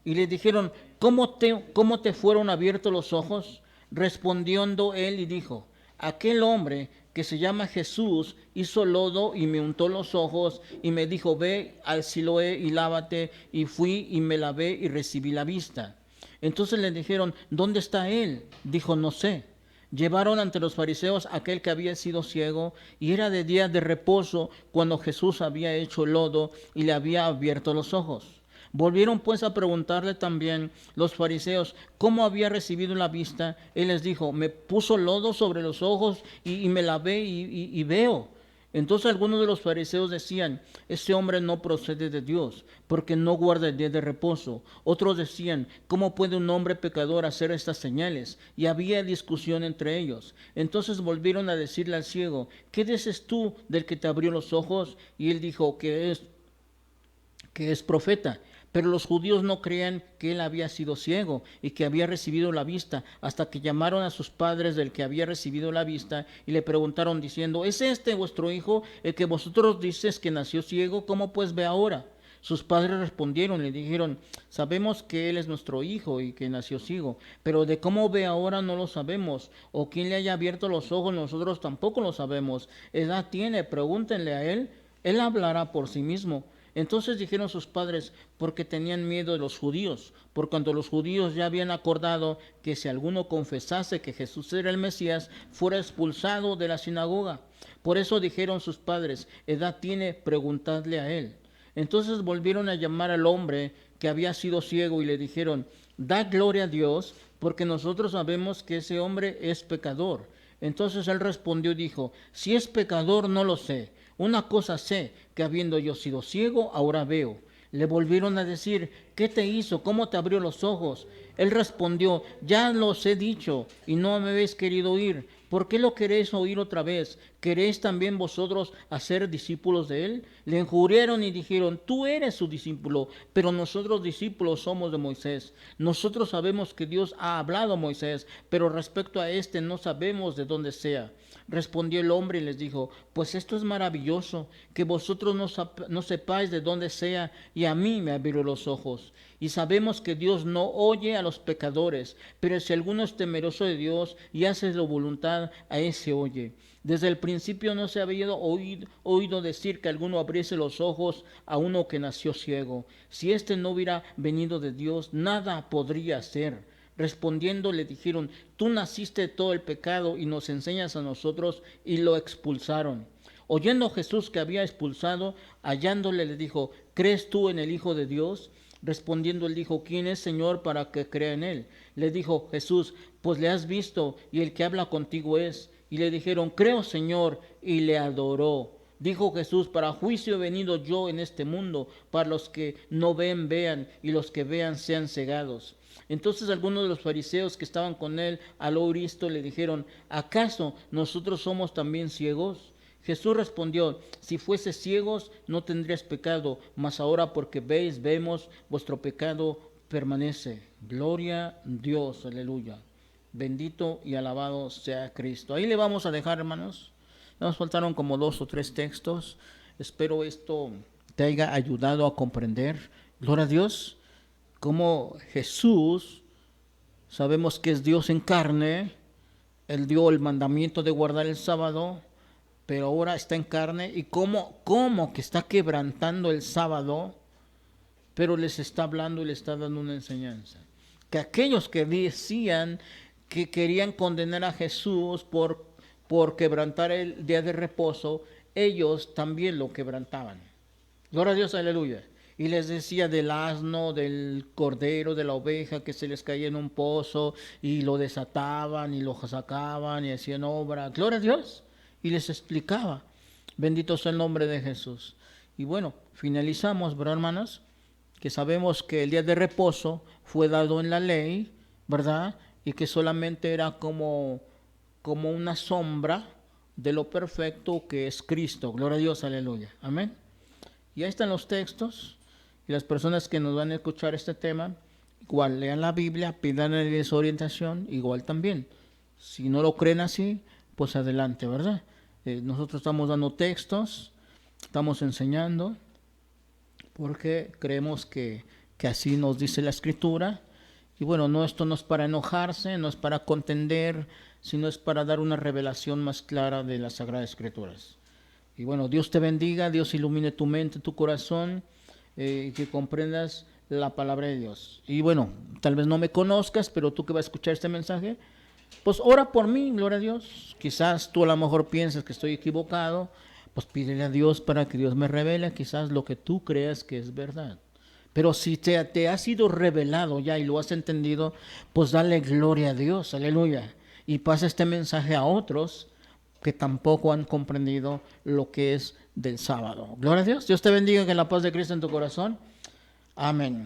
Y le dijeron, ¿cómo te fueron abiertos los ojos? Respondiendo él y dijo, aquel hombre que se llama Jesús hizo lodo y me untó los ojos y me dijo, ve al Siloé y lávate. Y fui y me lavé y recibí la vista. Entonces le dijeron, ¿dónde está él? Dijo, no sé. Llevaron ante los fariseos aquel que había sido ciego, y era de día de reposo cuando Jesús había hecho lodo y le había abierto los ojos. Volvieron pues a preguntarle también los fariseos cómo había recibido la vista. Él les dijo, me puso lodo sobre los ojos y me lavé y veo. Entonces algunos de los fariseos decían, ese hombre no procede de Dios, porque no guarda el día de reposo. Otros decían, ¿cómo puede un hombre pecador hacer estas señales? Y había discusión entre ellos. Entonces volvieron a decirle al ciego, ¿qué dices tú del que te abrió los ojos? Y él dijo que es profeta. Pero los judíos no creían que él había sido ciego y que había recibido la vista, hasta que llamaron a sus padres del que había recibido la vista y le preguntaron diciendo, ¿es este vuestro hijo, el que vosotros dices que nació ciego? ¿Cómo pues ve ahora? Sus padres respondieron, le dijeron, sabemos que él es nuestro hijo y que nació ciego, pero de cómo ve ahora no lo sabemos, o quién le haya abierto los ojos nosotros tampoco lo sabemos. Edad tiene, pregúntenle a él hablará por sí mismo. Entonces dijeron sus padres, porque tenían miedo de los judíos, por cuanto los judíos ya habían acordado que si alguno confesase que Jesús era el Mesías, fuera expulsado de la sinagoga. Por eso dijeron sus padres, edad tiene, preguntadle a él. Entonces volvieron a llamar al hombre que había sido ciego y le dijeron, da gloria a Dios, porque nosotros sabemos que ese hombre es pecador. Entonces él respondió y dijo, si es pecador no lo sé. Una cosa sé, que habiendo yo sido ciego, ahora veo. Le volvieron a decir, ¿qué te hizo? ¿Cómo te abrió los ojos? Él respondió, ya los he dicho y no me habéis querido oír. ¿Por qué lo queréis oír otra vez? ¿Queréis también vosotros hacer discípulos de él? Le injuriaron y dijeron, tú eres su discípulo, pero nosotros discípulos somos de Moisés. Nosotros sabemos que Dios ha hablado a Moisés, pero respecto a este no sabemos de dónde sea. Respondió el hombre y les dijo, pues esto es maravilloso, que vosotros no sepáis de dónde sea, y a mí me abrió los ojos. Y sabemos que Dios no oye a los pecadores, pero si alguno es temeroso de Dios y hace su voluntad, a ese oye. Desde el principio no se había oído decir que alguno abriese los ojos a uno que nació ciego. Si éste no hubiera venido de Dios, nada podría hacer. Respondiendo le dijeron, tú naciste de todo el pecado y nos enseñas a nosotros, y lo expulsaron. Oyendo Jesús que había expulsado, hallándole le dijo, ¿crees tú en el Hijo de Dios? Respondiendo él dijo, ¿quién es Señor para que crea en él? Le dijo Jesús, pues le has visto y el que habla contigo es. Y le dijeron, creo Señor, y le adoró. Dijo Jesús, para juicio he venido yo en este mundo, para los que no ven, vean, y los que vean sean cegados. Entonces algunos de los fariseos que estaban con él al oír esto le dijeron, ¿acaso nosotros somos también ciegos? Jesús respondió, si fuese ciegos no tendríais pecado, mas ahora porque veis, vemos, vuestro pecado permanece. Gloria a Dios, aleluya. Bendito y alabado sea Cristo. Ahí le vamos a dejar, hermanos. Nos faltaron como 2 o 3 textos. Espero esto te haya ayudado a comprender, gloria a Dios, cómo Jesús, sabemos que es Dios en carne. Él dio el mandamiento de guardar el sábado, pero ahora está en carne, y cómo que está quebrantando el sábado, pero les está hablando y les está dando una enseñanza. Que aquellos que decían que querían condenar a Jesús por quebrantar el día de reposo, ellos también lo quebrantaban. Gloria a Dios, aleluya. Y les decía del asno, del cordero, de la oveja que se les caía en un pozo, y lo desataban y lo sacaban y hacían obra. Gloria a Dios. Y les explicaba. Bendito sea el nombre de Jesús. Y bueno, finalizamos, ¿verdad, hermanos? Que sabemos que el día de reposo fue dado en la ley, ¿verdad? Y que solamente era como una sombra de lo perfecto que es Cristo. Gloria a Dios, aleluya. Amén. Y ahí están los textos. Y las personas que nos van a escuchar este tema, igual lean la Biblia, pidanles orientación, igual también. Si no lo creen así, pues adelante, ¿verdad? Nosotros estamos dando textos, estamos enseñando, porque creemos que así nos dice la Escritura. Y bueno, no, esto no es para enojarse, no es para contender, sino es para dar una revelación más clara de las Sagradas Escrituras. Y bueno, Dios te bendiga, Dios ilumine tu mente, tu corazón, y que comprendas la palabra de Dios. Y bueno, tal vez no me conozcas, pero tú que vas a escuchar este mensaje, pues ora por mí, gloria a Dios. Quizás tú a lo mejor piensas que estoy equivocado, pues pídele a Dios para que Dios me revele quizás lo que tú creas que es verdad. Pero si te ha sido revelado ya y lo has entendido, pues dale gloria a Dios, aleluya. Y pasa este mensaje a otros que tampoco han comprendido lo que es del sábado. Gloria a Dios. Dios te bendiga, que la paz de Cristo en tu corazón. Amén.